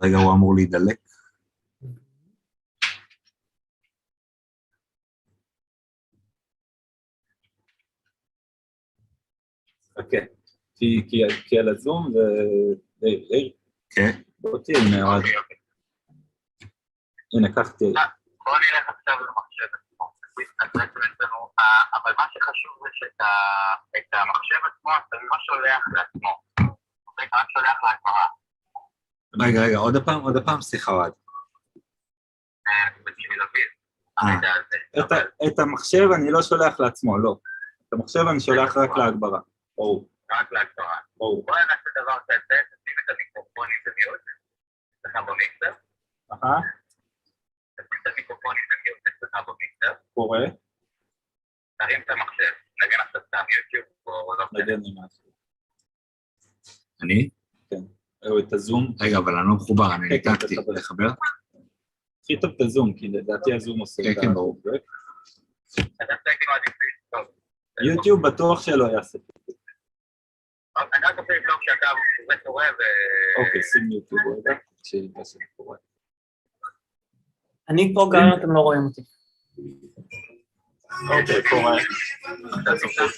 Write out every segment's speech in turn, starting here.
רגע, הוא אמור להידלק. אוקיי, כי על הזום זה... כן. בוא תהיה מאוד. הנה, קחתי. בוא נלך עכשיו למחשב עצמו. אבל מה שחשוב זה שאת המחשב עצמו, אתה לא שולח לעצמו. אתה רק שולח להגברה. רגע, עוד פעם, סליחה עוד. בשביל להבין. את המחשב אני לא שולח לעצמו, לא. את המחשב אני שולח רק להגברה. רק להגברה. בואו נעשה דבר כזה, תשים את המיקרופונים במיוט, אצלך במיקסר. תשים את המיקרופונים במיוט אצלך במיקסר. קורא. תרים את המחשב, נגן עכשיו סתם יוטיוב או לא. נגן לי משהו. אני? כן. או את הזום. רגע, אבל אני לא מחובר, אני ניתקתי. לחבר? הכי טוב את הזום, כי לדעתי הזום עושה... כן, ברור. אתה תגיד מה עדיף טוב. יוטיוב בטוח שלא יעשה. אני רק רוצה לבדוק שאתה קורא ו... אוקיי, שים יוטיוב, רגע, שיתעסק קורא. אני פה גם אתם לא רואים אותי. אוקיי, קורא. אתה צופף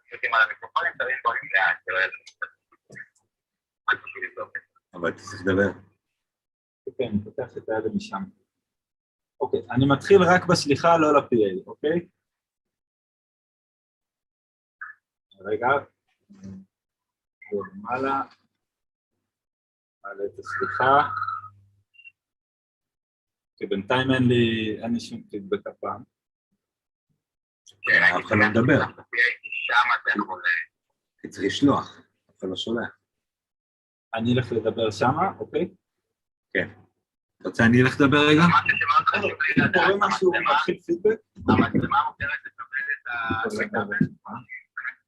שיוטים על המיקרופונים, תרים בו עם לאט, שלא יהיה לנו. אבל אתה צריך לדבר. כן, אני פותח את היד משם. אוקיי, אני מתחיל רק בשליחה, לא ל-PA, אוקיי? רגע, למעלה, מעלה את השליחה, כי בינתיים אין לי שום פידבק הפעם. אף אחד לא מדבר. שם אתה יכול... כי צריך לשלוח, אף אחד לא שולח. אני אלך לדבר שמה, אוקיי? כן. אתה רוצה אני אלך לדבר רגע? משהו שמאוד חשוב לי לדעת, קורא משהו, מתחיל פידבק? המצלמה מותרת לקבל את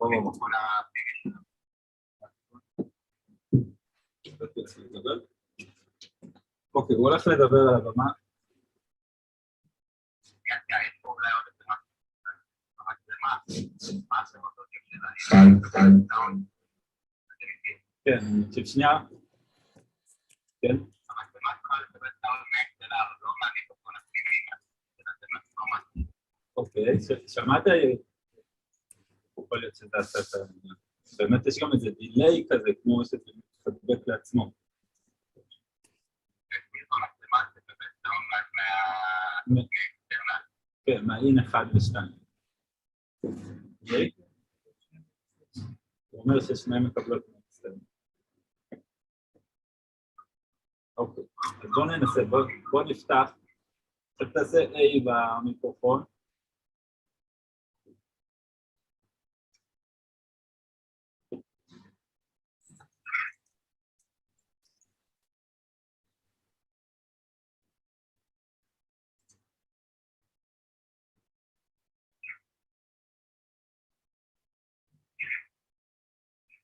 המיקרופון הפיזי שלו. אוקיי, הוא הולך לדבר על הבמה. יש פה אולי עוד איזה משהו. המצלמה, מה הסמכותים שלה? כן, אני מקשיב שנייה. כן. המצלמה צריכה לקבל סאונד מהקטלה, אבל לא מהמיקרופון הפנימי. אוקיי, שמעת? יכול להיות שזה עשה את העניין. באמת יש גם איזה דיליי כזה, כמו שזה מתחדבק לעצמו. המצלמה תקבל סאונד כן, מהאין 1 ו-2. הוא אומר ששניהם מקבלות מהצלם. אוקיי, אז בואו ננסה, בואו נפתח. עכשיו תעשה A במיקרופון.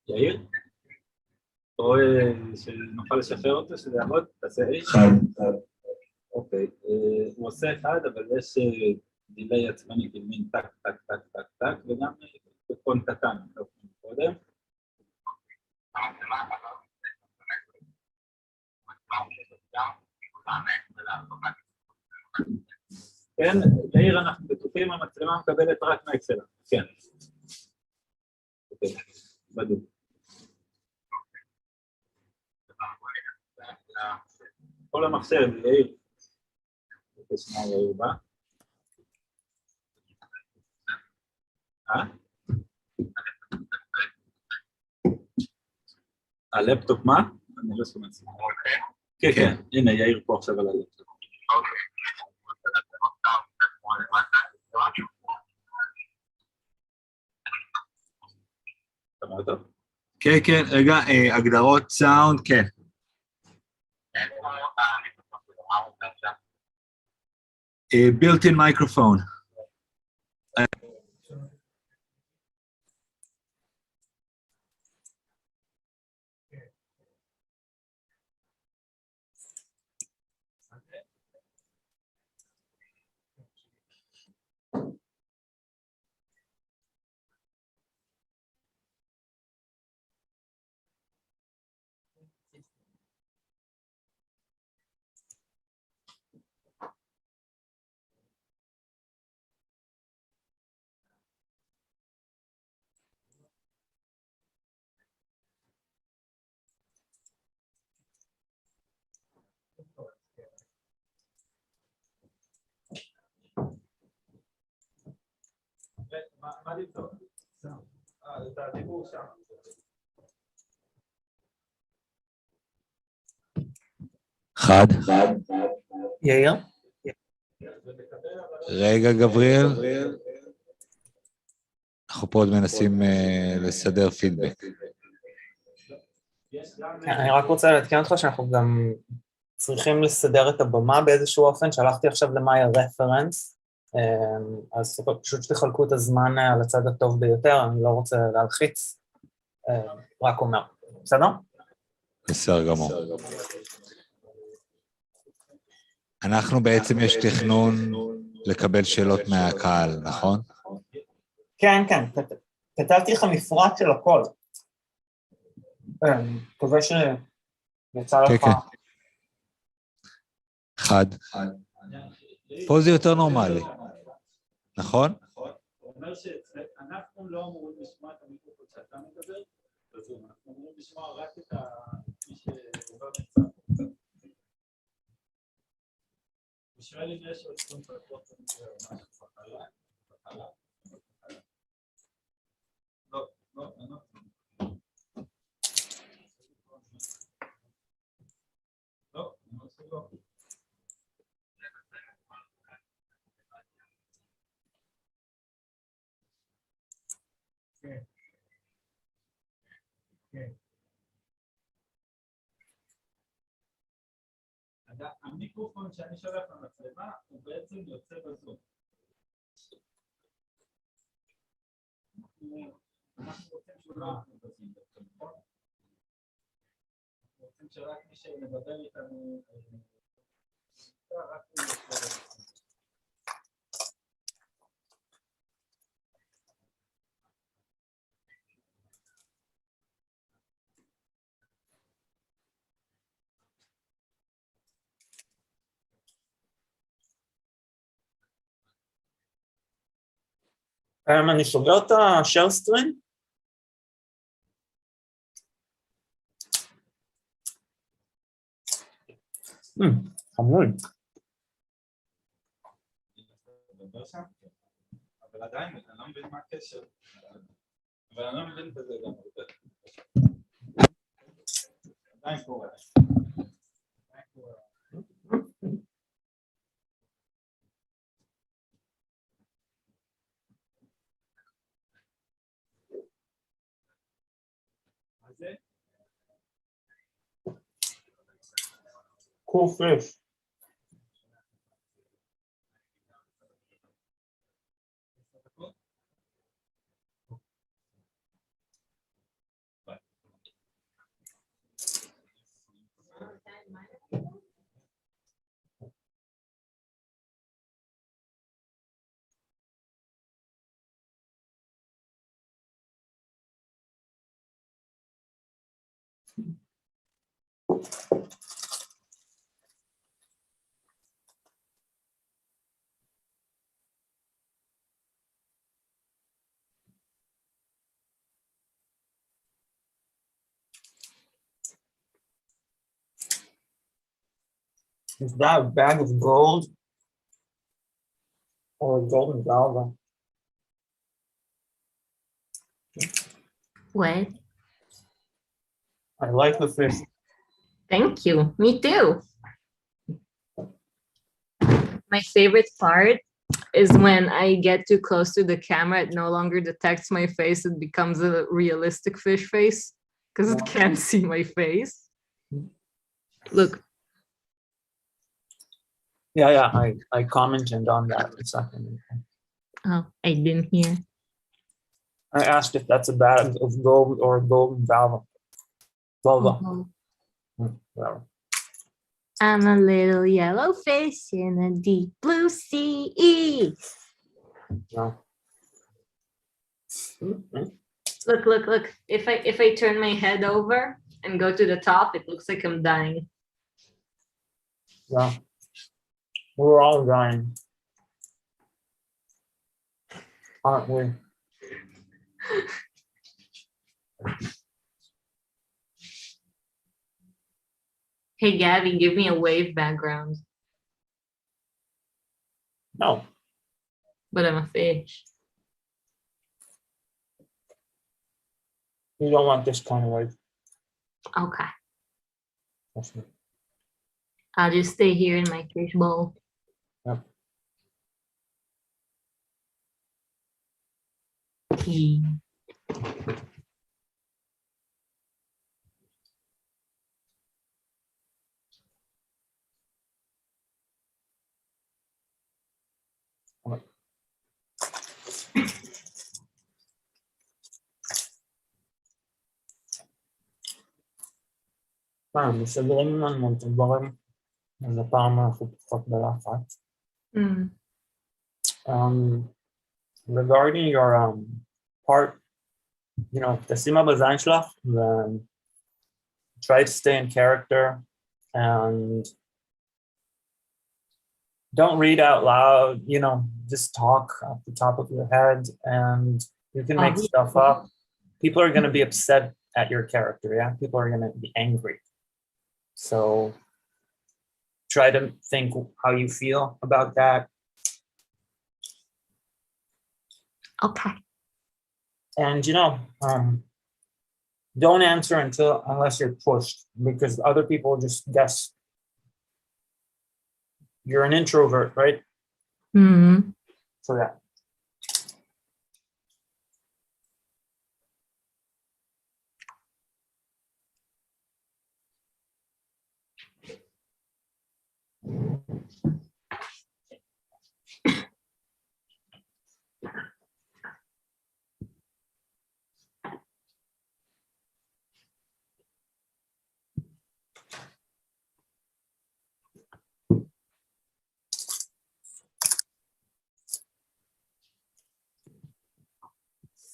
יאיר? או שנוכל לשחרר אותו, שזה יעבוד? תעשה A? אוקיי, הוא עושה 1, אבל יש דיליי עצמני, כאילו מין טק, טק, טק, טק, טק, וגם טלפון קטן, קודם. כן, יאיר, אנחנו בטוחים, המצלמה מקבלת רק מהאקסלר, כן. אוקיי, בדיוק. כל המחשב, יאיר. שנייה, יאיר בא. הלפטופ מה? אני לא שומע את זה. כן, כן, הנה, יאיר פה עכשיו על הלפטופ. שומע אותו? כן, כן, רגע, הגדרות סאונד, כן. built-in microphone. מה לבדוק? את הדיבור שם. חד. יאיר? רגע, גבריאל. אנחנו פה עוד מנסים לסדר פידבק. אני רק רוצה להתקן אותך שאנחנו גם צריכים לסדר את הבמה באיזשהו אופן, שלחתי עכשיו למאיה רפרנס, אז פשוט שתחלקו את הזמן על הצד הטוב ביותר, אני לא רוצה להלחיץ, רק אומר, בסדר? בסדר גמור. אנחנו בעצם יש תכנון לקבל שאלות מהקהל, נכון? כן, כן, כתבתי לך מפרט של הכל. מקווה שיצא לך. כן. חד. פה זה יותר נורמלי, נכון? הוא אומר שאנחנו לא אמורים לשמוע את המיקרופון שאתה מדבר, בזום, אנחנו אמורים לשמוע רק את מי שעובר נמצא. הוא שואל אם יש עוד סכום פרקות או משהו בחלה. לא, אני לא. לא, אני לא עושה לא. כן. כן. המיקרופון שאני שולח למצלמה הוא בעצם יוצא בזום. אנחנו רוצים שהוא לא יוצא בזום, נכון? אנחנו רוצים שרק מי שמדבר איתנו רק הוא יוצא בזום. אני סוגר את ה-share screen. חמוד. אבל עדיין, אני לא מבין מה הקשר. אבל אני לא מבין בזה גם הרבה. עדיין קורה. Cool fish. Is that a bag of gold or a golden valve? What? I like the fish. Thank you. Me too. My favorite part is when I get too close to the camera, it no longer detects my face. It becomes a realistic fish face because it can't see my face. Look. Yeah, I commented on that a second. Oh, I didn't hear. I asked if that's a bag of gold or a golden valve. Oh. Whatever. I'm a little yellow fish in a deep blue sea. No. Look. If I turn my head over and go to the top, it looks like I'm dying. Yeah. We're all dying. Aren't we? Hey, Gabby, give me a wave background. No. But I'm a fish. You don't want this kind of light. Okay. Trust me. I'll just stay here in my fish bowl. Yep. מסדרים לנו את הדברים, אז הפעם אנחנו פחות בלחץ. Regarding your part, you know, תשימה בזין שלך, try to stay in character and don't read out loud, you know, just talk off the top of your head and you can make stuff up. People are going to be upset at your character, yeah? People are going to be angry. So try to think how you feel about that. Okay. And, you know, don't answer unless you're pushed, because other people just guess. You're an introvert, right? Mm-hmm. So yeah.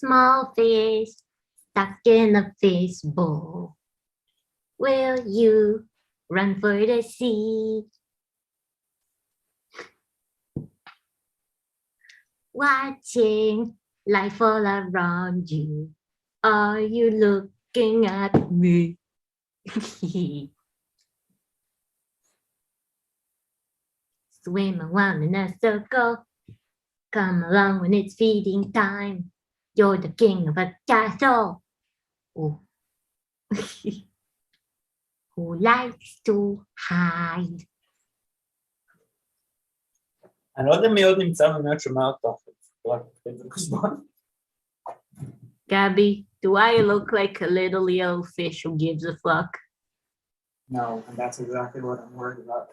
Small fish stuck in a fish bowl. Will you run for the sea? Watching life all around you. Are you looking at me? Swim around in a circle. Come along when it's feeding time. You're the king of a castle. Oh. Who likes to hide? אני לא יודע מי עוד נמצא באמת שומע אותך. Gabby, do I look like a little yellow fish who gives a fuck? No, and that's exactly what I'm worried about.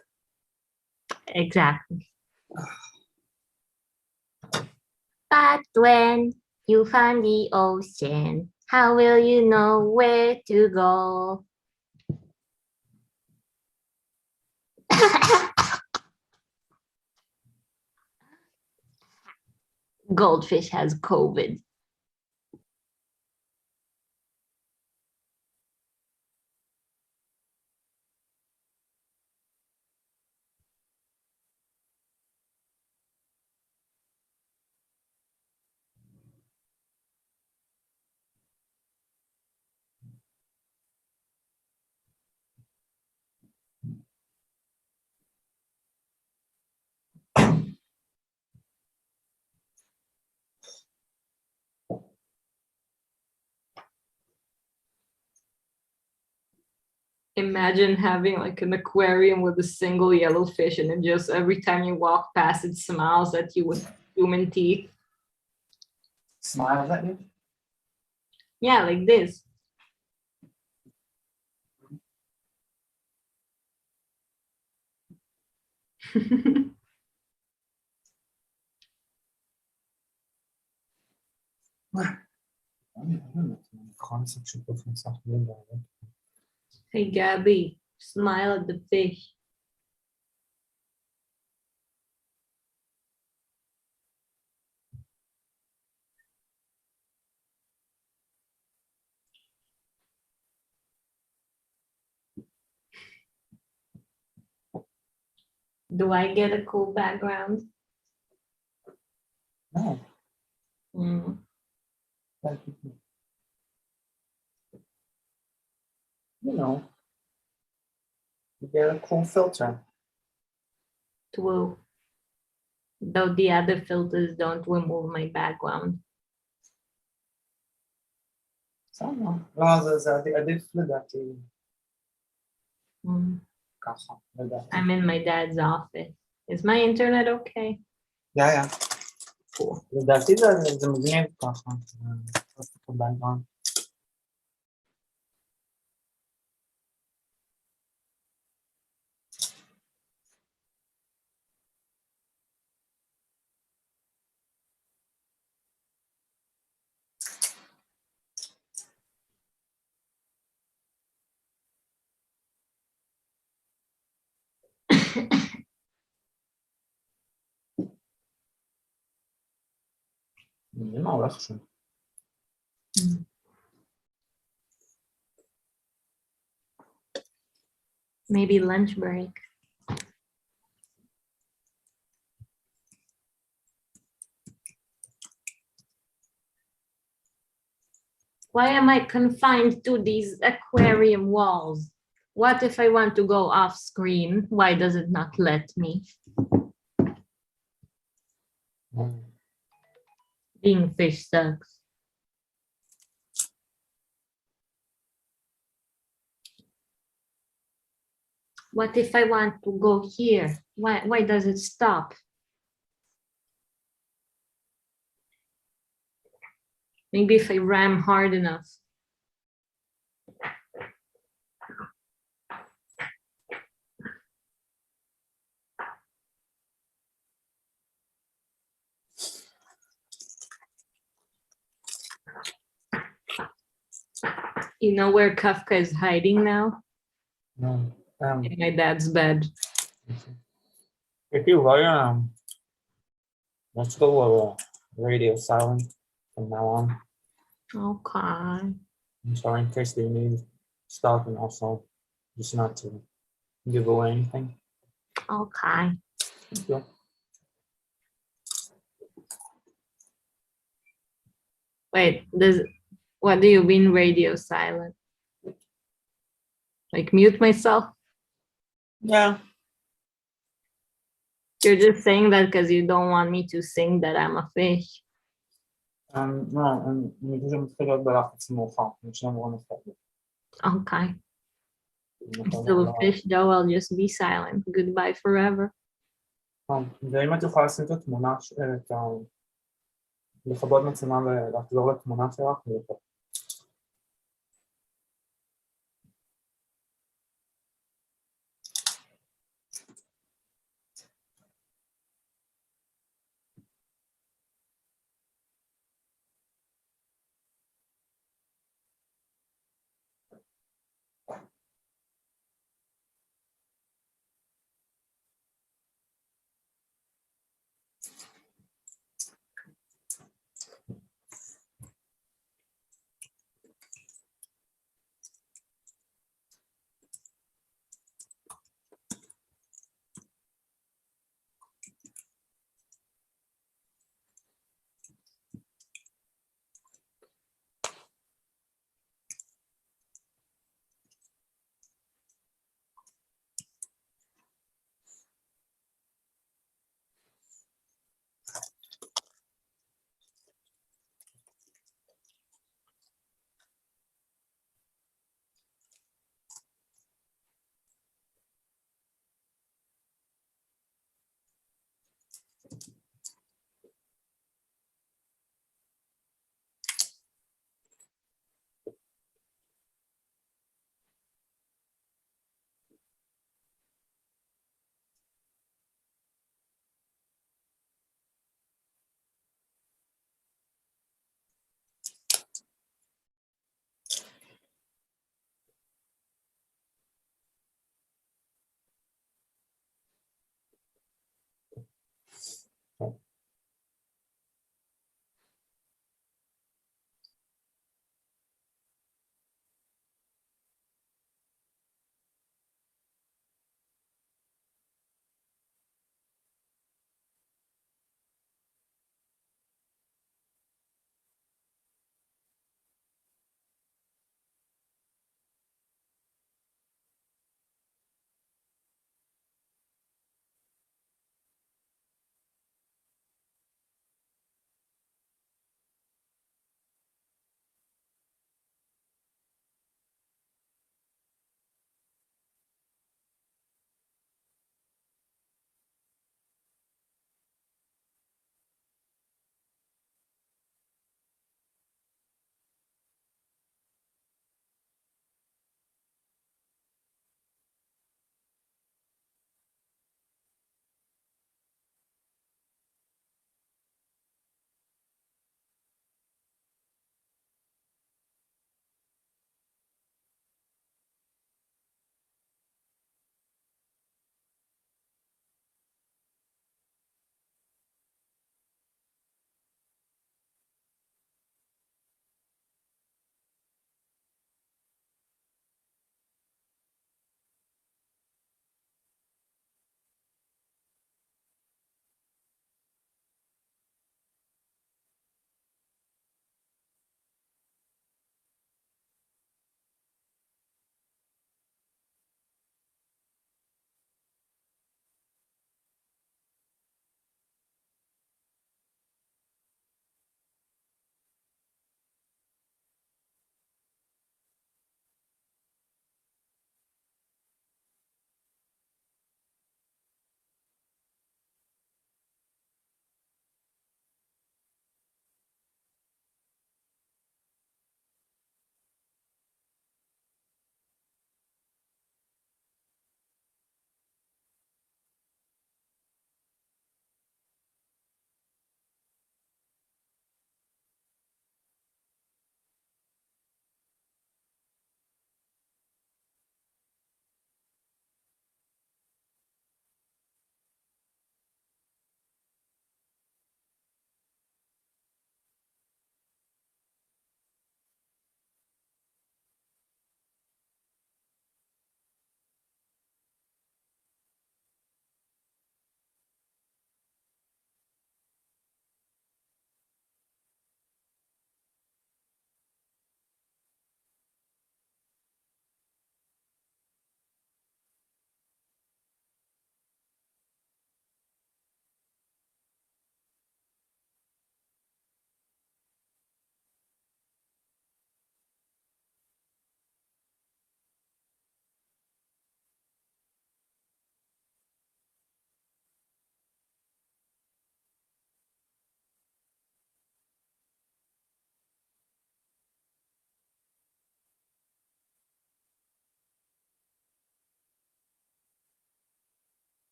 Exactly. But when you find the ocean, how will you know where to go? Goldfish has COVID. Imagine having like an aquarium with a single yellow fish and it just every time you walk past it smiles at you with human teeth. Smiles at you? Yeah, like this. Hey Gabby, smile at the fish. Do I get a cool background? No. Mm. You know, you get a cool filter. True. Though the other filters don't remove my background. בסדר. לא, זה עדיף לדעתי Mm. ככה, לדעתי. I'm in my dad's office. Is my internet okay? יא. לדעתי זה מגניב ככה. לעשות את הבנגרם. מה הולך שם? Mm. Maybe lunch break. Why am I confined to these aquarium walls? What if I want to go off screen? Why does it not let me? Being fish sucks. What if I want to go here? Why does it stop? Maybe if I ram hard enough. You know where Kafka is hiding now? No. In my dad's bed. If you write, let's go radio silent from now on. Okay. I'm sorry in case they need stuff and also just not to give away anything. Okay. Thank you. Wait, what do you mean radio silent? Like mute myself? Yeah. You're just saying that because you don't want me to sing that I'm a fish. No, אני חושב שמתחיל להיות בלחץ מאוחר, אני חושב אמורים לפתח. Okay. I'm still a fish though, I'll just be silent. Goodbye forever. ואם את יכולה לשים את התמונה, לכבות מצלמה ולחזור לתמונה שלך, זה יותר.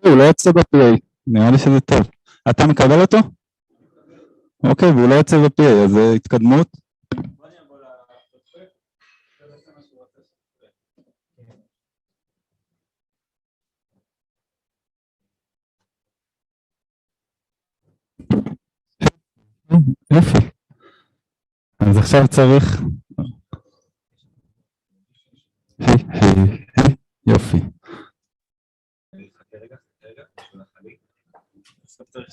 הוא לא יוצא בפליי, נראה לי שזה טוב. אתה מקבל אותו? אוקיי, והוא לא יוצא בפליי, אז זה התקדמות. בוא אני אבוא לפרספקט, זה בעצם מה שהוא רוצה שתראה. יופי. אז עכשיו צריך... יופי. חכה רגע, בשביל החליק. עכשיו צריך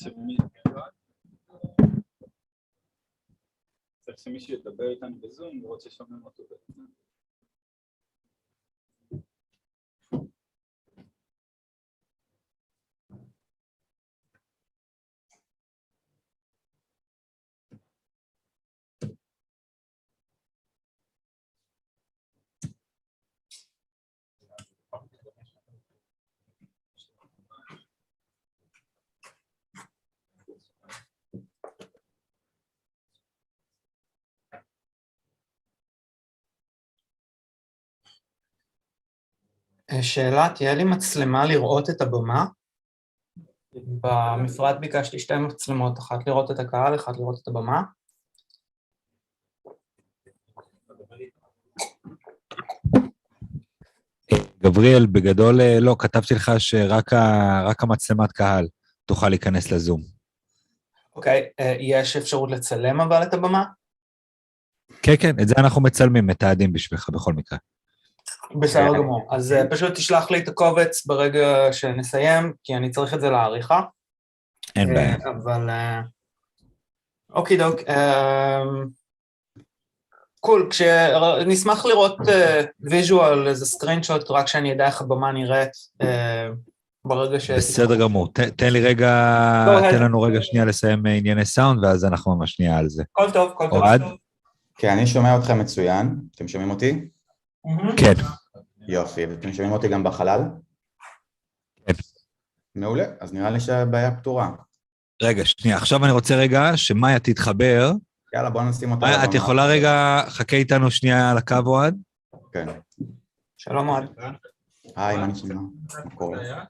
שמישהו ידבר איתנו בזום, לראות ששומעים אותו בעצם. שאלה, תהיה לי מצלמה לראות את הבמה? במפרט ביקשתי 2 מצלמות, אחת לראות את הקהל, אחת לראות את הבמה. גבריאל, בגדול לא, כתבתי לך שרק המצלמת קהל תוכל להיכנס לזום. אוקיי, יש אפשרות לצלם אבל את הבמה? כן, כן, את זה אנחנו מצלמים, מתעדים בשבילך בכל מקרה. בסדר גמור, אז פשוט תשלח לי את הקובץ ברגע שנסיים, כי אני צריך את זה לעריכה. אין בעיה. אבל... אוקיי דוק, קול, נשמח לראות ויז'ואל, איזה סקרינשוט, רק שאני יודע איך הבמה נראית ברגע ש... בסדר גמור, תן לנו רגע שנייה לסיים ענייני סאונד, ואז אנחנו ממש שנייה על זה. כל טוב, כל טוב. אוהד? כן, אני שומע אותך מצוין, אתם שומעים אותי? כן. יופי, ואתם שומעים אותי גם בחלל? כן. מעולה, אז נראה לי שהבעיה פתורה. רגע, שנייה, עכשיו אני רוצה רגע שמאיה תתחבר. יאללה, בוא נשים אותה. מאיה, את יכולה רגע, חכה איתנו שנייה על הקו, אוהד? כן. שלום אוהד. היי, מה נשמע? מה קורה?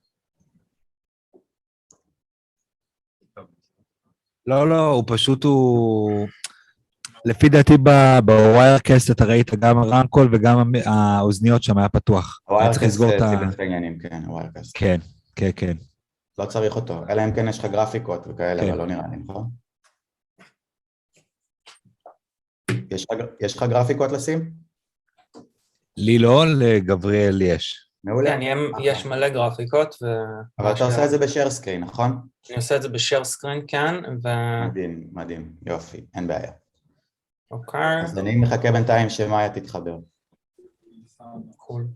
לא, הוא פשוט לפי דעתי בוויירקאסט אתה ראית גם הרמקול וגם האוזניות שם היה פתוח. היה צריך לסגור את ה... כן, הוויירקאסט. כן, כן, כן. לא צריך אותו, אלא אם כן יש לך גרפיקות וכאלה, אבל לא נראה לי, נכון? יש לך גרפיקות לשים? לי לא, לגבריאל יש. מעולה. כן, יש מלא גרפיקות. אבל אתה עושה את זה בשאר סקרין, נכון? אני עושה את זה בשאר סקרין, כן, מדהים, מדהים, יופי, אין בעיה. אוקיי. אז אני מחכה בינתיים שמאיה תתחבר. קול.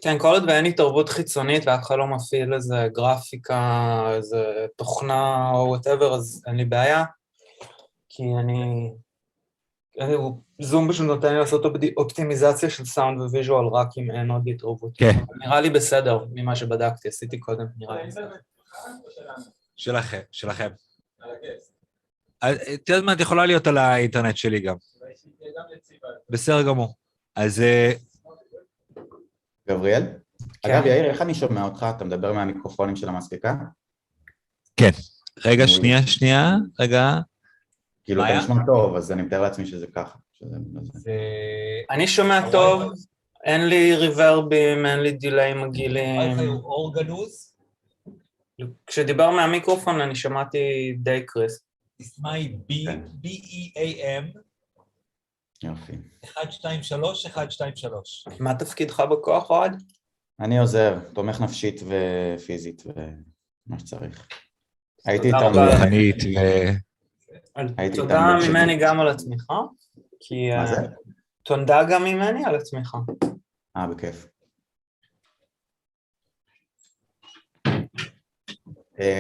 כן, כל עוד ואין התערבות חיצונית ואף אחד לא מפעיל איזה גרפיקה, איזה תוכנה או whatever, אז אין לי בעיה. כי זום פשוט נותן לי לעשות אופטימיזציה של סאונד וויז'ואל רק אם אין עוד התערבות. כן. נראה לי בסדר ממה שבדקתי, עשיתי קודם, נראה לי בסדר. שלכם. תראה מה, את יכולה להיות על האינטרנט שלי גם. בסדר גמור. אז... גבריאל? אגב, יאיר, איך אני שומע אותך? אתה מדבר מהמיקרופונים של המספיקה? כן. רגע, שנייה, רגע. כאילו, אתה נשמע טוב, אז אני מתאר לעצמי שזה ככה. אני שומע טוב, אין לי ריברבים, אין לי דיליי מגעילים. אורגנוס? כשדיבר מהמיקרופון אני שמעתי די קריספ. סיסמה היא B-E-A-M. יופי. 123, 123. מה תפקידך בכוח, אוהד? אני עוזר, תומך נפשית ופיזית ומה שצריך. הייתי איתם... רוחנית תודה ממני גם על התמיכה. מה זה? תודה גם ממני על התמיכה. בכיף.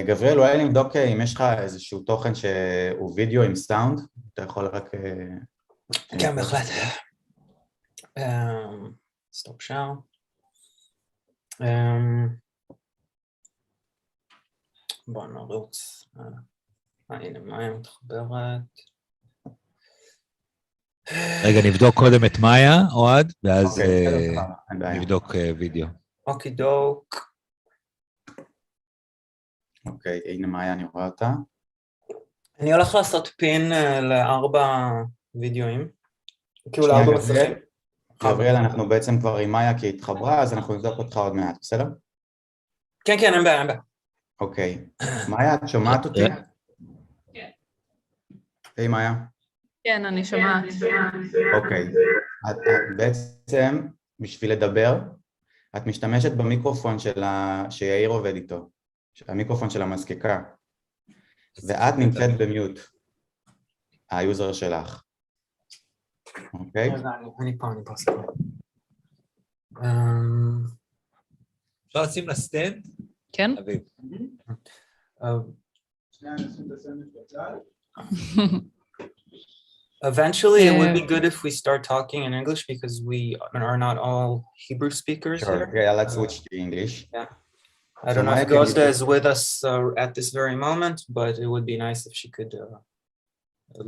גבריאל, אולי נבדוק אם יש לך איזשהו תוכן שהוא וידאו עם סאונד, אתה יכול רק... כן, בהחלט. סטופ שר. בוא נרוץ. הנה, מה היא מתחברת? רגע, נבדוק קודם את מאיה, אוהד, ואז אוקיי, בסדר, סבבה, אין בעיה. נבדוק וידאו. אוקי דוק. אוקיי, הנה מאיה, אני רואה אותה. אני הולך לעשות פין ל4 וידאוים. כאילו שנייה, ל4 מסכים. גבריאל, אנחנו בעצם כבר עם מאיה כי התחברה, אז אנחנו נבדוק אותך עוד מעט, בסדר? כן, כן, אין בעיה, אין בעיה. אוקיי. מאיה, את שומעת אותי? כן. היי מאיה. כן, אני שומעת. אוקיי. את בעצם, בשביל לדבר, את משתמשת במיקרופון שיאיר עובד איתו, המיקרופון של המזקיקה, ואת נמצאת במיוט, היוזר שלך. אוקיי? אני פה. אפשר לשים לה סטנד? כן? אביב. Eventually, it would be good if we start talking in English because we are not all Hebrew speakers Sure. here. Yeah, let's switch to English. I don't know Maya, if can you Gozda just- is with us at this very moment, but it would be nice if she could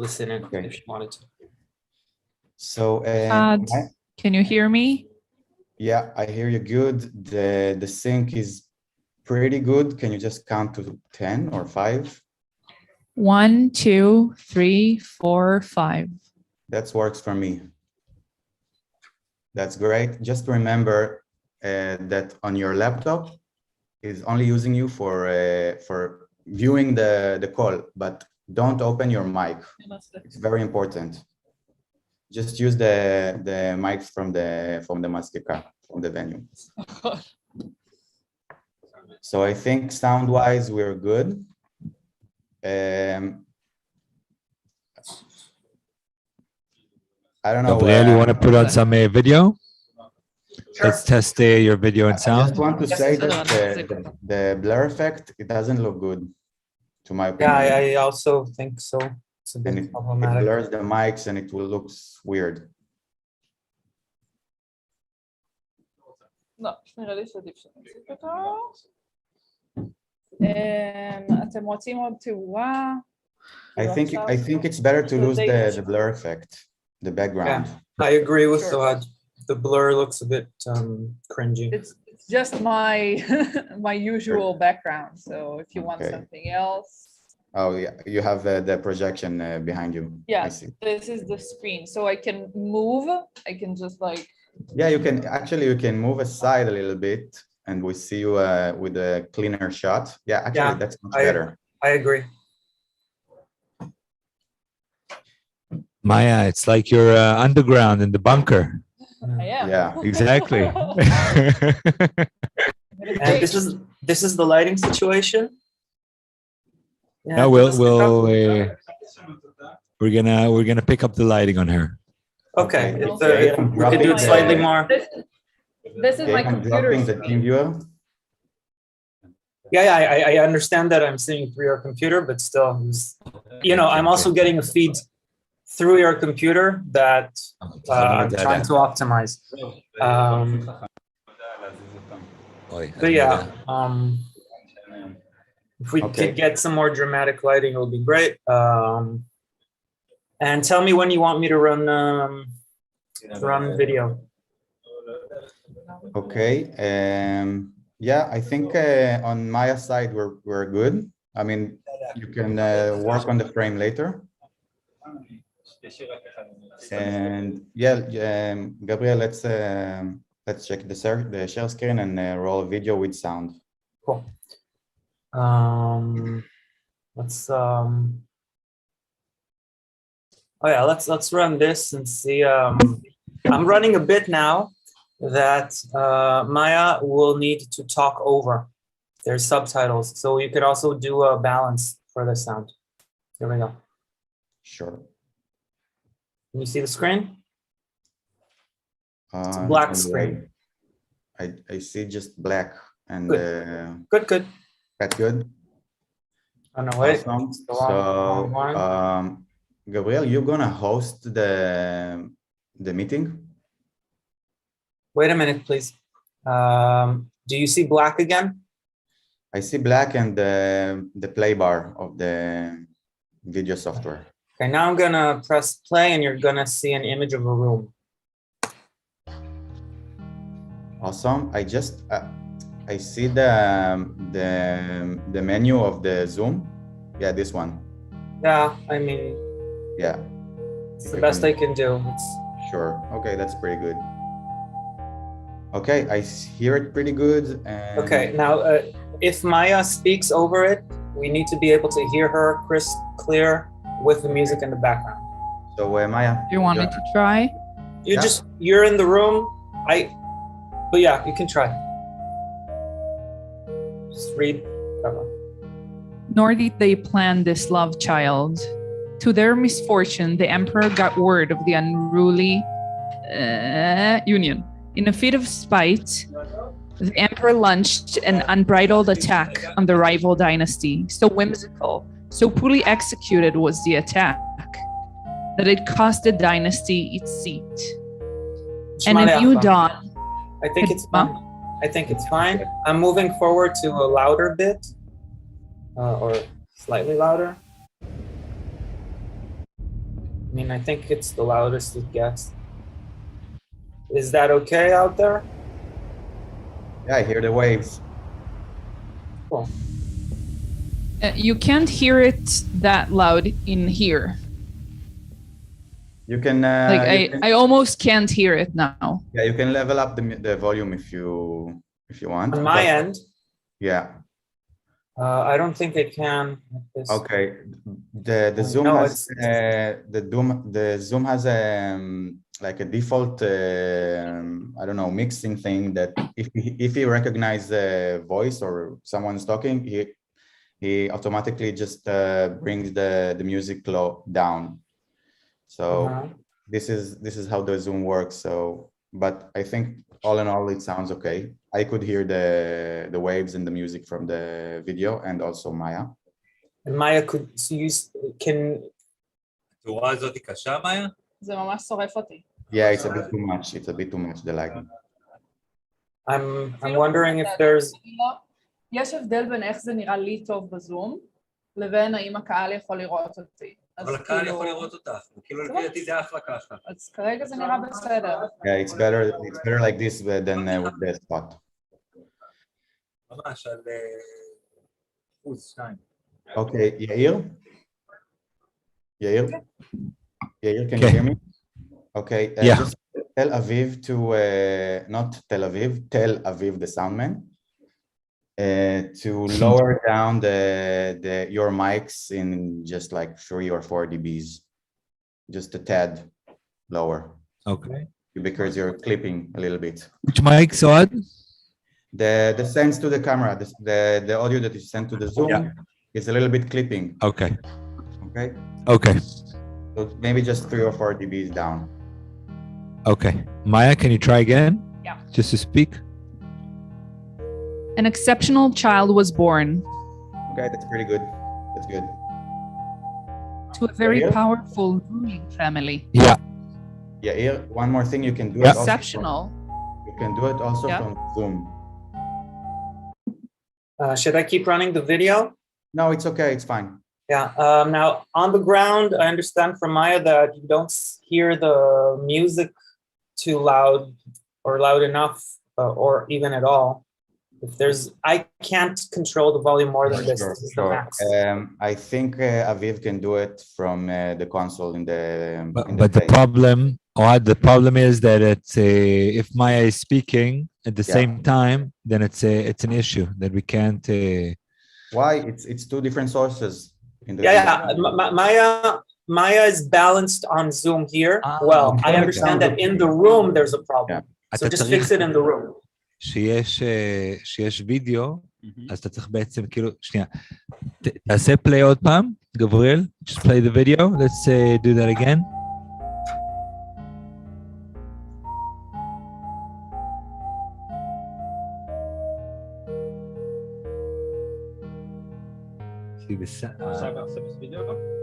listen in Okay. if she wanted to. So, Todd. Can you hear me? yeah, I hear you good. The sync is pretty good. Can you just count to 10 or 5? 1, 2, 3, 4, 5. That works for me. That's great. Just remember that on your laptop is only using you for viewing the call, but don't open your mic. It's very important. Just use the mic from the Maskika, from the venue. So I think sound-wise we're good. I don't know. Gabriel, you want to put on some video? Let's test your video and I sound. just want to say that the blur effect, it doesn't look good, to my opinion. Yeah, I also think so. It's a And bit it problematic. blurs the mics and it will look weird. לא, נראה לי שעדיף שנציג אותו. אתם רוצים עוד תאורה? I think it's better to lose the blur effect, the background. I agree with Sure. Suad. The blur looks a bit cringy. It's just my my usual background, so if you want Okay. something else. Oh yeah, you have the projection behind you. Yeah, I see. this is the screen, so I can move. I can just like. Yeah, you can move aside a little bit and we see you with a cleaner shot. Yeah, actually that's much better. I agree. Maya, it's like you're underground in the bunker. I am. Yeah, Exactly. And this is the lighting situation. Yeah, Now just- we're gonna pick up the lighting on her. Okay, Okay, if, okay, if I'm we could do it dropping slightly the- more. This is Okay, my I'm computer dropping the screen. team viewer. Yeah, I understand that I'm seeing through your computer, but still, you know, I'm also getting a feed through your computer that I'm trying to optimize. But yeah, if we Okay. could get some more dramatic lighting, it would be great. And tell me when you want me to run video. Okay. Yeah, I think on Maya's side we're good. I mean, you can work on the frame later. And yeah, Gabriel, let's check the share screen and roll a video with sound. Cool. Let's oh yeah, let's run this and see. I'm running a bit now that Maya will need to talk over. There's subtitles, so you could also do a balance for the sound. Here we go. Sure. Can you see the screen? It's a black screen. I see just black and Good. that's good. Oh no, wait. Awesome. It's the wrong one. Gabriel, you're gonna host the meeting? Wait a minute, please. Do you see black again? I see black and the play bar of the video software. Okay, now I'm gonna press play and you're gonna see an image of a room. Awesome. I see the menu of the Zoom. Yeah, this one. Yeah, I mean, Yeah. it's the best I can do. It's Sure. Okay, that's pretty good. Okay, I hear it pretty good. And okay. Now, if Maya speaks over it, we need to be able to hear her crisp, clear, with the music in the background. So, Maya, Do you want me to try? You're in the room. But yeah, you can try. Just read. Nor did they plan this love child. To their misfortune, the emperor got word of the unruly union. In a fit of spite, the emperor launched an unbridled attack on the rival dynasty. So whimsical, so poorly executed was the attack that it cost the dynasty its seat. And a new dawn. I think it's fine. I think it's fine. I'm moving forward to a louder bit, or slightly louder. I mean, I think it's the loudest it gets. Is that okay out there? Yeah, I hear the waves. Cool. You can't hear it that loud in here. You can. I almost can't hear it now. Yeah, you can level up the volume if you want. On my end. Yeah. I don't think it can. Okay. The Zoom No, has the Zoom has like a default I don't know, mixing thing that if he recognizes the voice or someone's talking, he automatically just brings the music low down. So this is how the Zoom works. So, but I think all in all, it sounds okay. I could hear the waves and the music from the video, and also Maya. And Maya can. התאורה הזאת היא קשה, מאיה? זה ממש שורף אותי. Yeah, it's a bit too much. It's a bit too much, the lighting. I'm wondering if there's. יש הבדל בין איך זה נראה לי טוב בזום, לבין האם הקהל יכול לראות אותי. אבל הקהל יכול לראות אותך, כאילו לפי דעתי זה אחלה ככה. אז כרגע זה נראה בסדר. Yeah, it's better like this than with the spot. ממש על אחוז 2. Okay, Yair, can you hear me? Okay, Yeah. just Tel Aviv to not Tel Aviv, Tel Aviv, the soundman, to lower down your mics in just like 3 or 4 dBs, just a tad lower. Okay. Because you're clipping a little bit. Which mic, Saad? The sends to the camera, the audio that is sent to the Zoom is a little bit clipping. Okay. Okay. Okay. So maybe just 3 or 4 dBs down. Okay. Maya, can you try again? Yeah. Just to speak? An exceptional child was born Okay, that's pretty good. That's good. to a very Yair? powerful ruling family. Yeah. Yair, one more thing, you can do Yeah. it also Exceptional. you can do it also Yeah. from Zoom. Should I keep running the video? No, it's okay. It's fine. Yeah. Now on the ground, I understand from Maya that you don't hear the music too loud or loud enough, or even at all. If I can't control the volume more than this. This is the max. I think Aviv can do it from the console in the. But the problem is that it's if Maya is speaking at the same time, then it's an issue that we can't. Why? It's 2 different sources. In the Maya is balanced on Zoom here. Well, I understand that in the room there's a problem. So just fix it in the room. שיש וידאו, אז אתה צריך בעצם כאילו, שנייה, תעשה פליי עוד פעם, גבריאל, just play the video, let's do that again.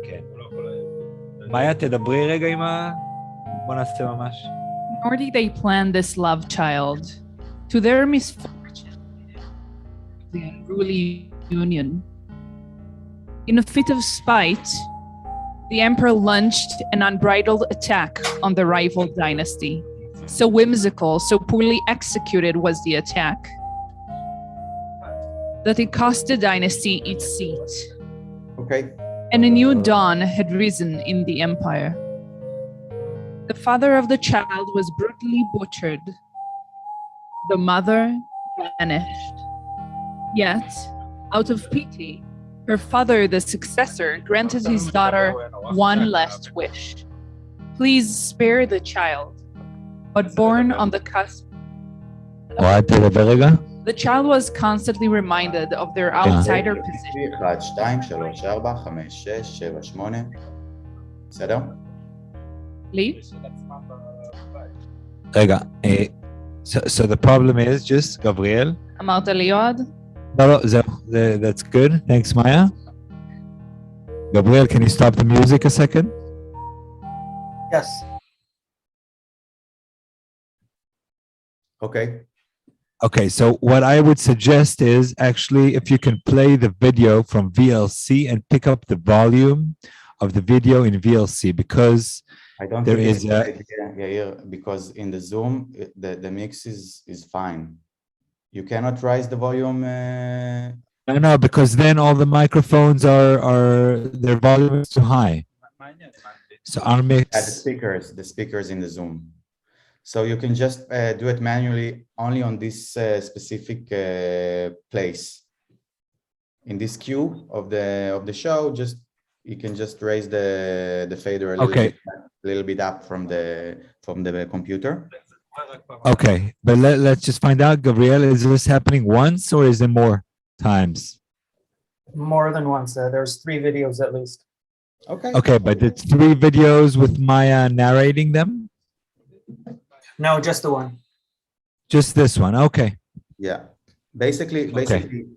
כן. מאיה, תדברי רגע עם בוא נעשה ממש. Nor did they plan this love child. To their misfortune, the unruly union. In a fit of spite, the emperor launched an unbridled attack on the rival dynasty. So whimsical, so poorly executed was the attack, that it cost the dynasty its seat. Okay. And a new dawn had risen in the empire. The father of the child was brutally butchered. The mother vanished. Yet, out of pity, her father, the successor, granted his daughter one last wish. Please spare the child, but born on the cusp. אוהד, תדבר רגע. The child was constantly reminded of their outsider position. 1, 2, 3, 4, 5, 6, 7, 8. בסדר? Lee? רגע, so the problem is just, גבריאל, אמרת לי יועד? לא, זהו, that's good, thanks Maya. Gabriel, can you stop the music a second? Yes. Okay. Okay, so what I would suggest is actually if you can play the video from VLC and pick up the volume of the video in VLC, because I don't there think is it's a... good idea, Yair, because in the Zoom, the mix is fine. You cannot raise the volume. No, because then all the microphones their volume is too high. So our mix... The speakers in the Zoom. So you can just do it manually only on this specific place. In this queue of the show, you can just raise the fader a little bit up from the computer. Okay, but let's just find out, Gabriel, is this happening once or is it more times? More than once. There's 3 videos at least. Okay. Okay, but it's 3 videos with Maya narrating them? No, just the one. Just this one, okay. Yeah. Basically,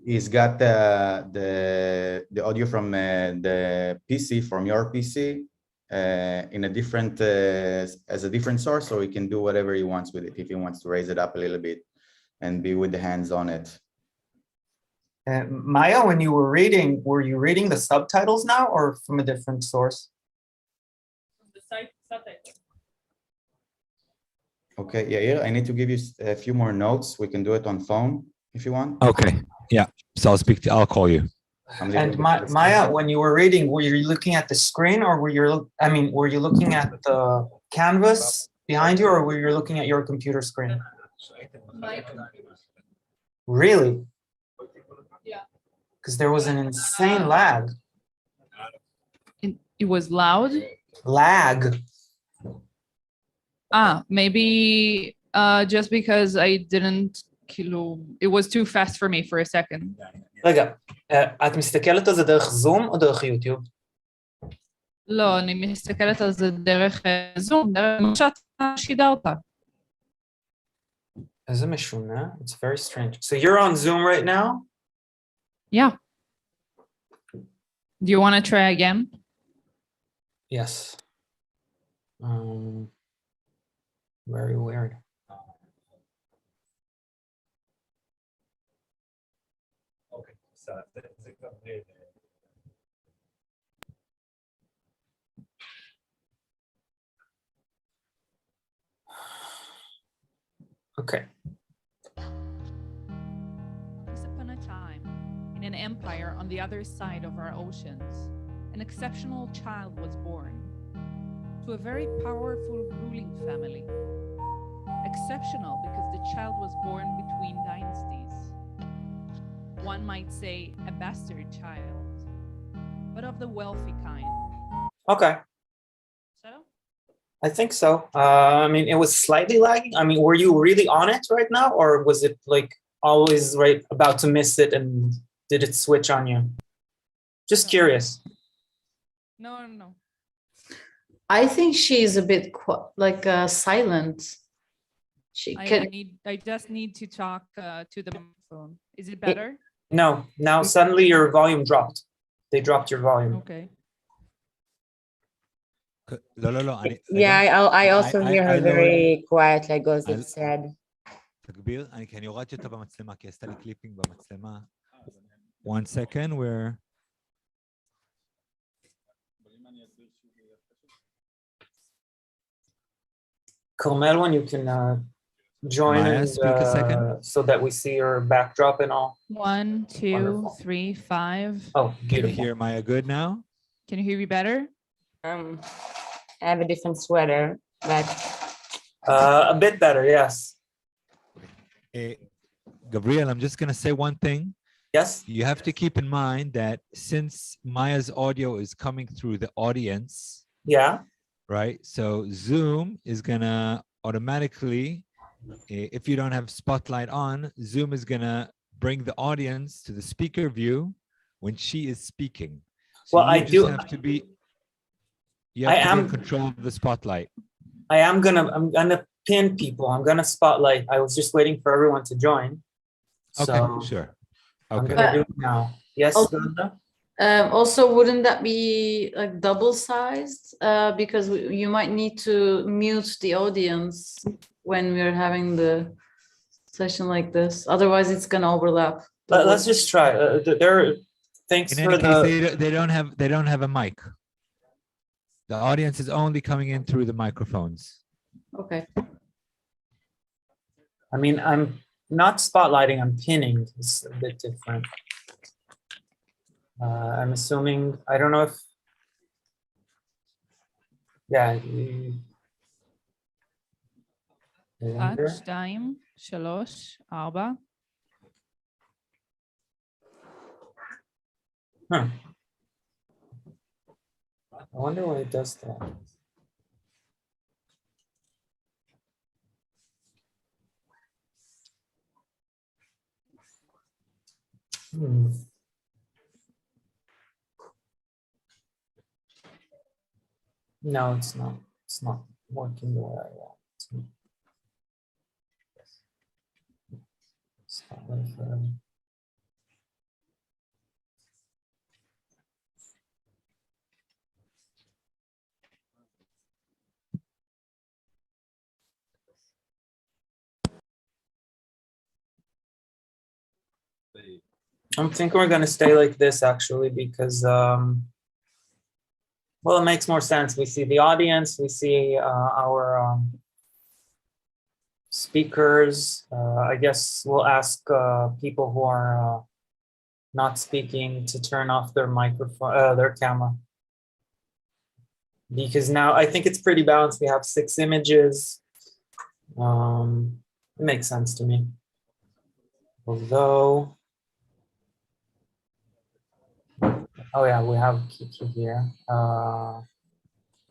he's got the audio from the PC, from your PC, in a different as a different source, so he can do whatever he wants with it. If he wants to raise it up a little bit and be with the hands on it. Maya, when you were reading, you reading the subtitles now or from a different source? The subtitles. Okay, Yair, I need to give you a few more notes. We can do it on phone if you want. Okay, yeah. So I'll call you. And Maya, when you were reading, were you looking at the screen or were you looking at the canvas behind you or were you looking at your computer screen? Really? Yeah. Because there was an insane lag. It was loud? Lag. Maybe just because I didn't, it was too fast for me for a second. רגע, את מסתכלת על זה דרך זום או דרך יוטיוב? לא, אני מסתכלת על זה דרך זום, דרך מה שאתה שידרת. איזה משונה, it's very strange. So you're on Zoom right now? Yeah. Do you want to try again? Yes. Very weird. אוקיי, בסדר, זה כבר... Okay. Once upon a time, in an empire on the other side of our oceans, an exceptional child was born to a very powerful ruling family. Exceptional because the child was born between dynasties. One might say a bastard child, but of the wealthy kind. Okay. So? I think so. I mean, it was slightly lagging. I mean, were you really on it right now or was it like always right about to miss it and did it switch on you? Just curious. No. I think she's a bit silent. I just need to talk to the microphone. Is it better? No, now suddenly your volume dropped. They dropped your volume. Okay. לא. Yeah, I also hear her very quiet, like Gozit said. תגביר, כי אני הורדתי אותה במצלמה, כי עשתה לי קליפינג במצלמה. 1 second, where... Carmel, when you can join Maya, and, speak a second. so that we see your backdrop and all. 1, 2, Wonderful. 3, 5. Oh, Can you beautiful. hear Maya good now? Can you hear me better? I have a different sweater, but A bit better, yes. Gabriel, I'm just gonna say one thing. Yes. You have to keep in mind that since Maya's audio is coming through the audience, Yeah. right? So Zoom is gonna automatically, if you don't have Spotlight on, Zoom is gonna bring the audience to the speaker view when she is speaking. So Well, you I just do- have to be, you have I to be in am- control of the spotlight. I'm gonna pin people. I'm gonna spotlight. I was just waiting for everyone to join. Okay, So sure. I'm Okay. gonna do it now. Yes, Oh. Glenda? Also, wouldn't that be like double sized? Because you might need to mute the audience when we're having the session like this. Otherwise, it's gonna overlap. Let's just try. Thanks In for any case, the. they don't have a mic. The audience is only coming in through the microphones. Okay. I mean, I'm not spotlighting. I'm pinning. It's a bit different. I'm assuming. I don't know if. Yeah. 1, 2, 3, 4. Huh. I wonder why it does that. No, it's not. It's not working the way I want it to. It's not really fair. I think we're gonna stay like this actually because well, it makes more sense. We see the audience, we see our speakers. I guess we'll ask people who are not speaking to turn off their microphone, their camera. Because now I think it's pretty balanced. We have 6 images. It makes sense to me. Although, oh yeah, we have Kiki here.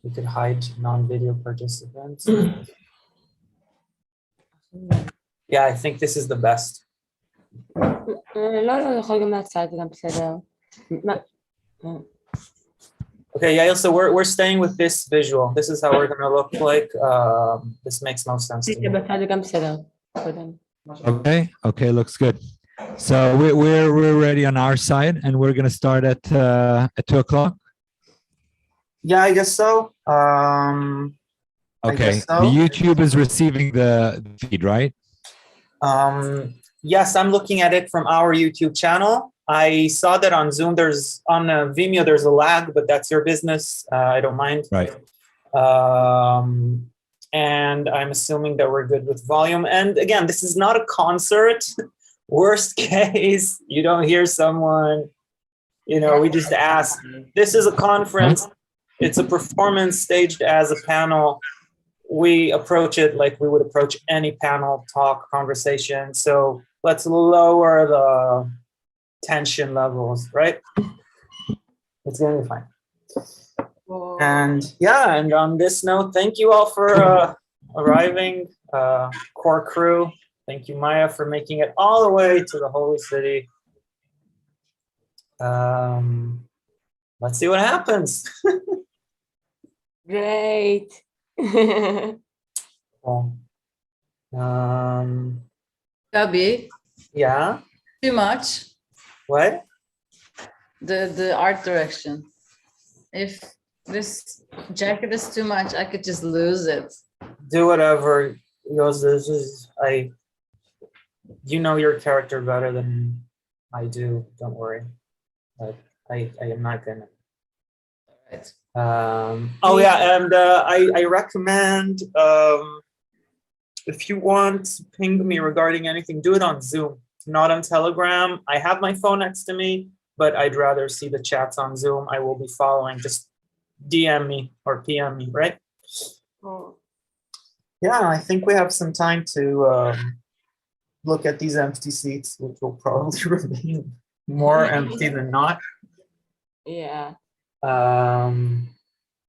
We could hide non-video participants. Yeah, I think this is the best. לא, יכול גם מהצד, זה גם בסדר. Okay, yeah, so we're staying with this visual. This is how we're gonna look like. This makes no sense to me. בצד זה גם בסדר. Okay, looks good. So we're ready on our side, and we're gonna start at 2 o'clock. Yeah, I guess so. Okay, guess so. the YouTube is receiving the feed, right? Yes, I'm looking at it from our YouTube channel. I saw that on Zoom, on Vimeo, there's a lag, but that's your business. I don't mind. Right. And I'm assuming that we're good with volume. And again, this is not a concert. Worst case, you don't hear someone, we just ask. This is a conference. It's a performance staged as a panel. We approach it like we would approach any panel talk conversation. So let's lower the tension levels, right? It's gonna be fine. And yeah, and on this note, thank you all for arriving, core crew. Thank you, Maya, for making it all the way to the Holy City. Let's see what happens. Great. Cool. Gabi, Yeah. too much. What? The art direction. If this jacket is too much, I could just lose it. Do whatever. You know your character better than I do. Don't worry. But I am not gonna. Right. Oh yeah, and I recommend if you want to ping me regarding anything, do it on Zoom, not on Telegram. I have my phone next to me, but I'd rather see the chats on Zoom. I will be following. Just DM me or PM me, right? Oh. Yeah, I think we have some time to look at these empty seats, which will probably remain more empty than not. Yeah.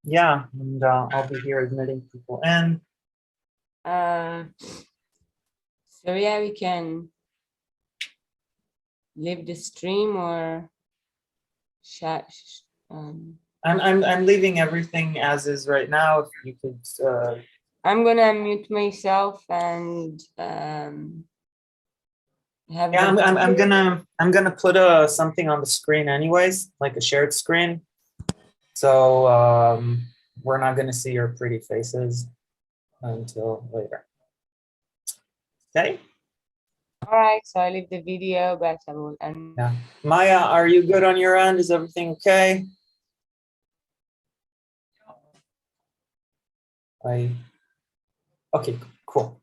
Yeah, and I'll be here admitting people in. So yeah, we can leave the stream or chat. I'm leaving everything as is right now. If you could. I'm gonna mute myself and have. Yeah, I'm gonna put something on the screen anyways, like a shared screen. So we're not gonna see your pretty faces until later. Okay. All right, so I leave the video, but I will end. Yeah. Maya, are you good on your end? Is everything okay? Okay, cool.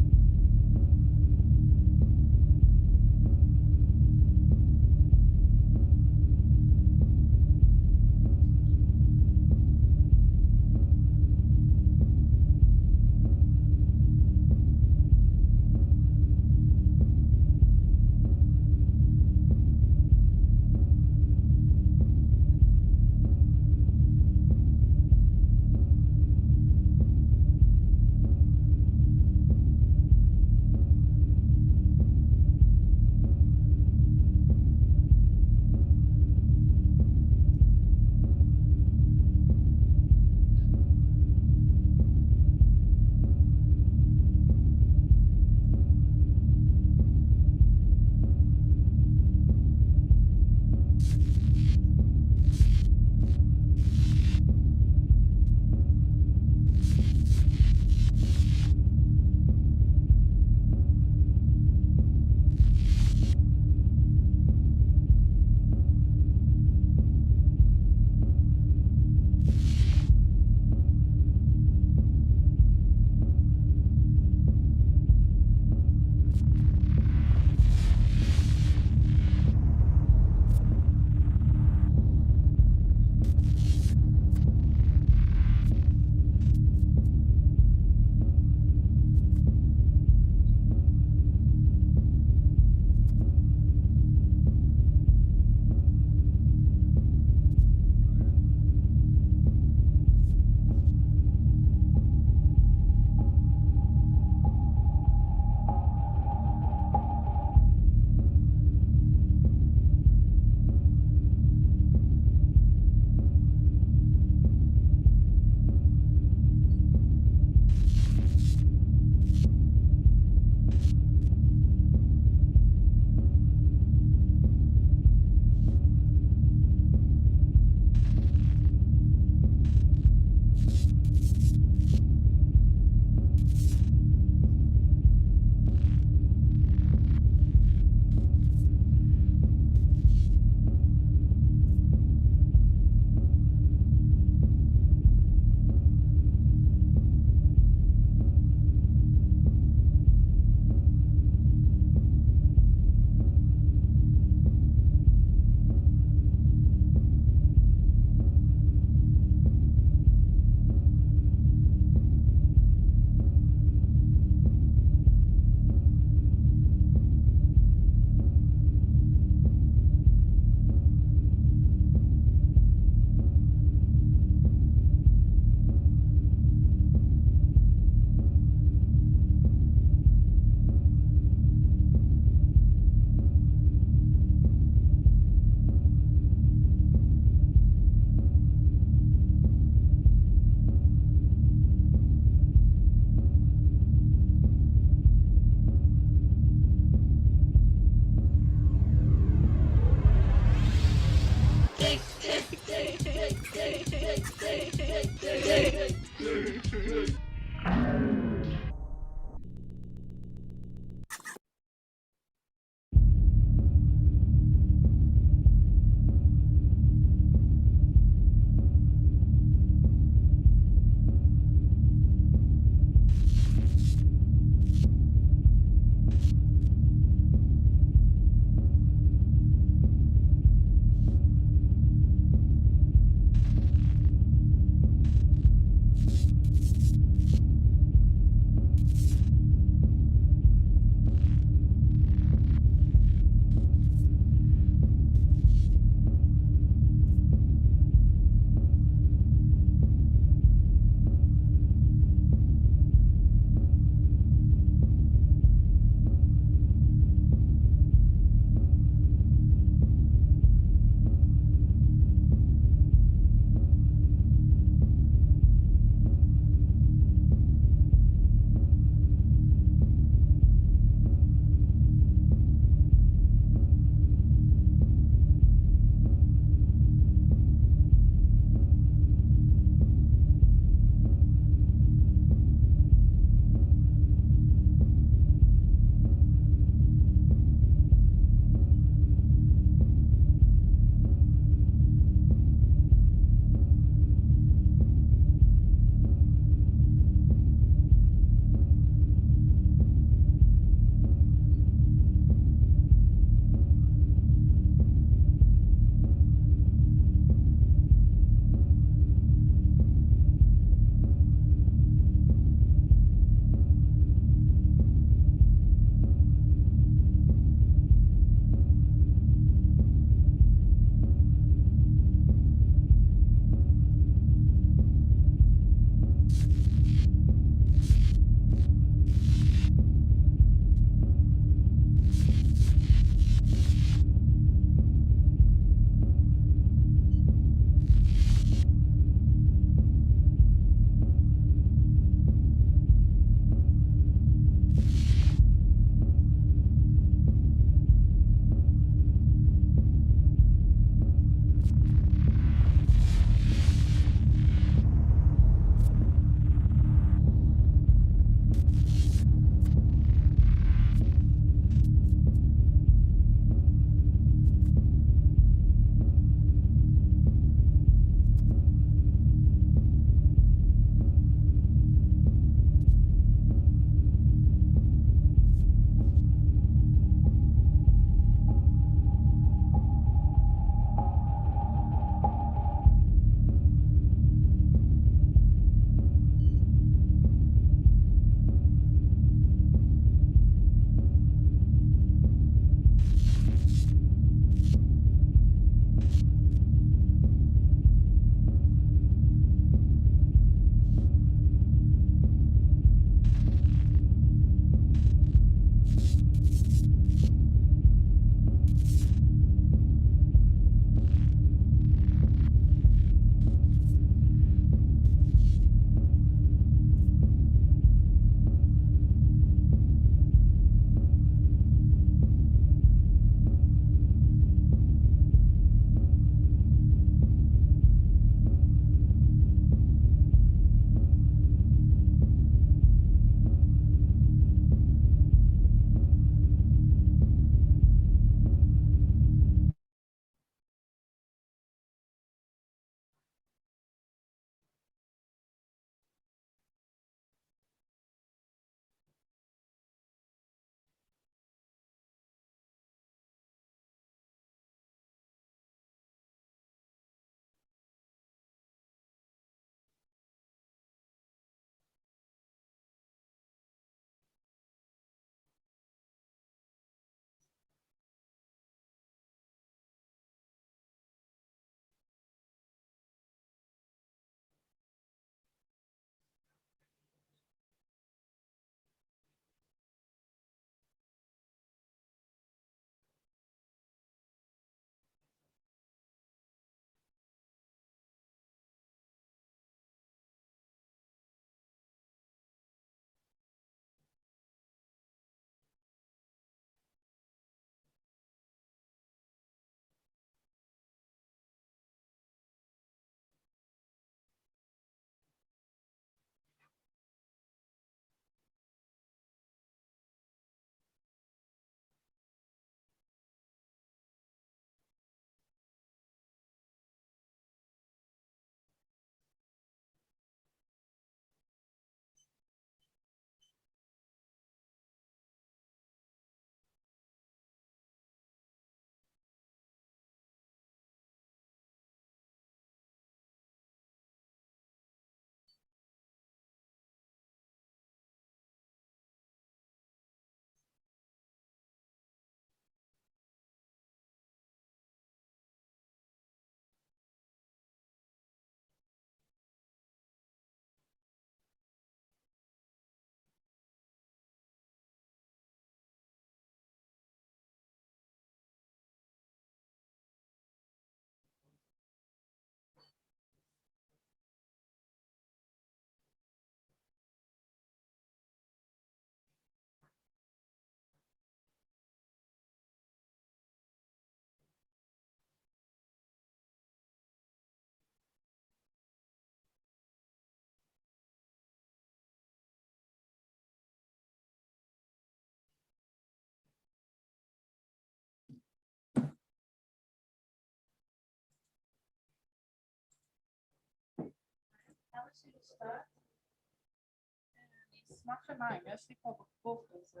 אני אשמח למים, יש לי פה בקבוק, אז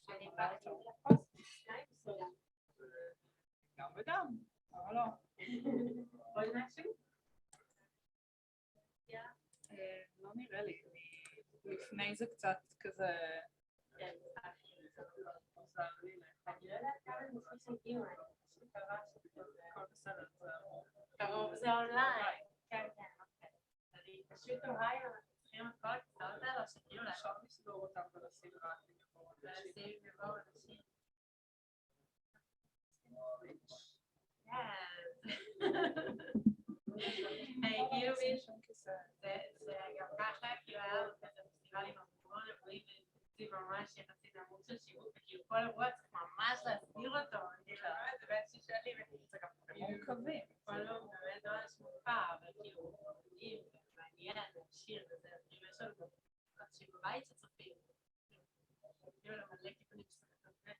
אני גם וגם, אבל לא. עוד משהו? לא נראה לי, לפני זה קצת כזה... קרוב זה אונליין, כן, כן, אוקיי. אני פשוט תוהה אם אנחנו צריכים את כל הכיסאות האלה, או שכאילו אפשר לסגור אותם ולשים רק ולשים לבוא אנשים. כאילו זה גם ככה, כאילו היה כזה פסטיבלים המון אירועים ותקציב ממש יחסית עמוד של שיווק, וכאילו כל אירוע צריך ממש להסביר אותו, כאילו זה באיזשהו שלי, וזה גם מורכבים. כל יום באמת ממש מוכר, אבל כאילו מדהים ומעניין, עשיר וזה, כאילו יש לנו אנשים בבית שצופים, כאילו למלא כיוונים שצריך לתת.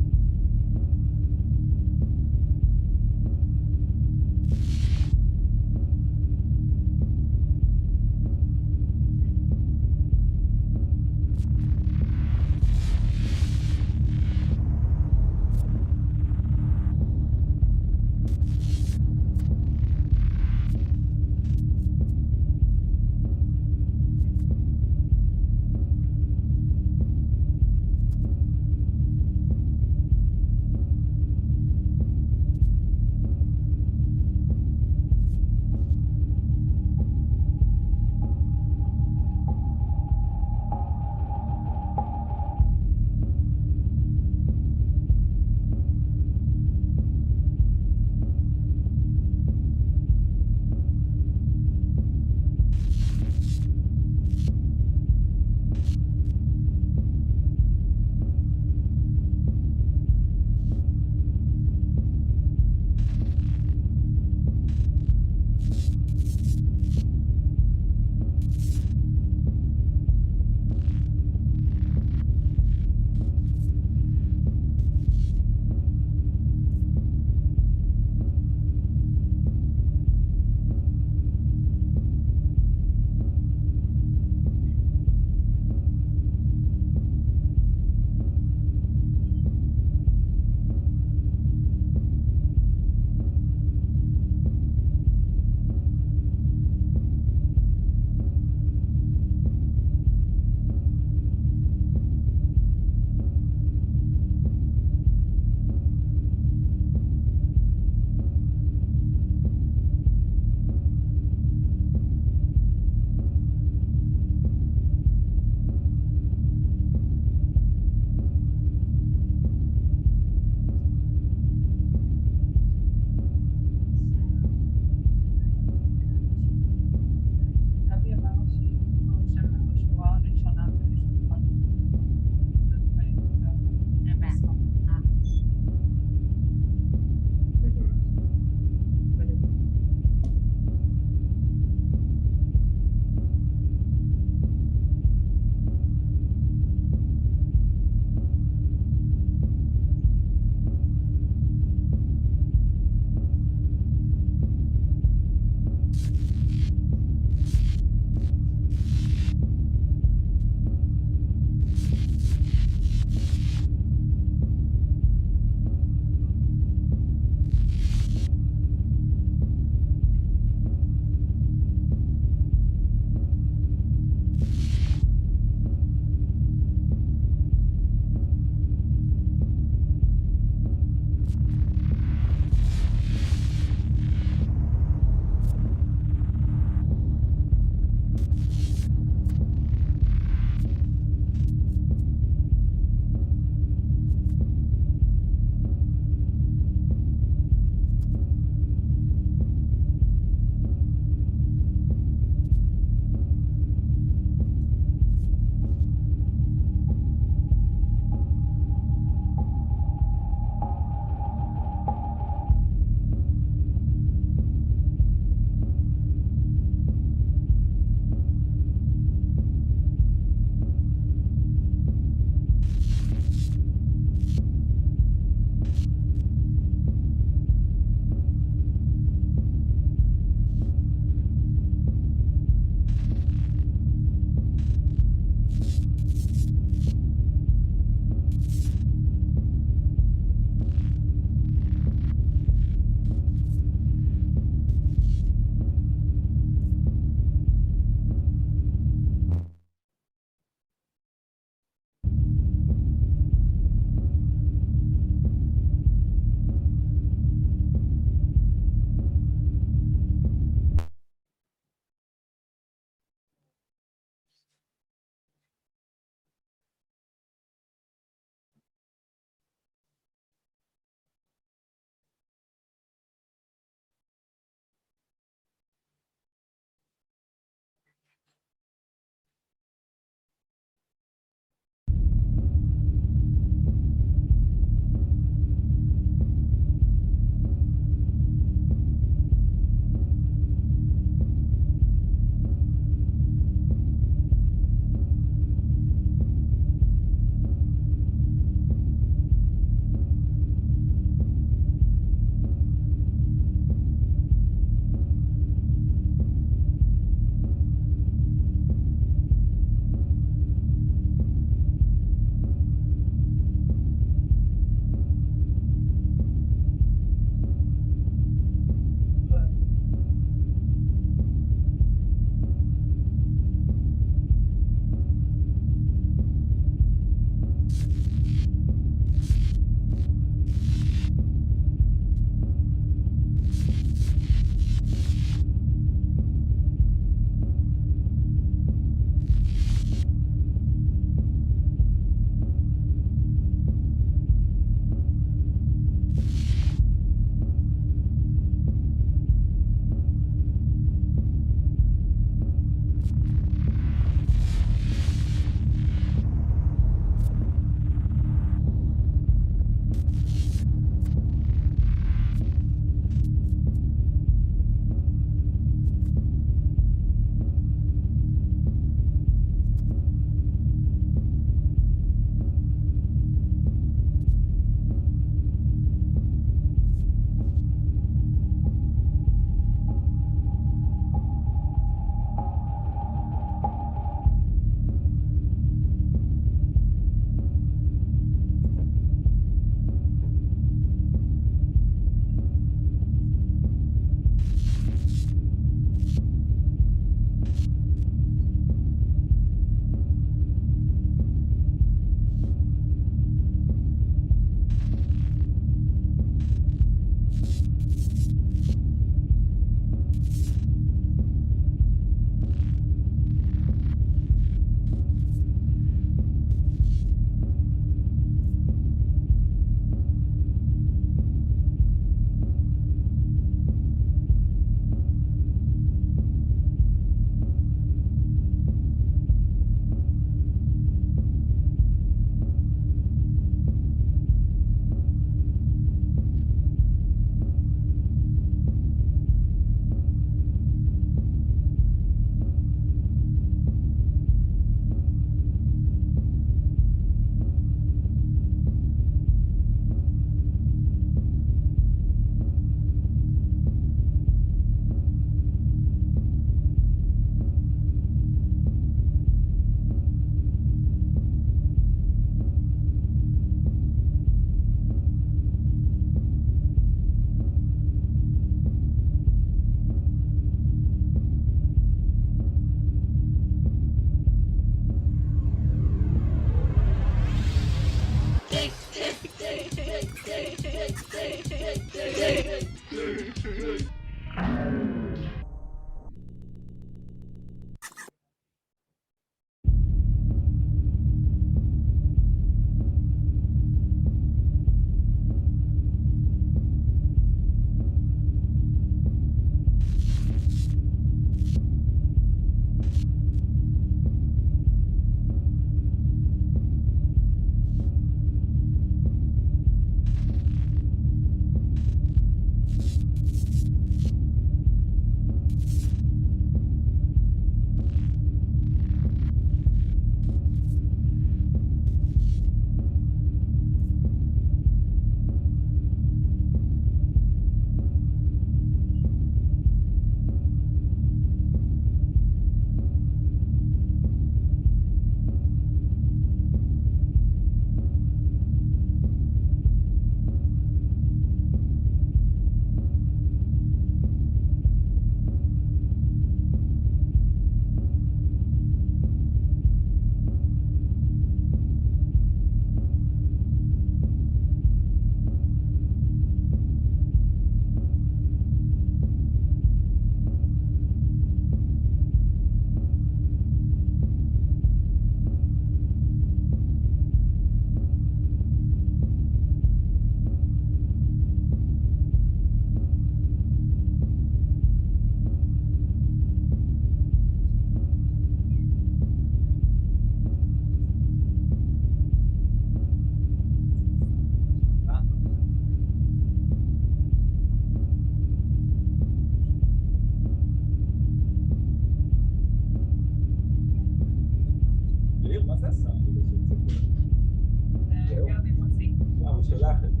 שאלה אחרת.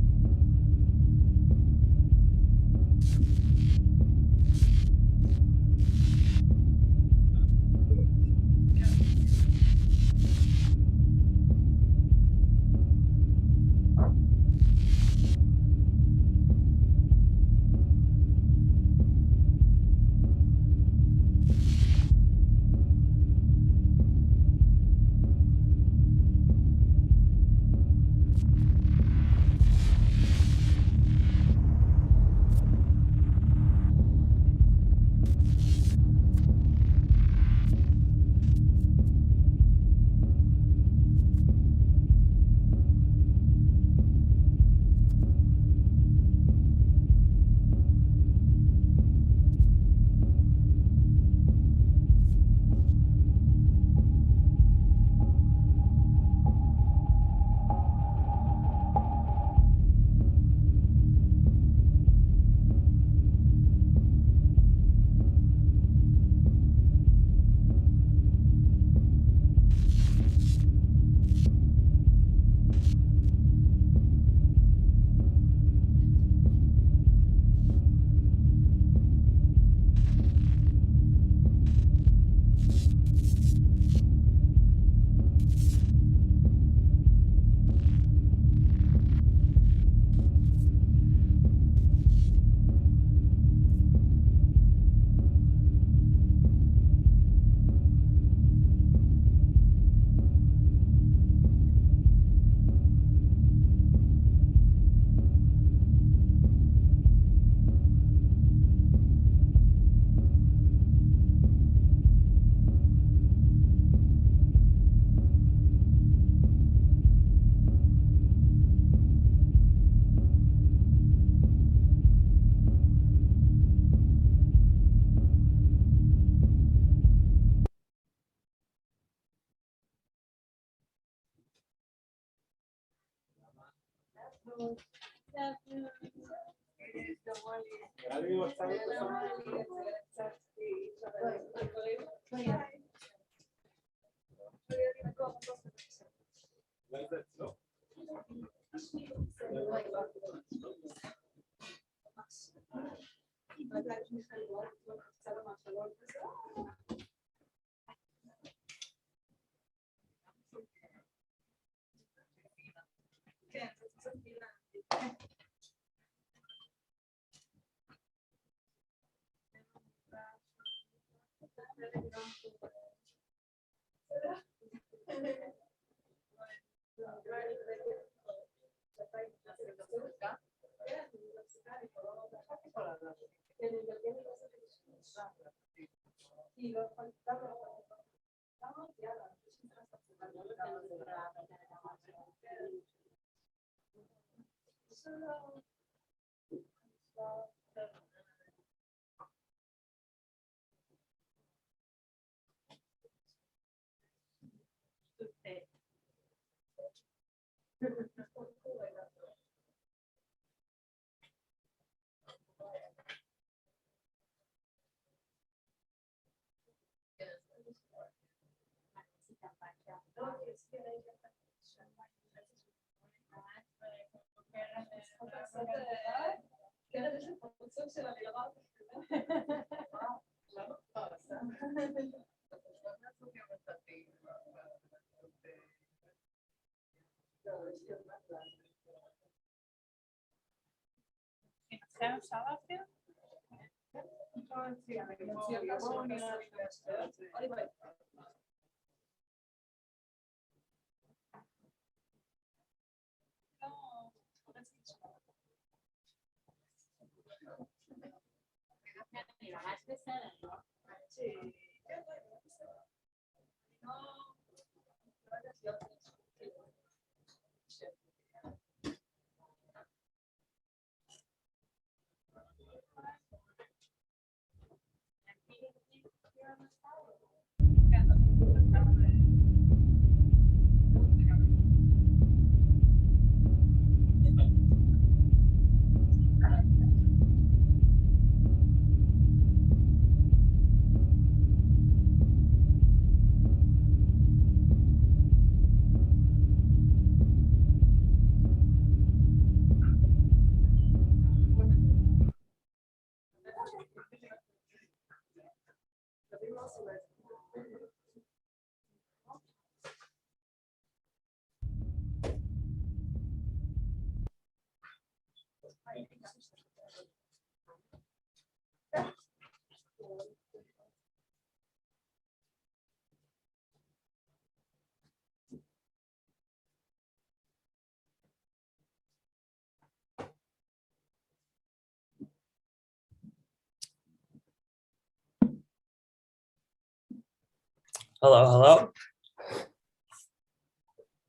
Hello, hello.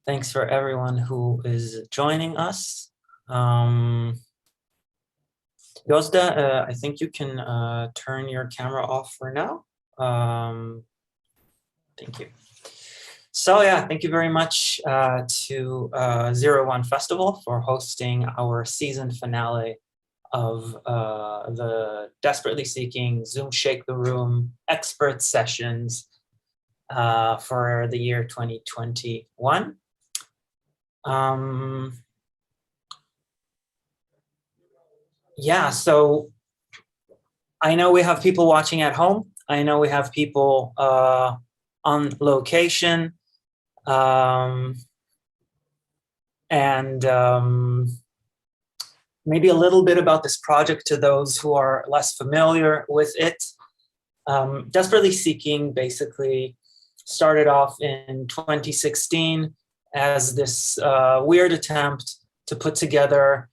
Thanks for everyone who is joining us. Yozda, I think you can turn your camera off for now. Thank you. So yeah, thank you very much to 01 Festival for hosting our season finale of the Desperately Seeking Zoom Shake the Room expert sessions for the year 2021. Yeah, so I know we have people watching at home. I know we have people on location. Maybe a little bit about this project to those who are less familiar with it. Desperately Seeking basically started off in 2016 as this weird attempt to put together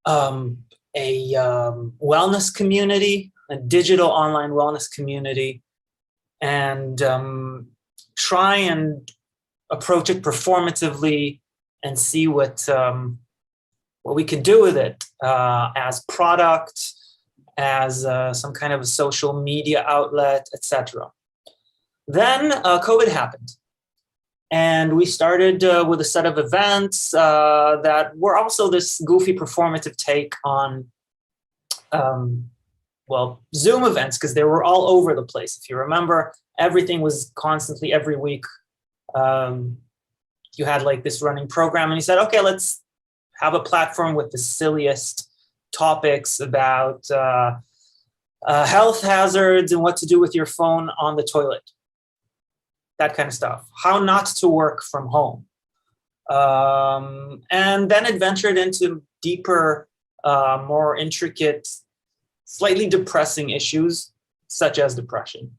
a wellness community, a digital online wellness community, and try and approach it performatively and see what we could do with it as product, as some kind of a social media outlet, etc. Then COVID happened. And we started with a set of events that were also this goofy performative take on, well, Zoom events, because they were all over the place. If you remember, everything was constantly every week. You had like this running program and you said, okay, let's have a platform with the silliest topics about health hazards and what to do with your phone on the toilet. That kind of stuff. How not to work from home. And then it ventured into deeper, more intricate, slightly depressing issues, such as depression.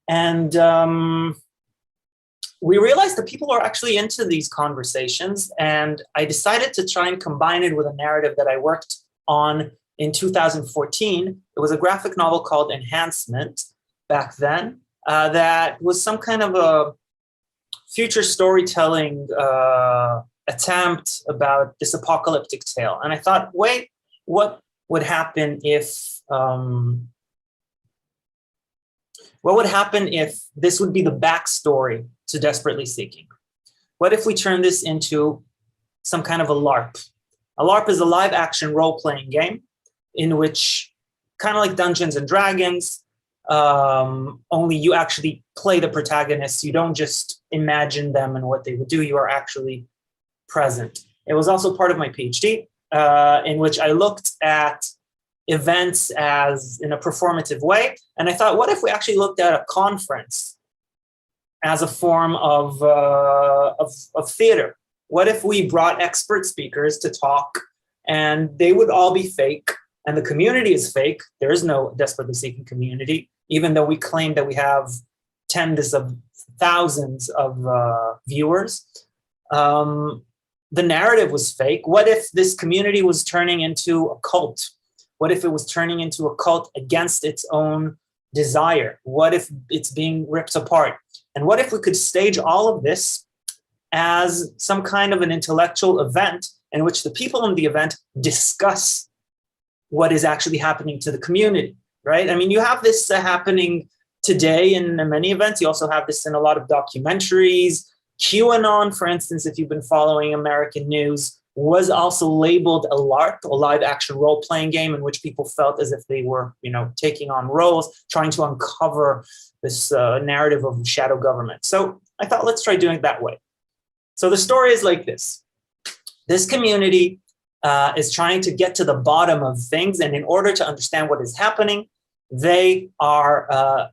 And we realized that people are actually into these conversations, and I decided to try and combine it with a narrative that I worked on in 2014. It was a graphic novel called Enhancement back then. That was some kind of a future storytelling attempt about this apocalyptic tale. And I thought, wait, what would happen if this would be the backstory to Desperately Seeking? What if we turn this into some kind of a LARP? A LARP is a live action role-playing game in which, kind of like Dungeons and Dragons, only you actually play the protagonists. You don't just imagine them and what they would do. You are actually present. It was also part of my PhD, in which I looked at events as in a performative way. And I thought, what if we actually looked at a conference as a form of theater? What if we brought expert speakers to talk and they would all be fake and the community is fake? There is no Desperately Seeking community, even though we claim that we have tens of thousands of viewers. The narrative was fake. What if this community was turning into a cult? What if it was turning into a cult against its own desire? What if it's being ripped apart? And what if we could stage all of this as some kind of an intellectual event in which the people in the event discuss what is actually happening to the community, right? I mean, you have this happening today in many events. You also have this in a lot of documentaries. QAnon, for instance, if you've been following American news, was also labeled a LARP, a live action role-playing game, in which people felt as if they were, taking on roles, trying to uncover this narrative of shadow government. So I thought, let's try doing it that way. So the story is like this. This community is trying to get to the bottom of things, and in order to understand what is happening, they are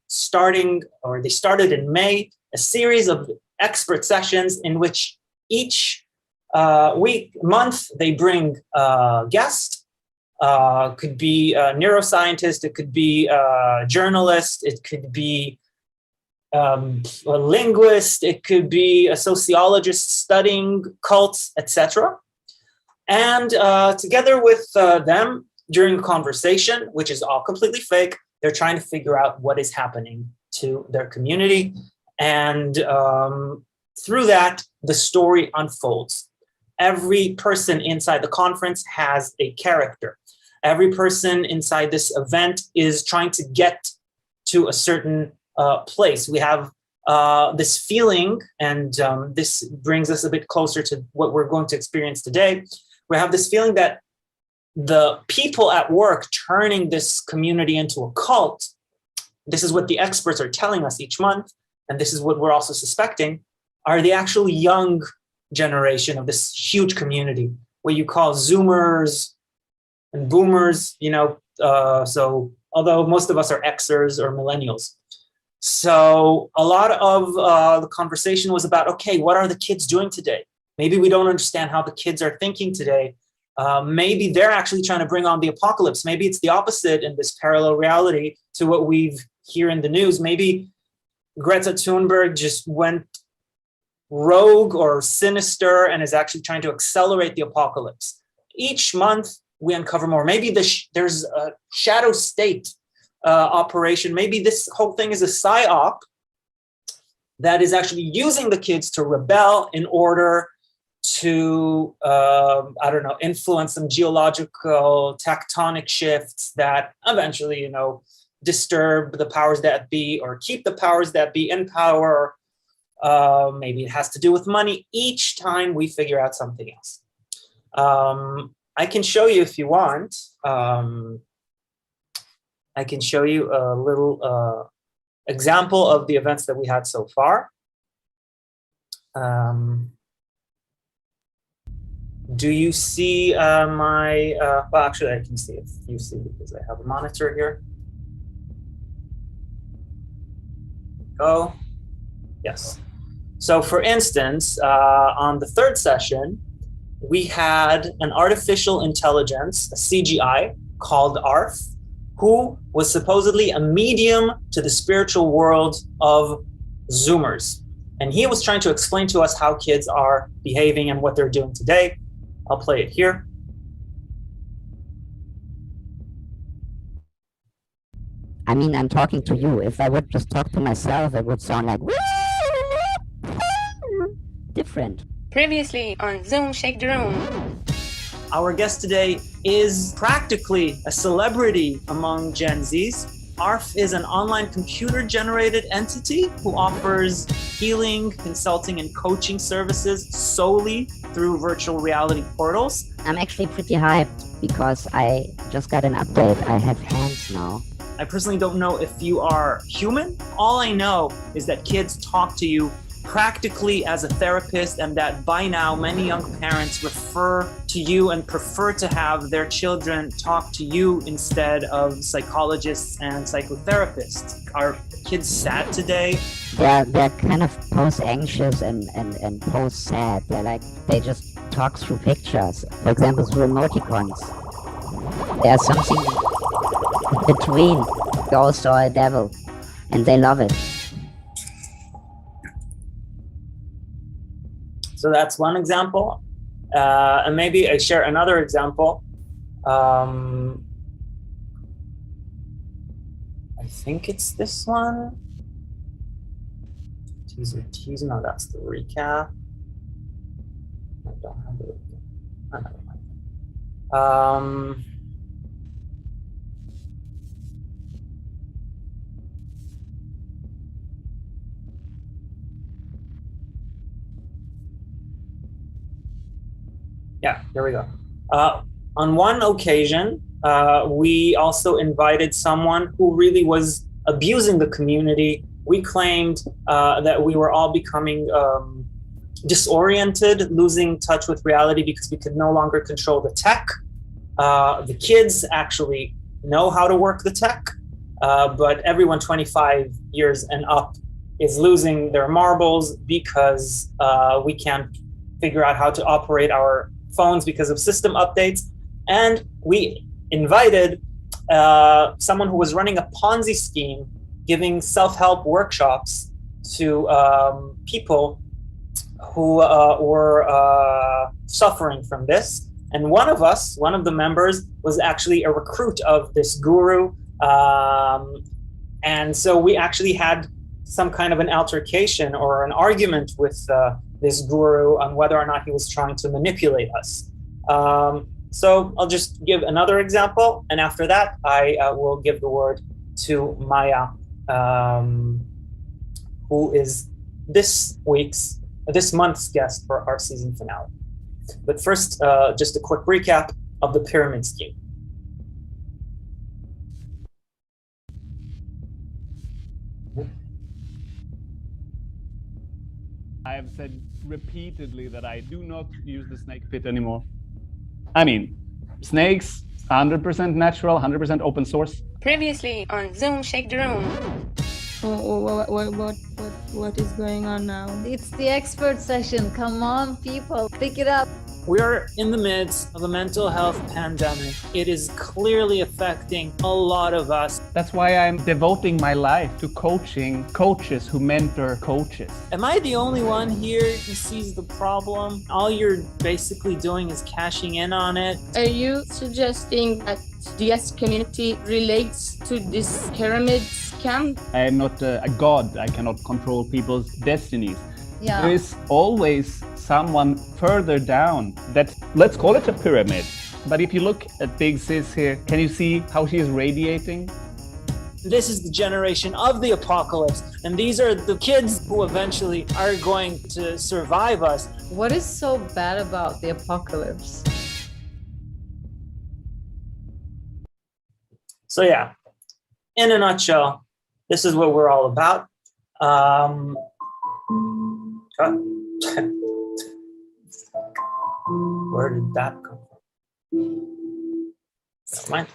they started in May, a series of expert sessions in which each month they bring a guest. Could be a neuroscientist, it could be a journalist, it could be a linguist, it could be a sociologist studying cults, etc. And together with them during the conversation, which is all completely fake, they're trying to figure out what is happening to their community And through that, the story unfolds. Every person inside the conference has a character. Every person inside this event is trying to get to a certain place. We have this feeling, and this brings us a bit closer to what we're going to experience today. We have this feeling that the people at work turning this community into a cult, this is what the experts are telling us each month, and this is what we're also suspecting, are the actual young generation of this huge community, what you call Zoomers and Boomers, so although most of us are Xers or Millennials. So a lot of the conversation was about, okay, what are the kids doing today? Maybe we don't understand how the kids are thinking today. Maybe they're actually trying to bring on the apocalypse. Maybe it's the opposite in this parallel reality to what we've hear in the news. Maybe Greta Thunberg just went rogue or sinister and is actually trying to accelerate the apocalypse. Each month we uncover more. Maybe there's a shadow state operation. Maybe this whole thing is a psyop that is actually using the kids to rebel in order to, influence some geological tectonic shifts that eventually, disturb the powers that be or keep the powers that be in power. Maybe it has to do with money. Each time we figure out something else. I can show you if you want. I can show you a little example of the events that we had so far. Do you see my, well, actually I can see if you see because I have a monitor here. Go. Yes. So for instance, on the third session, we had an artificial intelligence, a CGI, called ARF, who was supposedly a medium to the spiritual world of Zoomers. And he was trying to explain to us how kids are behaving and what they're doing today. I'll play it here. I mean, I'm talking to you. If I would just talk to myself, it would sound like different. Previously on Zoom Shake the Room. Our guest today is practically a celebrity among Gen Zs. ARF is an online computer-generated entity who offers healing, consulting, and coaching services solely through virtual reality portals. I'm actually pretty hyped because I just got an update. I have hands now. I personally don't know if you are human. All I know is that kids talk to you practically as a therapist, and that by now many young parents refer to you and prefer to have their children talk to you instead of psychologists and psychotherapists. Are kids sad today? They're kind of post-anxious and post-sad. They just talk through pictures. For example, through emoticons. There's something between ghost or a devil, and they love it. So that's one example. And maybe I share another example. I think it's this one. Teaser, no, that's the recap. I don't have it. Oh, never mind. Yeah, here we go. On one occasion, we also invited someone who really was abusing the community. We claimed that we were all becoming disoriented, losing touch with reality because we could no longer control the tech. The kids actually know how to work the tech, but everyone 25 years and up is losing their marbles because we can't figure out how to operate our phones because of system updates. And we invited someone who was running a Ponzi scheme, giving self-help workshops to people who were suffering from this. And one of the members, was actually a recruit of this guru. And so we actually had some kind of an altercation or an argument with this guru on whether or not he was trying to manipulate us. So I'll just give another example, and after that, I will give the word to Maya, who is this month's guest for our season finale. But first, just a quick recap of the pyramid scheme. I have said repeatedly that I do not use the snake pit anymore. I mean, snakes, 100% natural, 100% open source. Previously on Zoom Shake the Room. What is going on now? It's the expert session. Come on, people, pick it up. We are in the midst of a mental health pandemic. It is clearly affecting a lot of us. That's why I'm devoting my life to coaching coaches who mentor coaches. Am I the only one here who sees the problem? All you're basically doing is cashing in on it. Are you suggesting that the S community relates to this pyramid scam? I am not a god. I cannot control people's destinies. Yeah. There is always someone further down that, let's call it a pyramid. But if you look at Big Sis here, can you see how she is radiating? This is the generation of the apocalypse, and these are the kids who eventually are going to survive us. What is so bad about the apocalypse? So yeah, in a nutshell, this is what we're all about. Where did that come from? Never mind.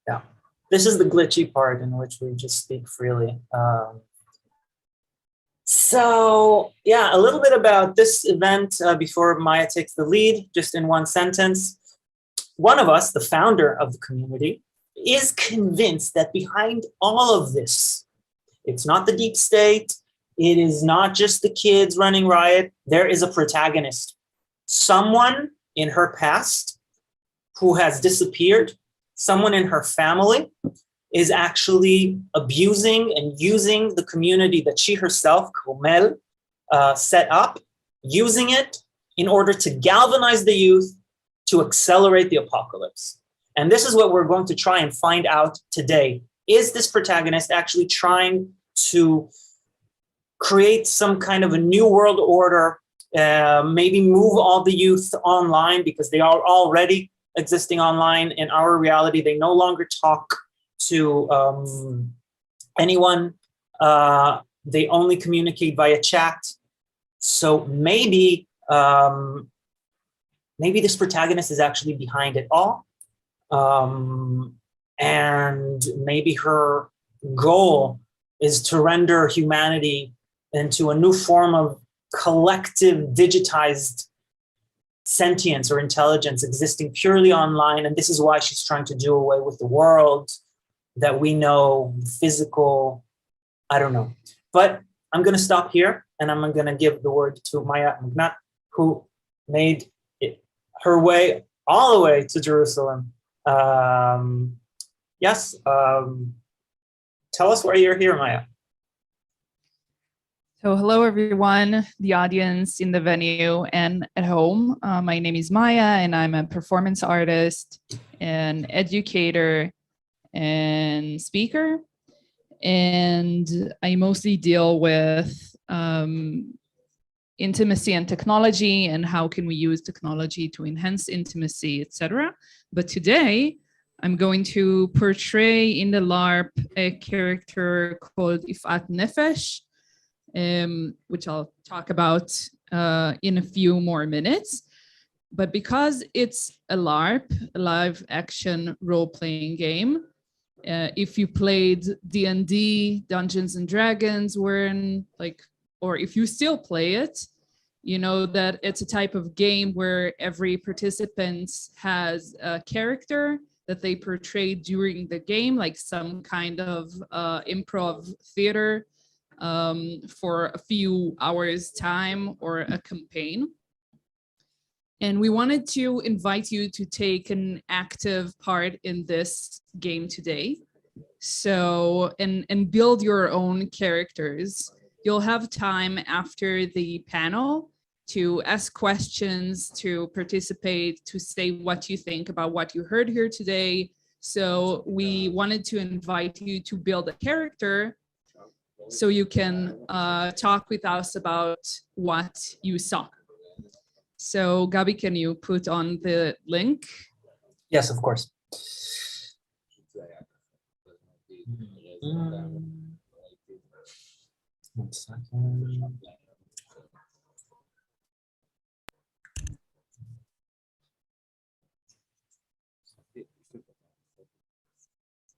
Yeah, this is the glitchy part in which we just speak freely. So yeah, a little bit about this event before Maya takes the lead, just in one sentence. One of us, the founder of the community, is convinced that behind all of this, it's not the deep state, it is not just the kids running riot, there is a protagonist. Someone in her past who has disappeared, someone in her family is actually abusing and using the community that she herself, Carmel, set up, using it in order to galvanize the youth to accelerate the apocalypse. And this is what we're going to try and find out today. Is this protagonist actually trying to create some kind of a new world order, maybe move all the youth online because they are already existing online in our reality? They no longer talk to anyone. They only communicate via chat. So maybe this protagonist is actually behind it all. And maybe her goal is to render humanity into a new form of collective digitized sentience or intelligence existing purely online. And this is why she's trying to do away with the world that we know, physical, I don't know. But I'm going to stop here and I'm going to give the word to Maya Magnat, who made her way all the way to Jerusalem. Yes, tell us why you're here, Maya. So hello, everyone, the audience in the venue and at home. My name is Maya, and I'm a performance artist, an educator, and speaker. And I mostly deal with intimacy and technology and how can we use technology to enhance intimacy, etc. But today, I'm going to portray in the LARP a character called Ifat Nefesh, which I'll talk about in a few more minutes. But because it's a LARP, a live action role-playing game, if you played D&D, Dungeons and Dragons, or if you still play it, you know that it's a type of game where every participant has a character that they portray during the game, like some kind of improv theater for a few hours time or a campaign. And we wanted to invite you to take an active part in this game today. So, and build your own characters. You'll have time after the panel to ask questions, to participate, to say what you think about what you heard here today. So we wanted to invite you to build a character so you can talk with us about what you saw. So Gabi, can you put on the link? Yes, of course. One second.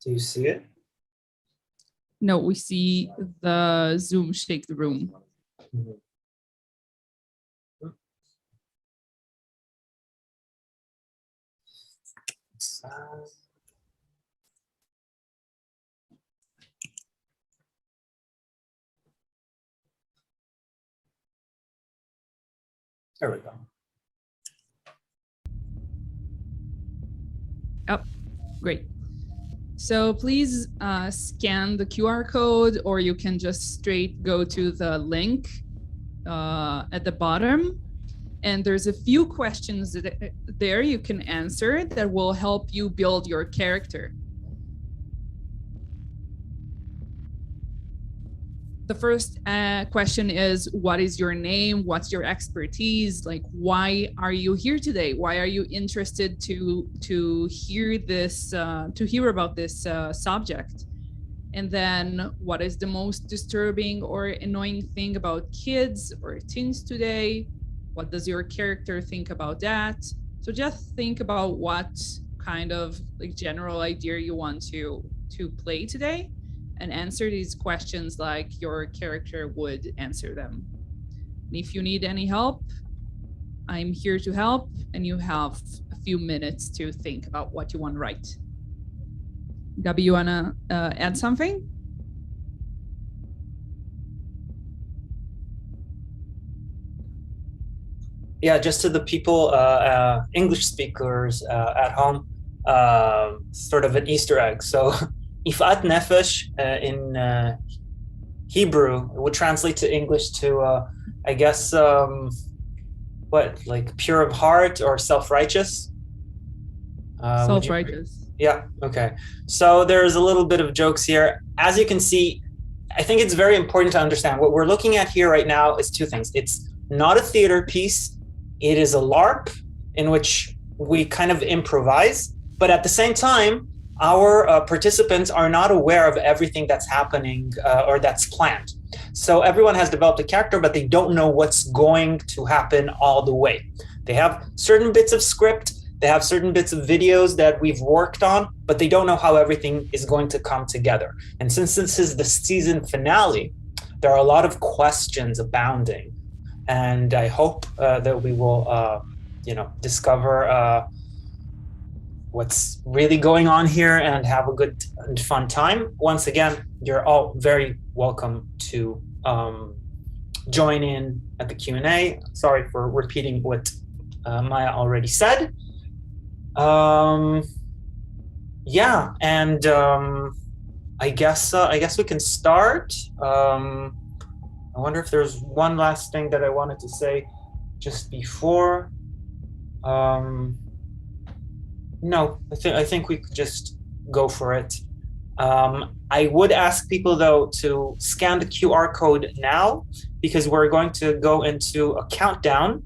Do you see it? No, we see the Zoom shake the room. There we go. Oh, great. So please scan the QR code, or you can just straight go to the link at the bottom. And there's a few questions that there you can answer that will help you build your character. The first question is, what is your name? What's your expertise? Like, why are you here today? Why are you interested to hear this, to hear about this subject? And then, what is the most disturbing or annoying thing about kids or teens today? What does your character think about that? So just think about what kind of like general idea you want to play today, and answer these questions like your character would answer them. And if you need any help, I'm here to help, and you have a few minutes to think about what you want to write. Gabi, you wanna add something? Yeah, just to the people, English speakers at home, sort of an Easter egg. So Ifat Nefesh in Hebrew would translate to English to, I guess, what, like pure of heart or self-righteous? Self-righteous. Yeah, okay. So there's a little bit of jokes here. As you can see, I think it's very important to understand what we're looking at here right now is two things. It's not a theater piece. It is a LARP in which we kind of improvise, but at the same time, our participants are not aware of everything that's happening or that's planned. So everyone has developed a character, but they don't know what's going to happen all the way. They have certain bits of script, they have certain bits of videos that we've worked on, but they don't know how everything is going to come together. And since this is the season finale, there are a lot of questions abounding. And I hope that we will, discover what's really going on here and have a good and fun time. Once again, you're all very welcome to join in at the Q&A. Sorry for repeating what Maya already said. Yeah, and I guess we can start. I wonder if there's one last thing that I wanted to say just before. No, I think we could just go for it. I would ask people though to scan the QR code now, because we're going to go into a countdown.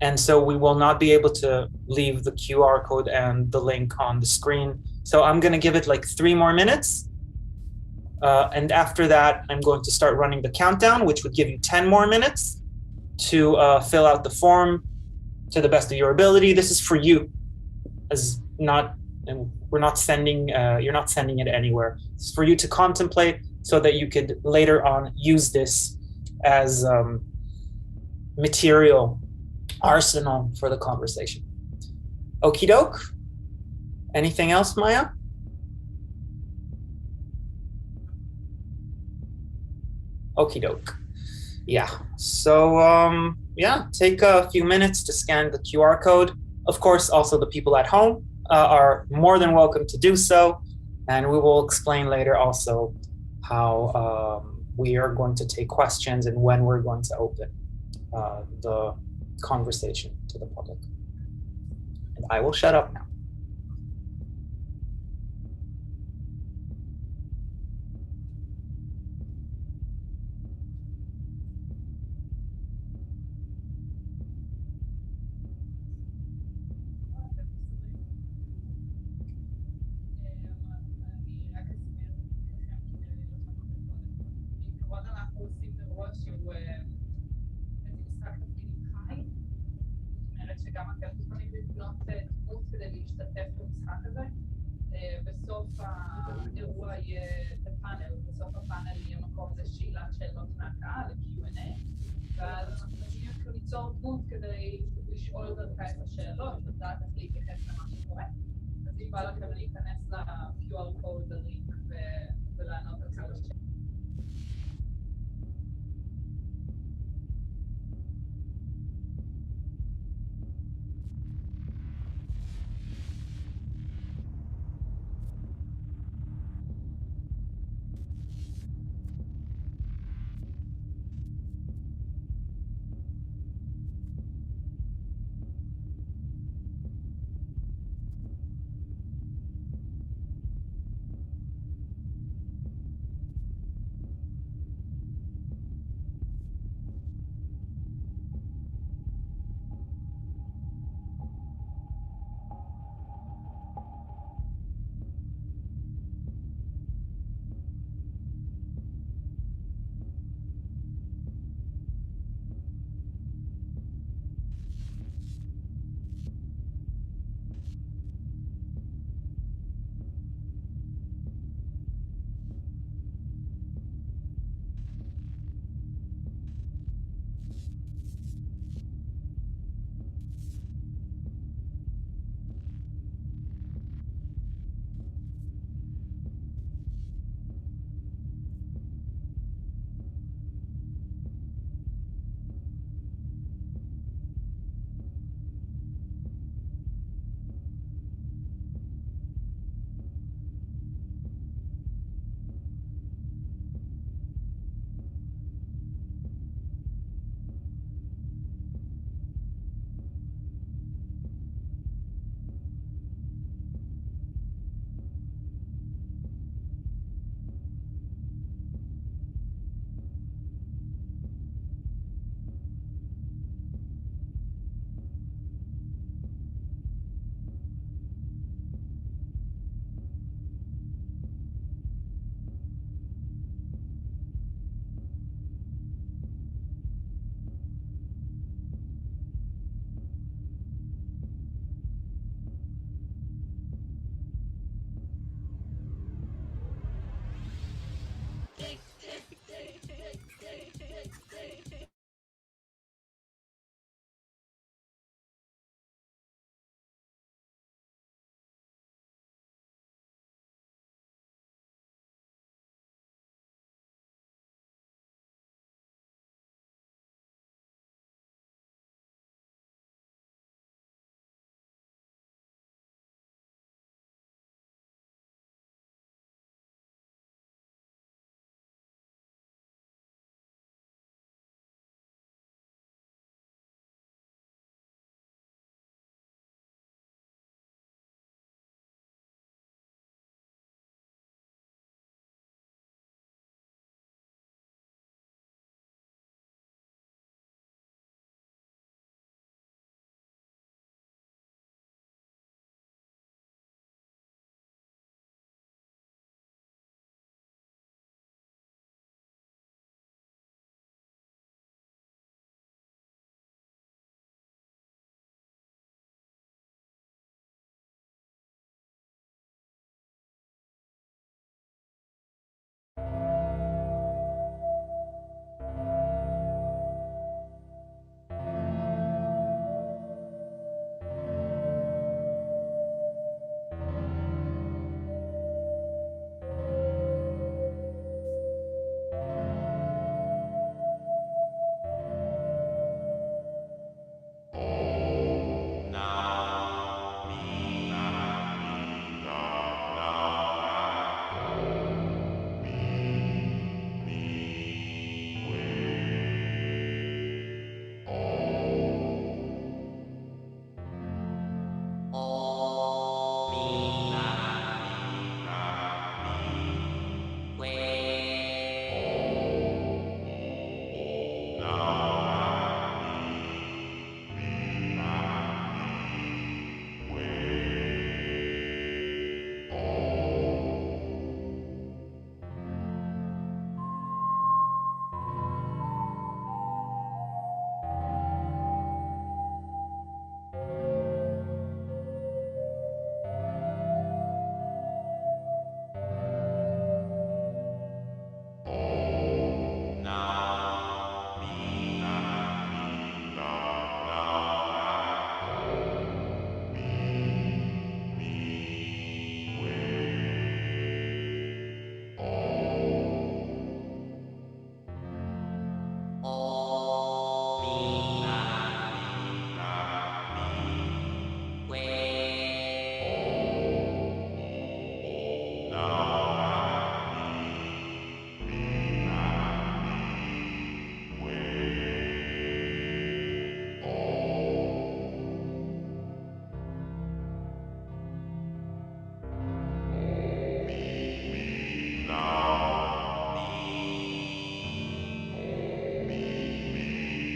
And so we will not be able to leave the QR code and the link on the screen. So I'm gonna give it like 3 more minutes. And after that, I'm going to start running the countdown, which would give you 10 more minutes to fill out the form to the best of your ability. This is for you, and we're not sending, you're not sending it anywhere. It's for you to contemplate so that you could later on use this as material arsenal for the conversation. Okie doke. Anything else, Maya? Okie doke. Yeah. So yeah, take a few minutes to scan the QR code. Of course, also the people at home, are more than welcome to do so. And we will explain later also how we are going to take questions and when we're going to open the conversation to the public. And I will shut up now. שגם אתם יכולים לבנות דמות כדי להשתתף במשחק הזה. בסוף האירוע יהיה בפאנל, בסוף הפאנל יהיה מקום לשאלת שאלות מהקהל, ל-Q&A, ואז אנשים יכולים ליצור דמות כדי לשאול דרכה את השאלות, לדעת איך להתייחס למה שקורה. אז אם בא לכם להיכנס ל-QR code ללינק ולענות על כמה שאלות.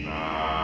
Now.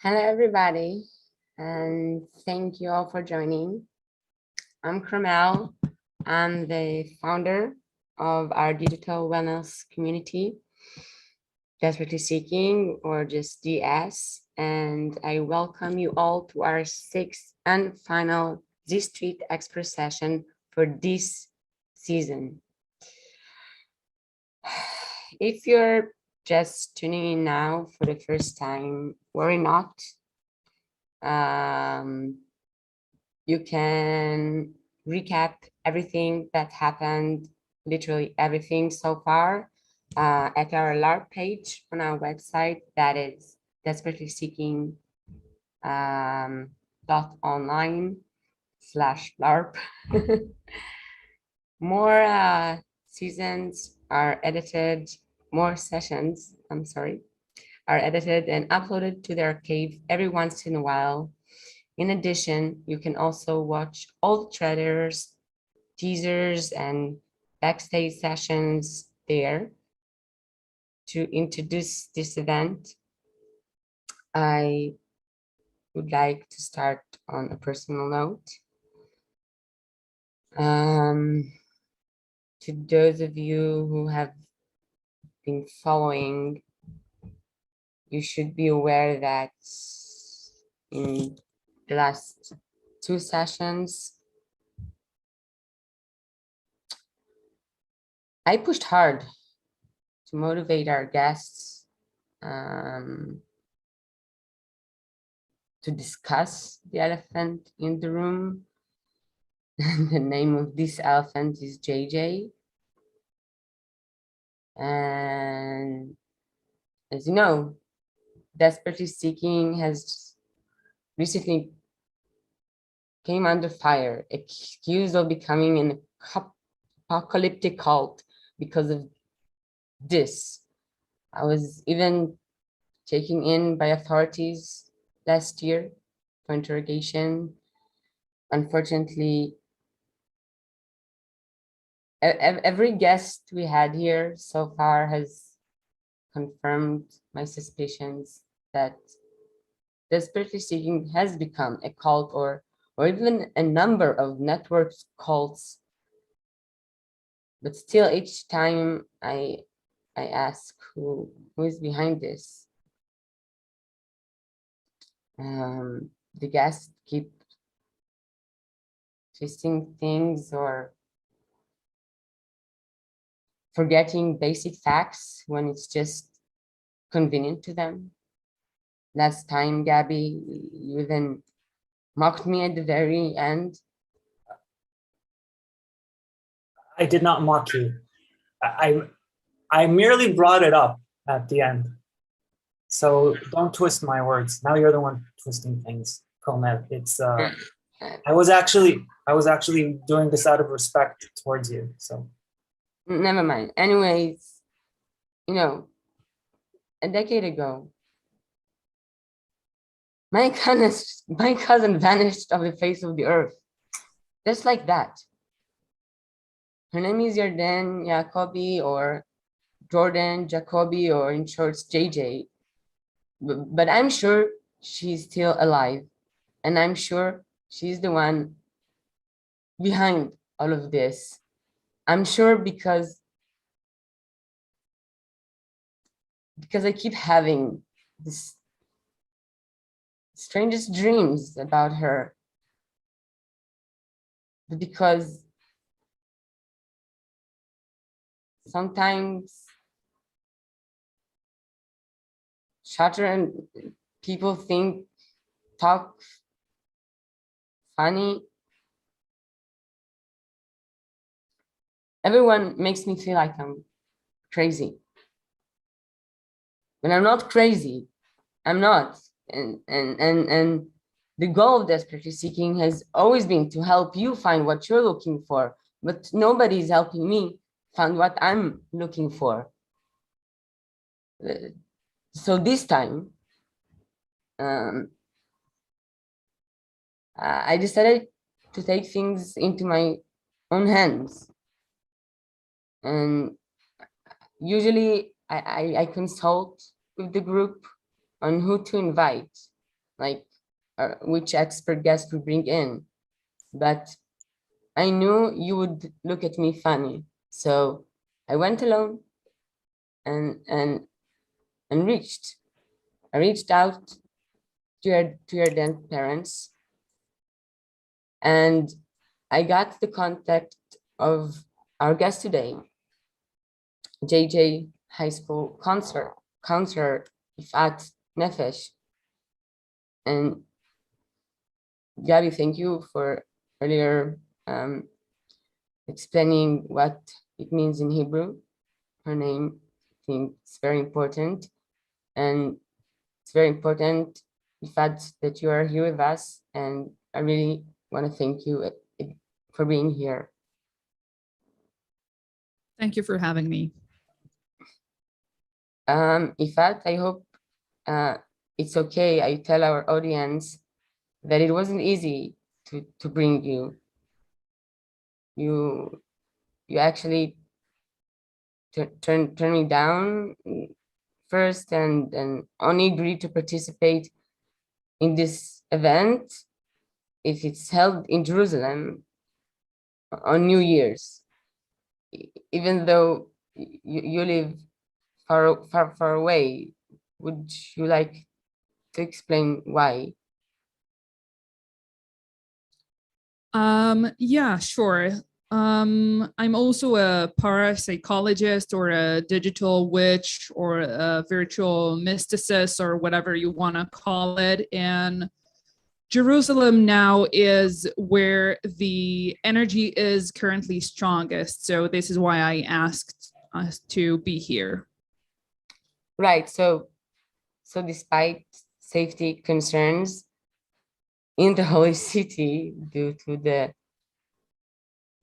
Hello, everybody, and thank you all for joining. I'm Carmel. I'm the founder of our digital wellness community, Desperately Seeking, or just DS, and I welcome you all to our 6th and final Z Street Expert session for this season. If you're just tuning in now for the first time, worry not. You can recap everything that happened, literally everything so far, at our LARP page on our website, that is Desperately Seeking .online/LARP. More seasons are edited, more sessions, I'm sorry, are edited and uploaded to the archive every once in a while. In addition, you can also watch all the trailers, teasers, and backstage sessions there. To introduce this event, I would like to start on a personal note. To those of you who have been following, you should be aware that in the last 2 sessions, I pushed hard to motivate our guests to discuss the elephant in the room. The name of this elephant is JJ. And as you know, Desperately Seeking has recently came under fire, accused of becoming an apocalyptic cult because of this. I was even taken in by authorities last year for interrogation. Unfortunately, every guest we had here so far has confirmed my suspicions that Desperately Seeking has become a cult, or even a number of network cults. But still, each time I ask who is behind this, the guests keep twisting things or forgetting basic facts when it's just convenient to them. Last time, Gabby, you even mocked me at the very end. I did not mock you. I merely brought it up at the end. So don't twist my words. Now you're the one twisting things, Komet. It's I was actually doing this out of respect towards you. So never mind. Anyways, you know, a decade ago, my cousin vanished off the face of the earth. Just like that. Her name is Yarden Jacobi, or Jordan Jacobi, or in short, JJ. But I'm sure she's still alive. And I'm sure she's the one behind all of this. I'm sure because I keep having this strangest dreams about her. Because sometimes Shatter and people talk funny. Everyone makes me feel like I'm crazy. When I'm not crazy, I'm not. And the goal of Desperately Seeking has always been to help you find what you're looking for, but nobody's helping me find what I'm looking for. So this time, I decided to take things into my own hands. And usually I consult with the group on who to invite like which expert guest we bring in, but I knew you would look at me funny, so I went alone and I reached out to your then parents, and I got the contact of our guest today, JJ High School counselor Ifat Nefesh. And Gabby, thank you for earlier explaining what it means in Hebrew. Her name, I think it's very important. And it's very important, Ifat, that you are here with us. And I really want to thank you for being here. Thank you for having me. Ifat, I hope it's okay. I tell our audience that it wasn't easy to bring you. You actually turned me down first and only agreed to participate in this event if it's held in Jerusalem on New Year's, even though you live far away. Would you like to explain why? Yeah, sure. I'm also a parapsychologist or a digital witch or a virtual mysticist or whatever you want to call it. And Jerusalem now is where the energy is currently strongest. So this is why I asked us to be here. Right. So despite safety concerns in the holy city due to the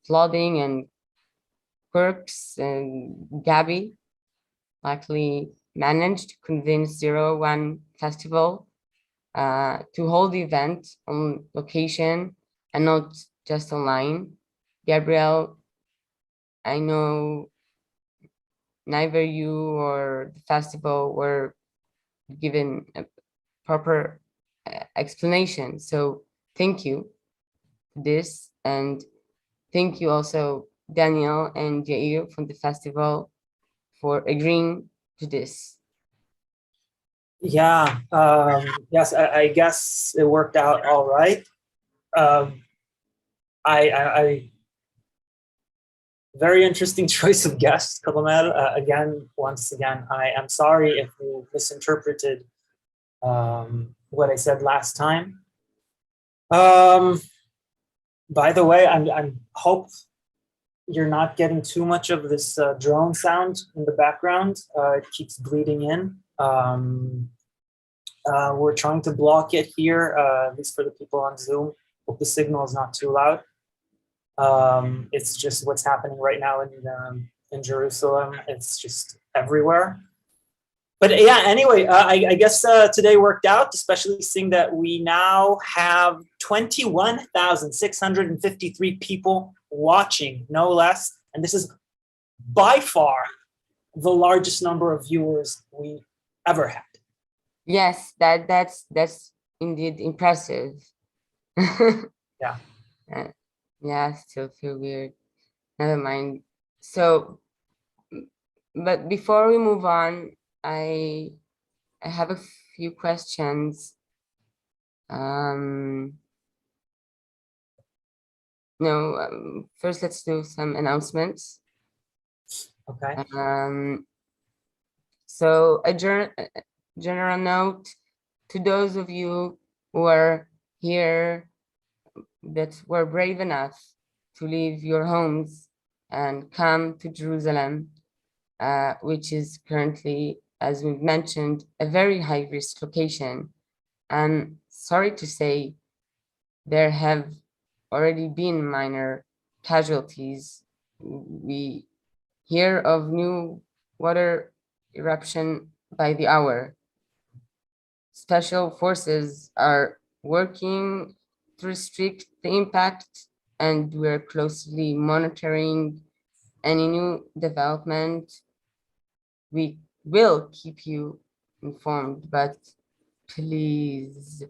flooding and quirks, and Gabby luckily managed to convince 01 Festival to hold the event on location and not just online. Gabrielle, I know neither you or the festival were given a proper explanation. So thank you for this, and thank you also Daniel and Jair from the festival for agreeing to this. Yeah, yes, I guess it worked out all right. I very interesting choice of guest, Kalamel. Once again, I am sorry if you misinterpreted what I said last time. By the way, I'm hope you're not getting too much of this drone sound in the background. It keeps bleeding in. We're trying to block it here, at least for the people on Zoom. Hope the signal is not too loud. It's just what's happening right now in Jerusalem. It's just everywhere. But yeah, anyway, I guess today worked out, especially seeing that we now have 21,653 people watching, no less. And this is by far the largest number of viewers we ever had. Yes, that's indeed impressive. Yeah. Yeah, still feel weird. Never mind. So, but before we move on, I have a few questions. First let's do some announcements. Okay. So a general note to those of you who are here that were brave enough to leave your homes and come to Jerusalem, which is currently, as we've mentioned, a very high-risk location. I'm sorry to say there have already been minor casualties. We hear of new water eruption by the hour. Special forces are working to restrict the impact, and we're closely monitoring any new development. We will keep you informed, but please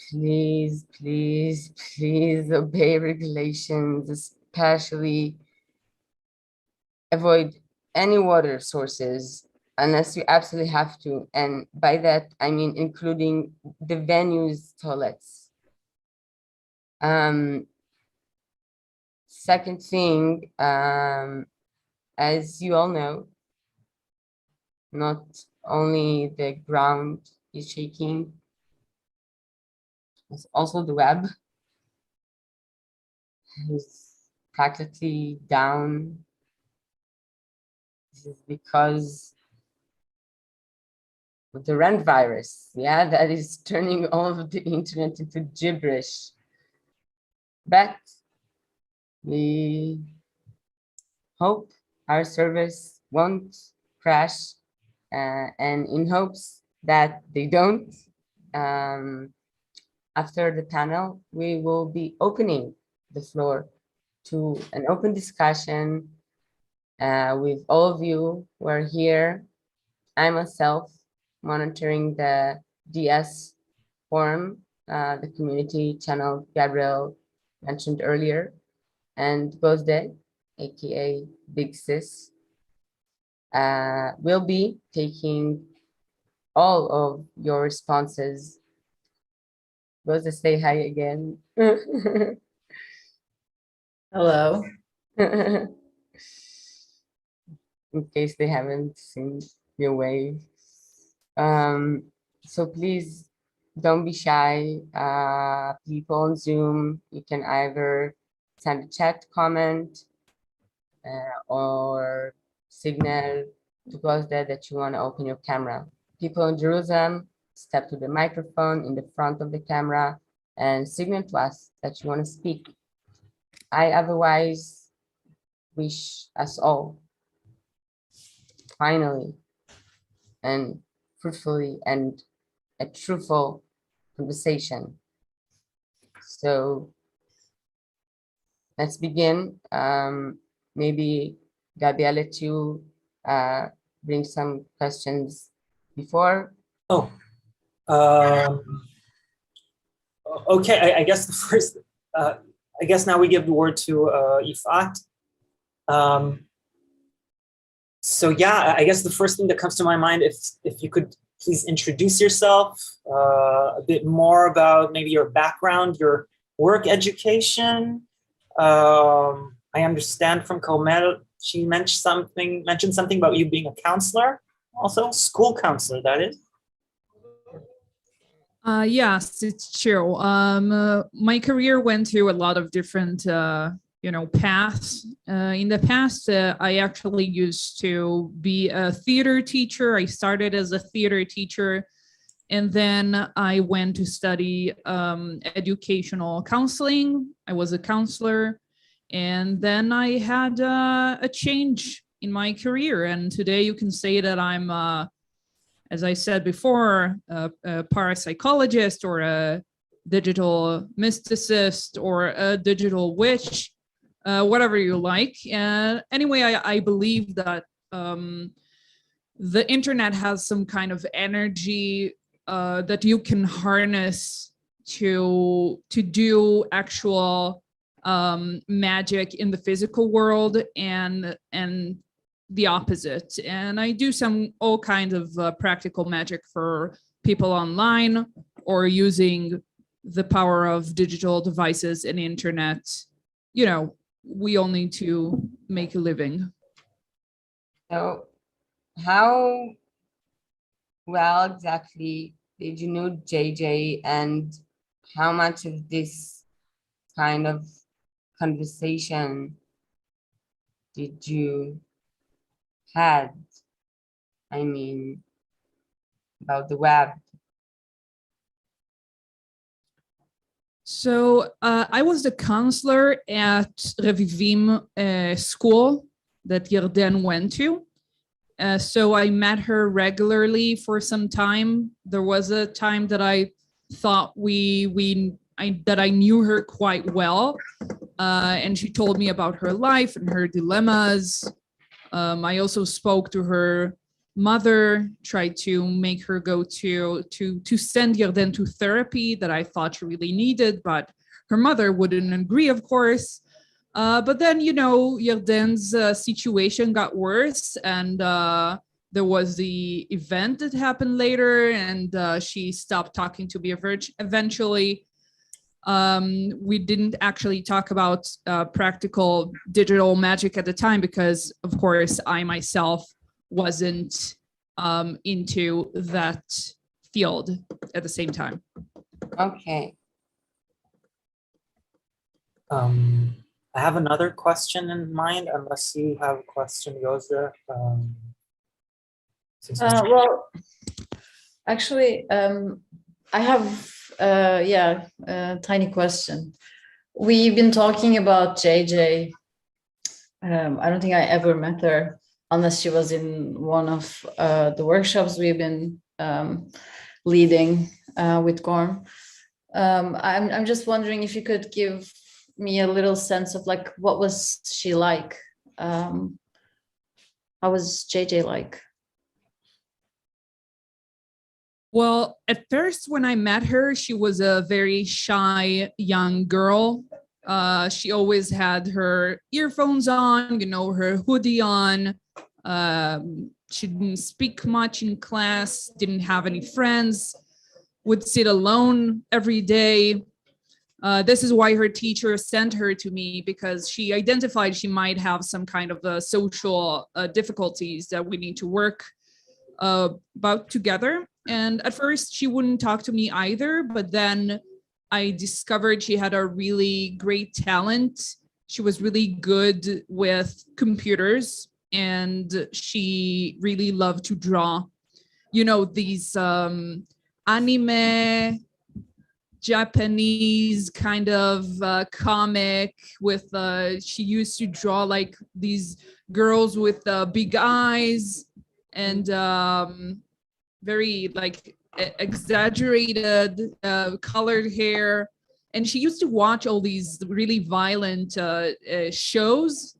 please, please, please obey regulations, especially avoid any water sources unless you absolutely have to. And by that, I mean including the venue's toilets. Second thing, as you all know, not only the ground is shaking, it's also the web is practically down. This is because of the rent virus, yeah, that is turning all of the internet into gibberish. But we hope our service won't crash, and in hopes that they don't, after the panel, we will be opening the floor to an open discussion with all of you who are here. I myself monitoring the DS forum, the community channel Gabriel mentioned earlier, and Gozde, aka Big Sis, will be taking all of your responses. Gozde, say hi again. Hello. In case they haven't seen your wave. So please don't be shy. People on Zoom, you can either send a chat comment or signal to Gozde that you want to open your camera. People in Jerusalem, step to the microphone in the front of the camera and signal to us that you want to speak. I otherwise wish us all finally and fruitfully and a truthful conversation. So let's begin. Maybe Gabi, I'll let you bring some questions before. Oh, okay. I guess the first, I guess now we give the word to Yifat. So yeah, I guess the first thing that comes to my mind, if you could please introduce yourself, a bit more about maybe your background, your work education. I understand from Komel, she mentioned something about you being a counselor, also school counselor, that is. Yes, it's true. My career went through a lot of different, paths. In the past, I actually used to be a theater teacher. I started as a theater teacher, and then I went to study educational counseling. I was a counselor, and then I had a change in my career. And today you can say that I'm as I said before, a parapsychologist or a digital mysticist or a digital witch, whatever you like. Anyway, I believe that the internet has some kind of energy that you can harness to do actual magic in the physical world and the opposite. And I do all kinds of practical magic for people online or using the power of digital devices and internet. We all need to make a living. So how well exactly did you know JJ, and how much of this kind of conversation did you had, I mean, about the web? So I was the counselor at Revivim school that Yarden went to. So I met her regularly for some time. There was a time that I thought that I knew her quite well. And she told me about her life and her dilemmas. I also spoke to her mother tried to make her go to send Yarden to therapy that I thought she really needed, but her mother wouldn't agree, of course. But then, you know, Yarden's situation got worse, and there was the event that happened later, and she stopped talking to me eventually. We didn't actually talk about practical digital magic at the time because, of course, I myself wasn't into that field at the same time. Okay. I have another question in mind, unless you have a question, Yosef. Well, actually, I have a tiny question. We've been talking about JJ. I don't think I ever met her unless she was in one of the workshops we've been leading with Gorm. I'm just wondering if you could give me a little sense of like, what was she like? How was JJ like? Well, at first when I met her, she was a very shy young girl. She always had her earphones on, you know, her hoodie on. She didn't speak much in class, didn't have any friends, would sit alone every day. This is why her teacher sent her to me, because she identified she might have some kind of social difficulties that we need to work about together. And at first she wouldn't talk to me either, but then I discovered she had a really great talent. She was really good with computers, and she really loved to draw. You know, these anime, Japanese kind of comic with, she used to draw like these girls with big eyes and very like exaggerated colored hair. And she used to watch all these really violent shows.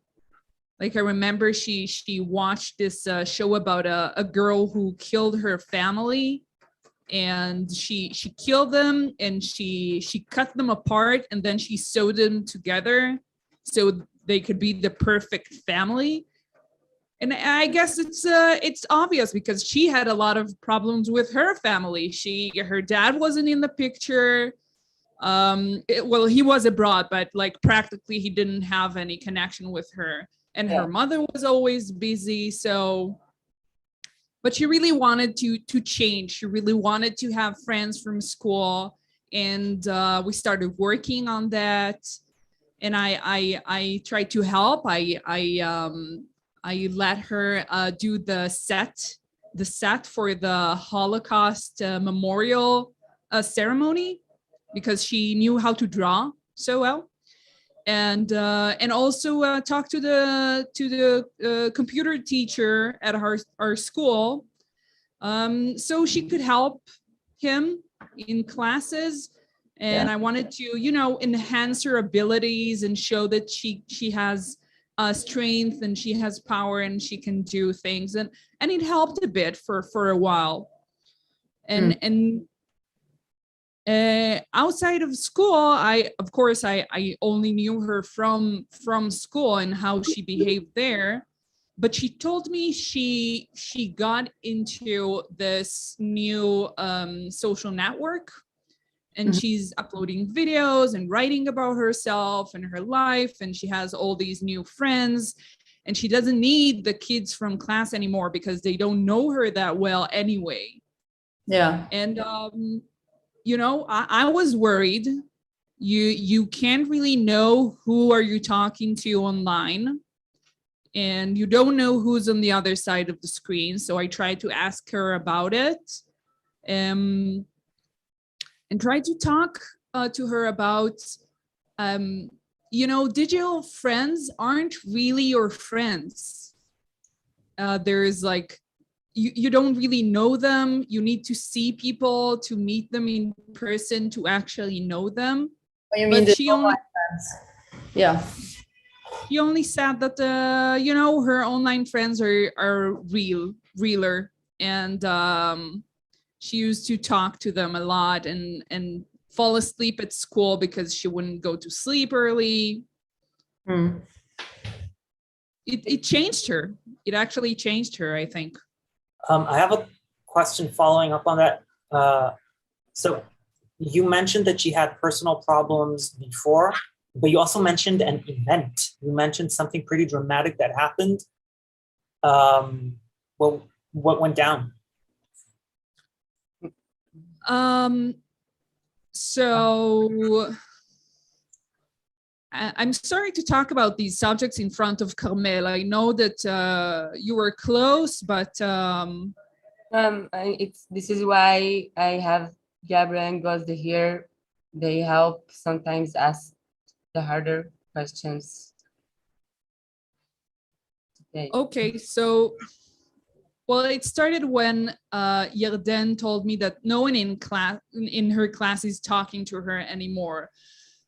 Like I remember she watched this show about a girl who killed her family, and she killed them and she cut them apart, and then she sewed them together so they could be the perfect family. And I guess it's obvious because she had a lot of problems with her family. Her dad wasn't in the picture. Well, he was abroad, but like practically he didn't have any connection with her. And her mother was always busy. So, but she really wanted to change. She really wanted to have friends from school. And we started working on that. And I tried to help. I let her do the set for the Holocaust memorial ceremony, because she knew how to draw so well, and also talk to the computer teacher at our school, so she could help him in classes. And I wanted to, you know, enhance her abilities and show that she has strength and she has power and she can do things, and it helped a bit for a while. And outside of school, I only knew her from school and how she behaved there. But she told me she got into this new social network, and she's uploading videos and writing about herself and her life, and she has all these new friends, and she doesn't need the kids from class anymore because they don't know her that well anyway. Yeah. And you know, I was worried. You can't really know who are you talking to online, and you don't know who's on the other side of the screen. So I tried to ask her about it. And try to talk to her about, you know, digital friends aren't really your friends. There's like, you don't really know them. You need to see people to meet them in person to actually know them. What you mean, but she only, friends? Yeah. She only said that, you know, her online friends are real. reeler, and she used to talk to them a lot and fall asleep at school because she wouldn't go to sleep early. It changed her. It actually changed her, I think. I have a question following up on that. So you mentioned that she had personal problems before, but you also mentioned an event. You mentioned something pretty dramatic that happened. Well, what went down? So I'm sorry to talk about these subjects in front of Carmel. I know that you were close, but this is why I have Gabriel and Gosda here. They help sometimes ask the harder questions. Okay, so well, it started when Yarden told me that no one in her class is talking to her anymore.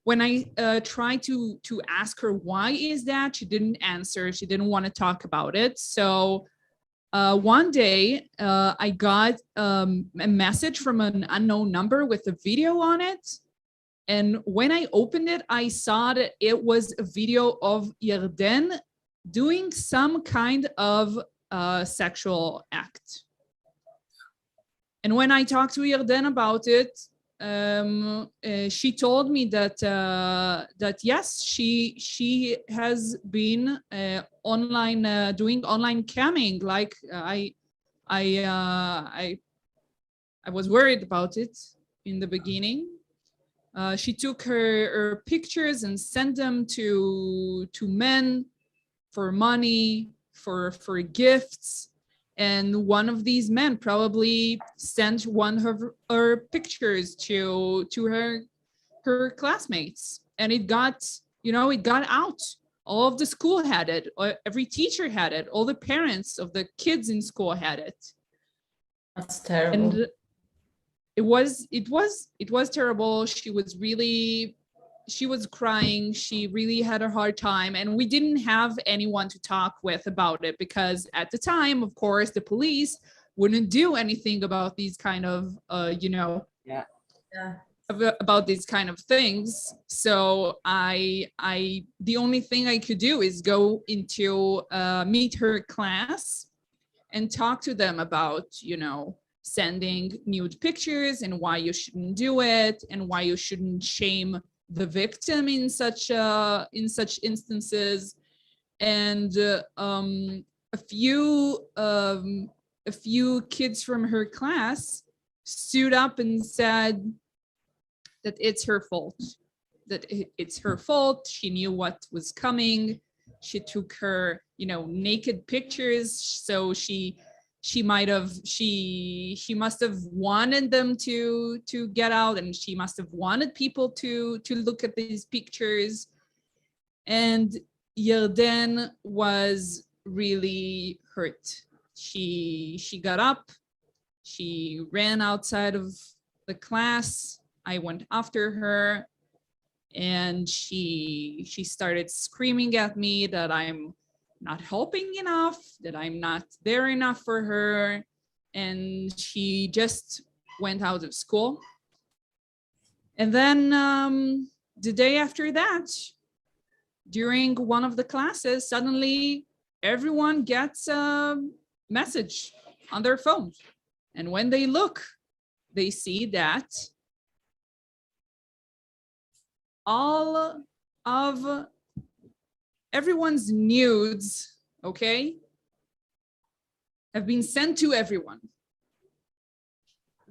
When I tried to ask her why is that, she didn't answer. She didn't want to talk about it. So one day I got a message from an unknown number with a video on it. And when I opened it, I saw that it was a video of Yarden doing some kind of sexual act. And when I talked to Yarden about it, she told me that that yes, she has been online doing online camming. Like I was worried about it in the beginning. She took her pictures and sent them to men for money, for gifts. And one of these men probably sent one of her pictures to her classmates, and it got out. All of the school had it. Every teacher had it. All the parents of the kids in school had it. That's terrible. And it was terrible. She was crying. She really had a hard time, and we didn't have anyone to talk with about it because at the time, of course, the police wouldn't do anything about these kind of, about these kind of things. So the only thing I could do is go into meet her class and talk to them about, sending nude pictures and why you shouldn't do it and why you shouldn't shame the victim in such instances. And a few kids from her class stood up and said that it's her fault, it's her fault. She knew what was coming. She took her naked pictures, so she must have wanted them to get out, and she must have wanted people to look at these pictures. And Yarden was really hurt. She got up, she ran outside of the class. I went after her, and she started screaming at me that I'm not helping enough, that I'm not there enough for her. And she just went out of school. And then the day after that, during one of the classes, suddenly everyone gets a message on their phone. And when they look, they see that all of everyone's nudes, okay, have been sent to everyone.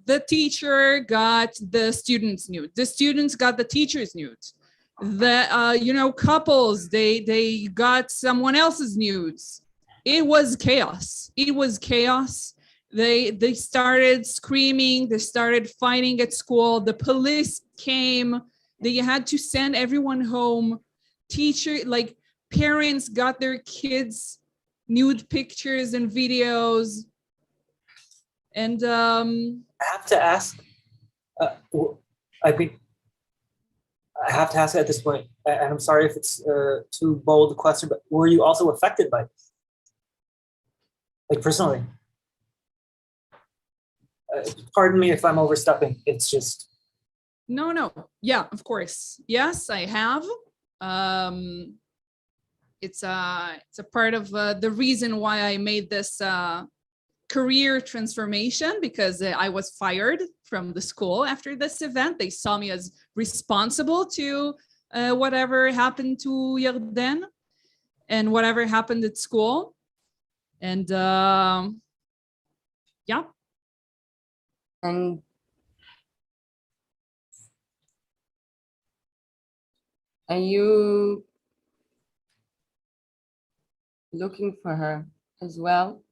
The teacher got the student's nude. The students got the teacher's nudes. The couples, they got someone else's nudes. It was chaos. It was chaos. They started screaming. They started fighting at school. The police came. They had to send everyone home. Parents got their kids nude pictures and videos. And I have to ask, I have to ask at this point, and I'm sorry if it's too bold a question, but were you also affected by this? Like personally? Pardon me if I'm overstepping. It's just. No. Yeah, of course. Yes, I have. It's a part of the reason why I made this career transformation, because I was fired from the school after this event. They saw me as responsible to whatever happened to Yarden and whatever happened at school. And yeah. And are you looking for her as well?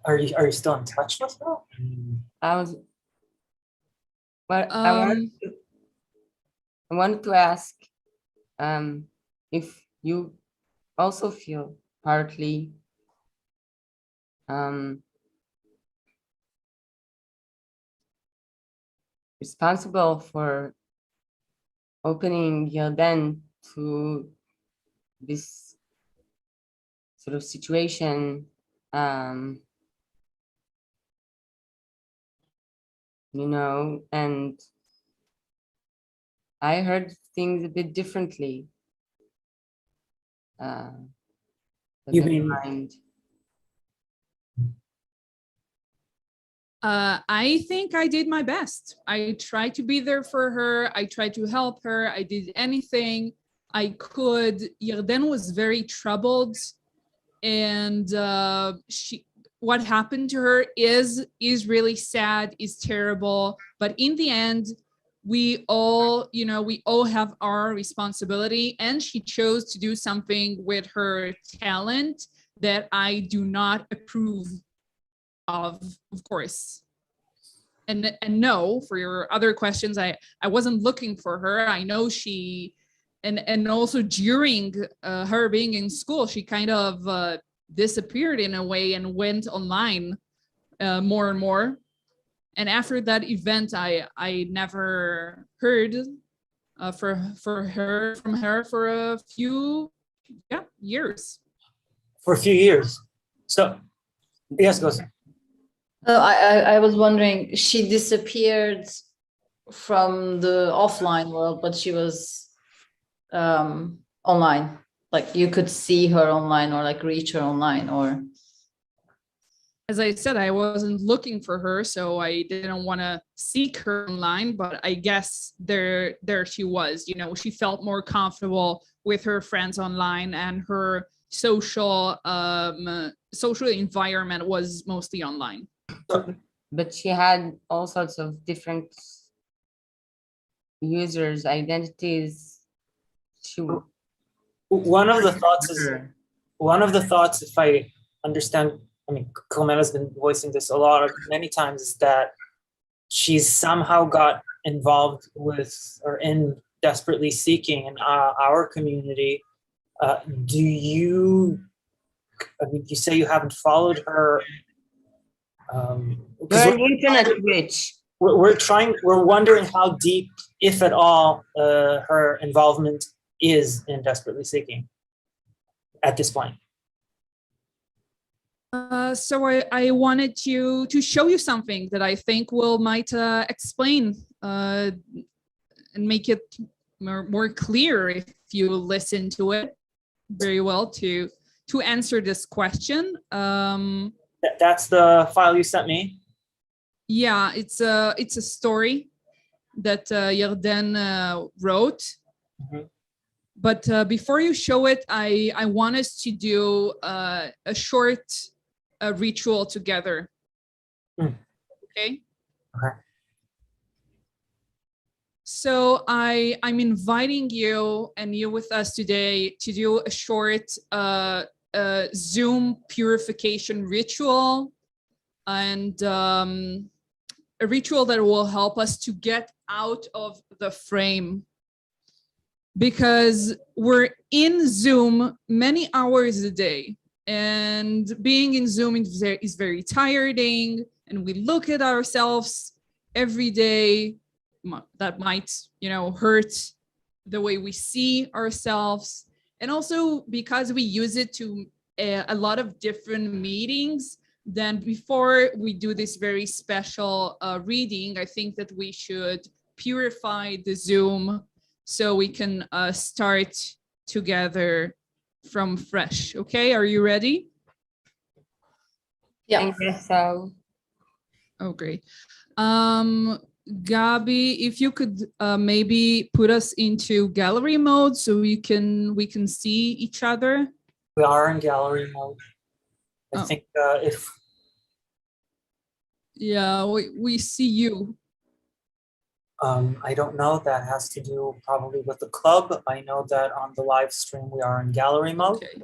Are you still in touch with her? I was. Well, I wanted to ask if you also feel partly responsible for opening Yarden to this sort of situation, you know, and I heard things a bit differently. You mean? I think I did my best. I tried to be there for her. I tried to help her. I did anything I could. Yarden was very troubled, and what happened to her is really sad, is terrible. But in the end, we all have our responsibility, and she chose to do something with her talent that I do not approve of course. And no, for your other questions, I wasn't looking for her. I know she, and also during her being in school, she kind of disappeared in a way and went online more and more. And after that event, I never heard from her for a few years. For a few years. So, yes, go ahead. I was wondering, she disappeared from the offline world, but she was online. Like you could see her online or like reach her online, or. As I said, I wasn't looking for her, so I didn't want to seek her online, but I guess there she was. You know, she felt more comfortable with her friends online, and her social environment was mostly online. But she had all sorts of different users, identities. One of the thoughts, if I understand, I mean, Carmela's been voicing this many times, is that she's somehow got involved with or in Desperately Seeking in our community. Do you? I mean, you say you haven't followed her. We're internet rich. We're wondering how deep, if at all, her involvement is in Desperately Seeking at this point. So I wanted to show you something that I think might explain and make it more clear if you listen to it very well to answer this question. That's the file you sent me. Yeah, it's a story that Yarden wrote. Mm-hmm. But before you show it, I want us to do a short ritual together. Okay? Okay. So I'm inviting you and you with us today to do a short Zoom purification ritual, and a ritual that will help us to get out of the frame, because we're in Zoom many hours a day, and being in Zoom is very tiring, and we look at ourselves every day. That might, hurt the way we see ourselves. And also because we use it to a lot of different meetings, then before we do this very special reading, I think that we should purify the Zoom so we can start together from fresh. Okay, are you ready? Yeah. I guess so. Oh, great. Gabi, if you could maybe put us into gallery mode so we can see each other. We are in gallery mode. I think if... Yeah, we see you. I don't know, that has to do probably with the club. I know that on the live stream we are in gallery mode. Okay.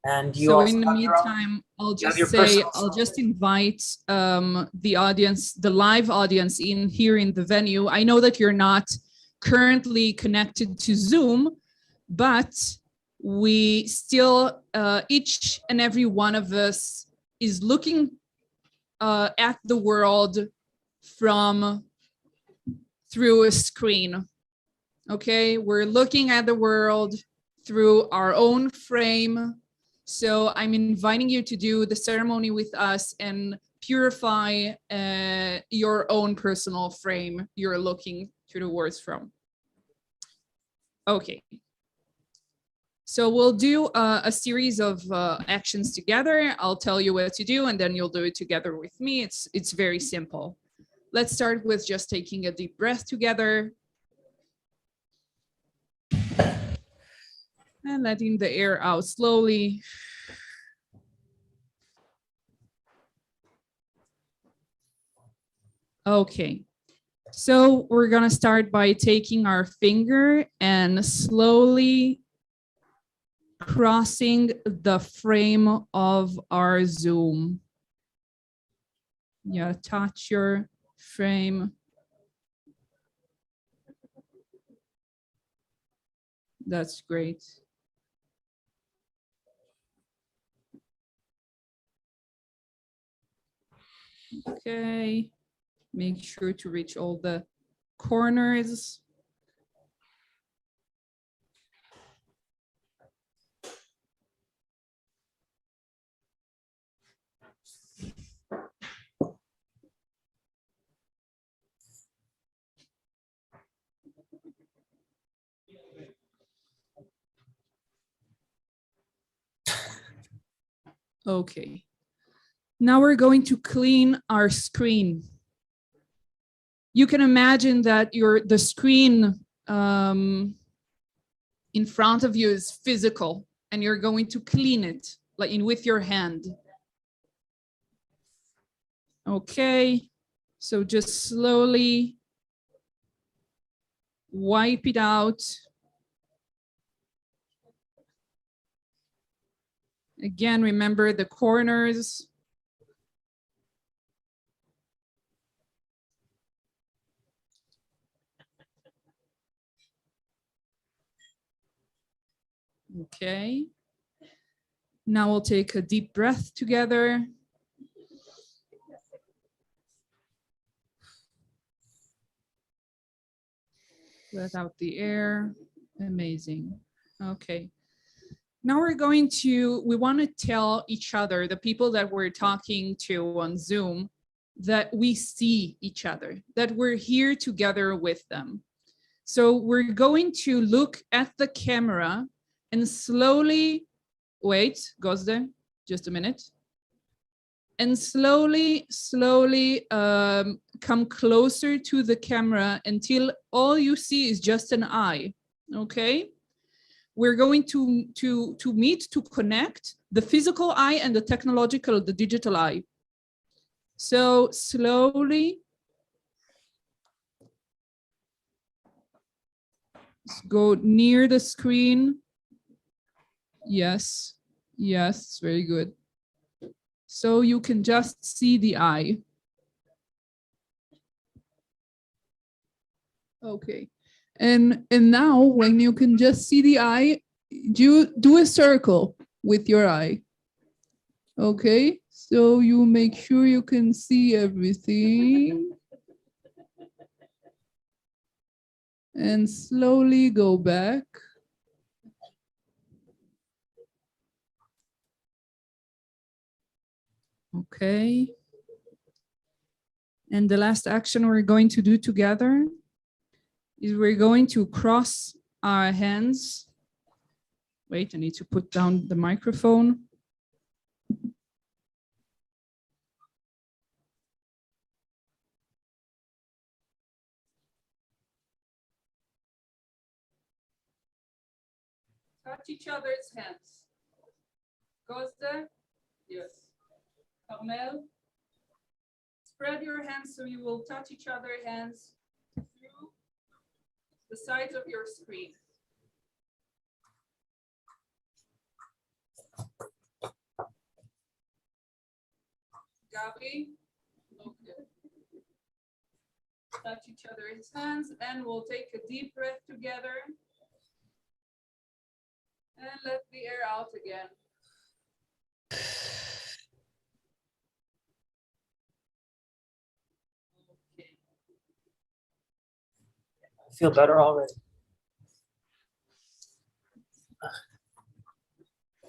And you So also in the have your own- meantime, I'll you have just your say, personal I'll phone. just invite the audience, the live audience in here in the venue. I know that you're not currently connected to Zoom, but we still, each and every one of us is looking at the world through a screen. Okay, we're looking at the world through our own frame. So I'm inviting you to do the ceremony with us and purify your own personal frame you're looking through the words from. Okay. So we'll do a series of actions together. I'll tell you what to do and then you'll do it together with me. It's very simple. Let's start with just taking a deep breath together. And letting the air out slowly. Okay, so we're gonna start by taking our finger and slowly crossing the frame of our Zoom. Yeah, touch your frame. That's great. Okay, make sure to reach all the corners. Okay. Now we're going to clean our screen. You can imagine that the screen in front of you is physical and you're going to clean it with your hand. Okay, so just slowly wipe it out. Again, remember the corners. Okay. Now we'll take a deep breath together. Let out the air. Amazing. Okay. Now we want to tell each other, the people that we're talking to on Zoom, that we see each other, that we're here together with them. So we're going to look at the camera and slowly, wait, Gozde, just a minute. And slowly come closer to the camera until all you see is just an eye, okay? We're going to connect the physical eye and the technological, the digital eye. So slowly, let's go near the screen. Yes, yes, very good. So you can just see the eye. Okay. And now when you can just see the eye, do a circle with your eye. Okay, so you make sure you can see everything. And slowly go back. Okay. And the last action we're going to do together is we're going to cross our hands. Wait, I need to put down the microphone. Touch each other's hands. Gozde? Yes. Carmel? Spread your hands so you will touch each other's hands through the sides of your screen. Gabi? Okay. Touch each other's hands and we'll take a deep breath together. And let the air out again. Okay. I feel better already.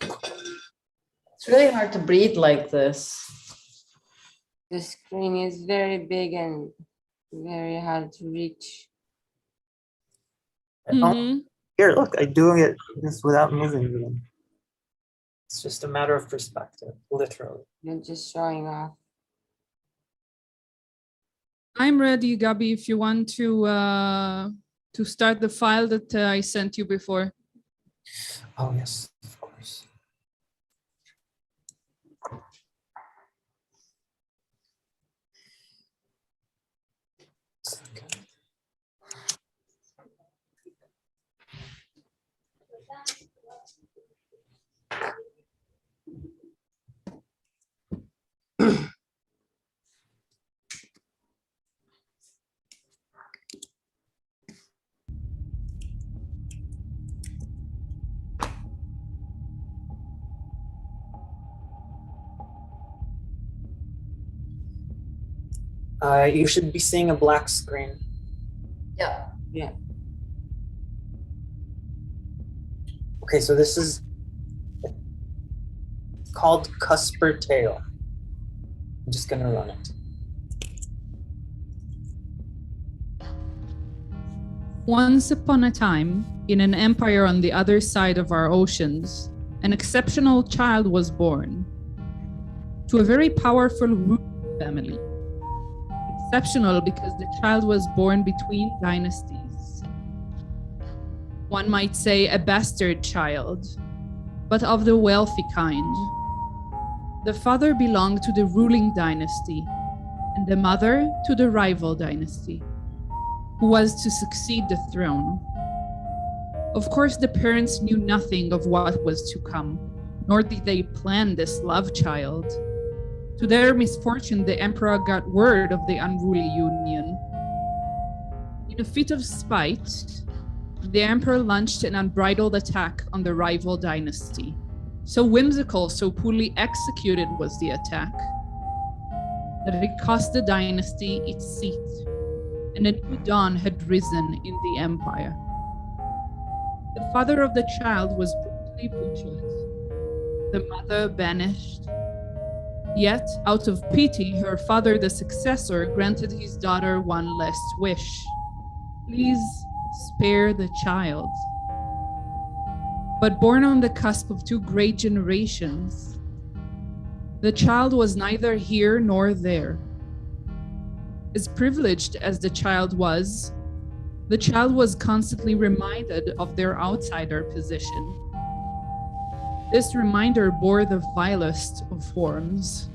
It's really hard to breathe like this. The screen is very big and very hard to reach. Here, look, I'm doing it just without moving even. It's just a matter of perspective, literally. You're just showing off. I'm ready, Gabi, if you want to start the file that I sent you before. Oh, yes, of course. You should be seeing a black screen. Yeah. Yeah. Okay, so this is called Cusper Tale. I'm just gonna run it. Once upon a time, in an empire on the other side of our oceans, an exceptional child was born to a very powerful royal family. Exceptional because the child was born between dynasties. One might say a bastard child, but of the wealthy kind. The father belonged to the ruling dynasty, and the mother to the rival dynasty, who was to succeed the throne. Of course, the parents knew nothing of what was to come, nor did they plan this love child. To their misfortune, the emperor got word of the unruly union. In a fit of spite, the emperor launched an unbridled attack on the rival dynasty. So whimsical, so poorly executed was the attack, that it cost the dynasty its seat, and a new dawn had risen in the empire. The father of the child was brutally butchered, the mother banished. Yet, out of pity, her father, the successor, granted his daughter one last wish. Please spare the child. But born on the cusp of two great generations, the child was neither here nor there. As privileged as the child was constantly reminded of their outsider position. This reminder bore the vilest of forms,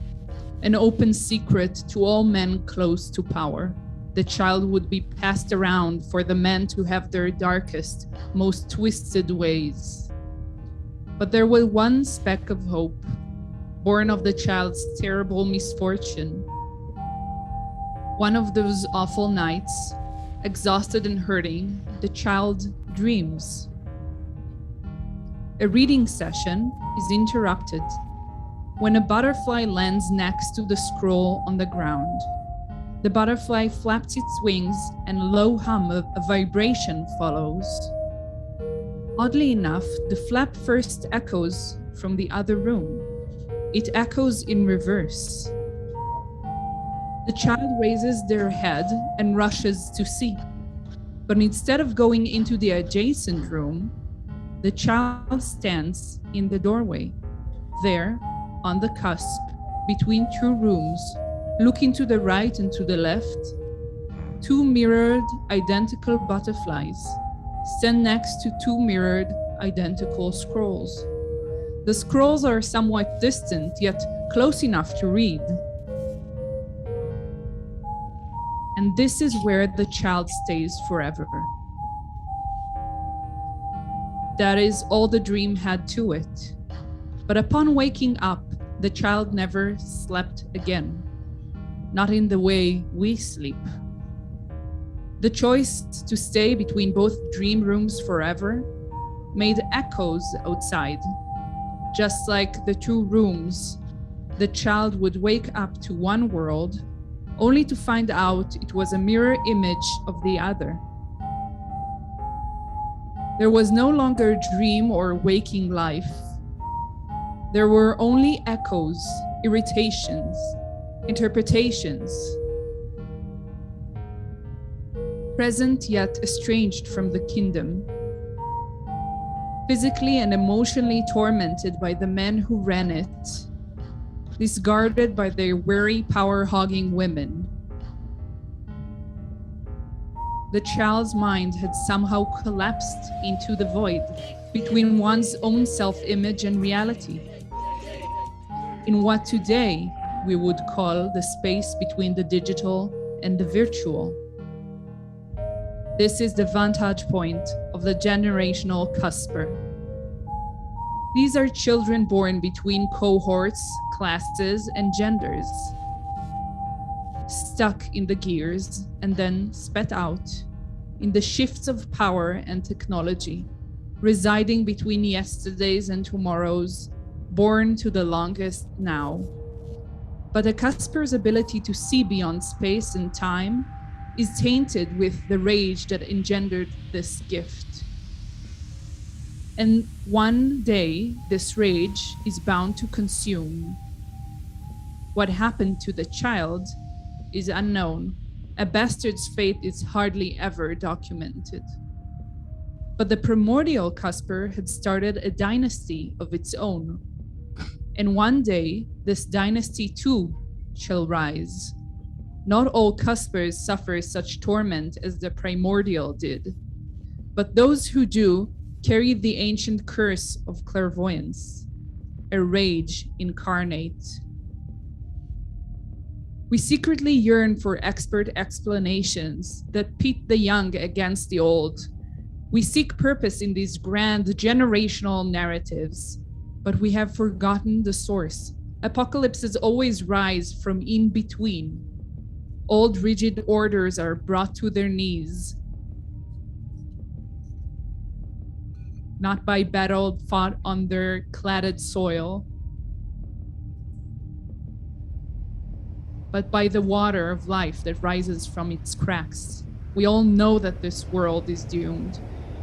an open secret to all men close to power. The child would be passed around for the men to have their darkest, most twisted ways. But there was one speck of hope, born of the child's terrible misfortune. One of those awful nights, exhausted and hurting, the child dreams. A reading session is interrupted when a butterfly lands next to the scroll on the ground. The butterfly flaps its wings and a low hum of a vibration follows. Oddly enough, the flap first echoes from the other room. it echoes in reverse. The child raises their head and rushes to see. But instead of going into the adjacent room, the child stands in the doorway, there, on the cusp, between two rooms, looking to the right and to the left. Two mirrored, identical butterflies stand next to two mirrored, identical scrolls. The scrolls are somewhat distant, yet close enough to read. And this is where the child stays forever. That is all the dream had to it. But upon waking up, the child never slept again. Not in the way we sleep. The choice to stay between both dream rooms forever made echoes outside. Just like the two rooms, the child would wake up to one world, only to find out it was a mirror image of the other. There was no longer dream or waking life. There were only echoes, irritations, interpretations, present yet estranged from the kingdom, physically and emotionally tormented by the men who ran it, discarded by their weary, power-hogging women. The child's mind had somehow collapsed into the void between one's own self-image and reality, in what today we would call the space between the digital and the virtual. This is the vantage point of the generational cusper. These are children born between cohorts, classes, and genders, stuck in the gears and then spat out in the shifts of power and technology, residing between yesterdays and tomorrows, born to the longest now. But a cusper's ability to see beyond space and time is tainted with the rage that engendered this gift. And one day, this rage is bound to consume. What happened to the child is unknown. A bastard's fate is hardly ever documented. But the primordial cusper had started a dynasty of its own. And one day, this dynasty too shall rise. Not all cuspers suffer such torment as the primordial did, but those who do carry the ancient curse of clairvoyance, a rage incarnate. We secretly yearn for expert explanations that pit the young against the old. We seek purpose in these grand generational narratives, but we have forgotten the source. Apocalypses always rise from in between. Old rigid orders are brought to their knees, not by battle fought on their cladded soil, but by the water of life that rises from its cracks. We all know that this world is doomed.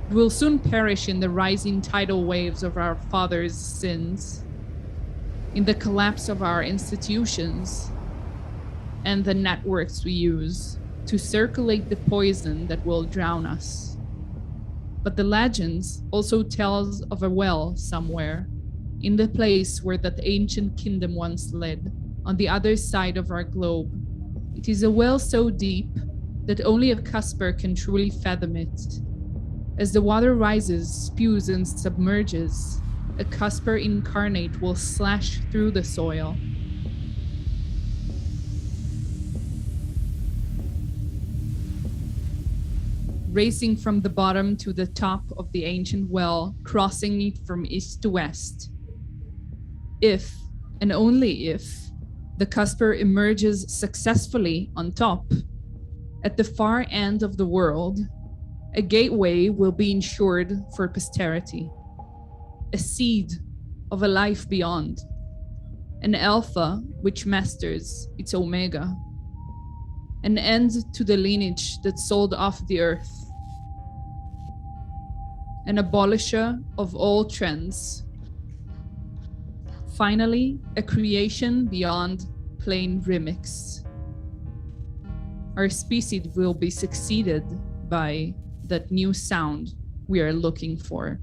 It will soon perish in the rising tidal waves of our fathers' sins, in the collapse of our institutions, and the networks we use to circulate the poison that will drown us. But the legends also tells of a well somewhere, in the place where that ancient kingdom once led, on the other side of our globe. It is a well so deep that only a cusper can truly fathom it. As the water rises, spews, and submerges, a cusper incarnate will slash through the soil. Racing from the bottom to the top of the ancient well, crossing it from east to west. If, and only if, the cusper emerges successfully on top, at the far end of the world, a gateway will be ensured for posterity, a seed of a life beyond, an alpha which masters its omega, an end to the lineage that sold off the earth, an abolisher of all trends, Finally, a creation beyond plain remix. Our species will be succeeded by that new sound we are looking for.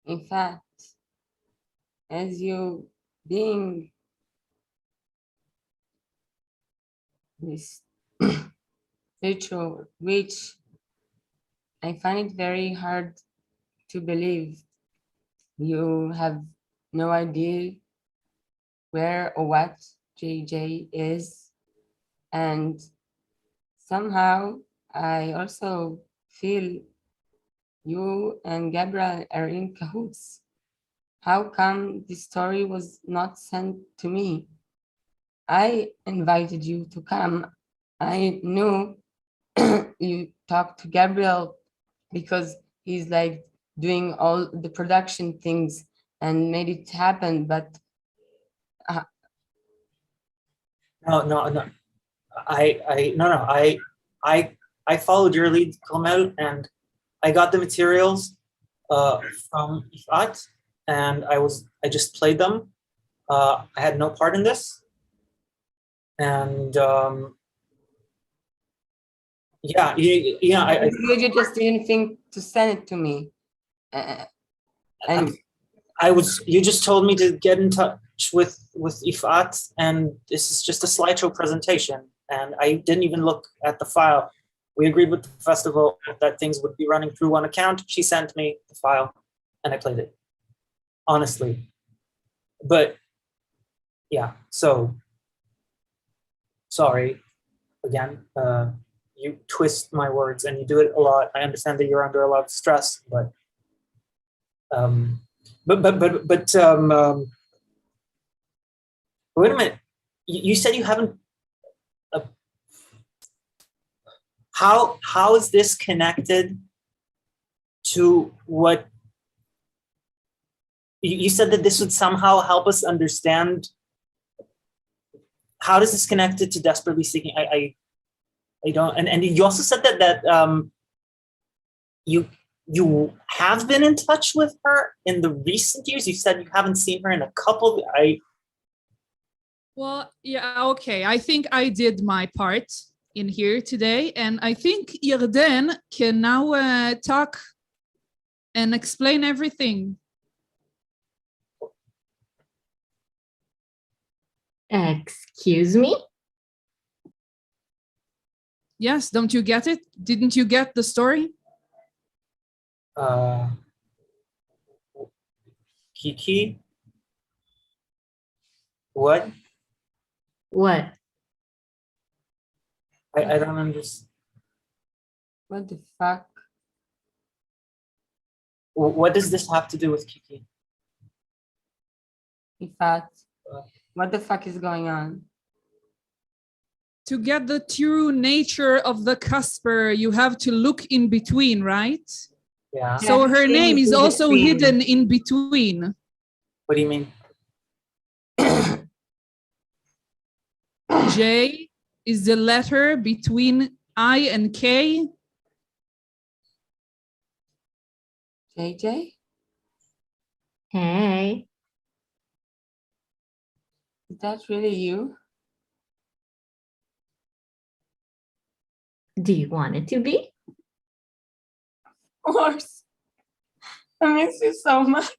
In fact, as you being this spiritual reach, I find it very hard to believe you have no idea where or what JJ is. And somehow I also feel you and Gabriel are in cahoots. How come this story was not sent to me? I invited you to come. I knew you talked to Gabriel because he's like doing all the production things and made it happen, but No. I followed your lead, Kamel, and I got the materials from Ifat, and I just played them. I had no part in this, and yeah. you just didn't think to send it to me, and you just told me to get in touch with Ifat, and this is just a slideshow presentation, and I didn't even look at the file. We agreed with the festival that things would be running through one account. She sent me the file, and I played it, honestly. But yeah, so sorry again. You twist my words, and you do it a lot. I understand that you're under a lot of stress, but wait a minute. You said you haven't. How is this connected to what you said that this would somehow help us understand? How does this connect it to Desperately Seeking? I don't. And you also said that you have been in touch with her in the recent years. You said you haven't seen her in a couple. Well, yeah, okay. I think I did my part in here today, and I think Yarden can now talk and explain everything. Excuse me? Yes, don't you get it? Didn't you get the story? Kiki? What? What? I don't understand. What the fuck? What does this have to do with Kiki? Ifat, what the fuck is going on? To get the true nature of the Casper, you have to look in between, right? Yeah. So her name is also hidden in between. What do you mean? J is the letter between I and K. JJ? Hey. Is that really you? Do you want it to be? Of course. I miss you so much.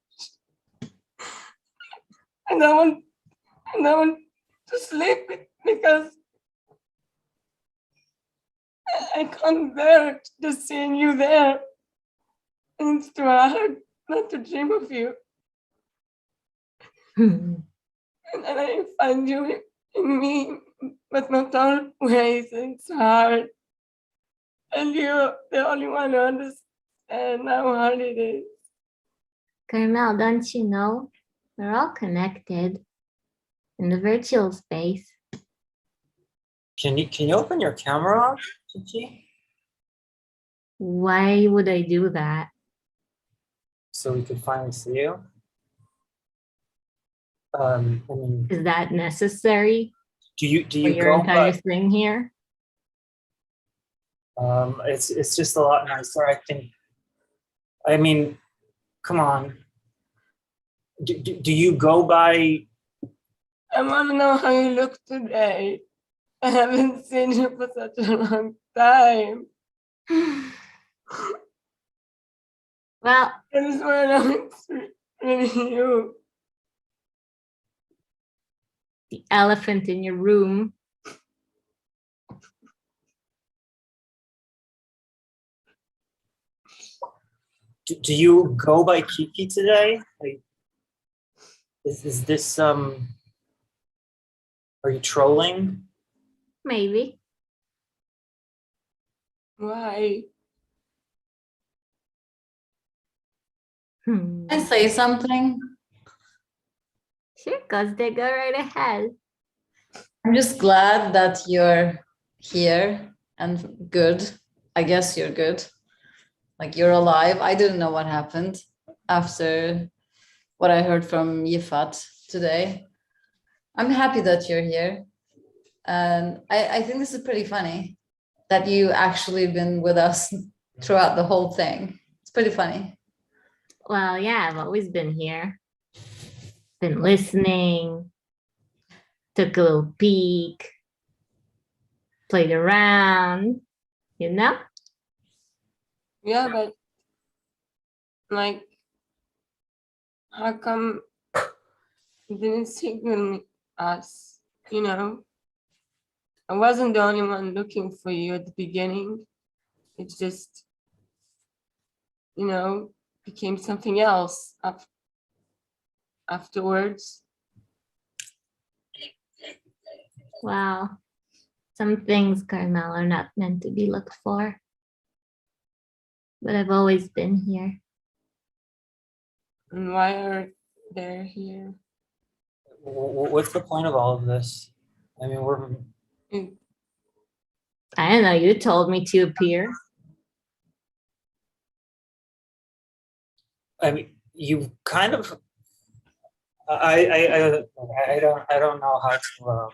I don't want to sleep because I can't bear just seeing you there. And it's too hard not to dream of you. And then I find you in me, but not always. It's hard. And you're the only one who understands how hard it is. Carmel, don't you know? We're all connected in the virtual space. Can you open your camera, Kiki? Why would I do that? So we could finally see you. I mean, is that necessary? Do you For your go entire by, thing here? it's just a lot nicer, I think. I mean, come on. Do you go by, I want to know how you look today. I haven't seen you for such a long time. Well, I just want to know it's really you. the elephant in your room. do you go by Kiki today? Like, is this, are you trolling? Maybe. Why? Can I say something? Sure, cause they go right ahead. I'm just glad that you're here and good. I guess you're good. Like you're alive. I didn't know what happened after what I heard from Yifat today. I'm happy that you're here. And I think this is pretty funny that you actually been with us throughout the whole thing. It's pretty funny. Well, yeah, I've always been here. Been listening. Took a little peek. Played around, you know? Yeah, but like, how come you didn't signal us? You know, I wasn't the only one looking for you at the beginning. It just, you know, became something else afterwards. Wow. Some things, Carmel, are not meant to be looked for. But I've always been here. And why are they here? What's the point of all of this? I mean, I don't know, you told me to appear. I mean, you kind of, I don't know how to,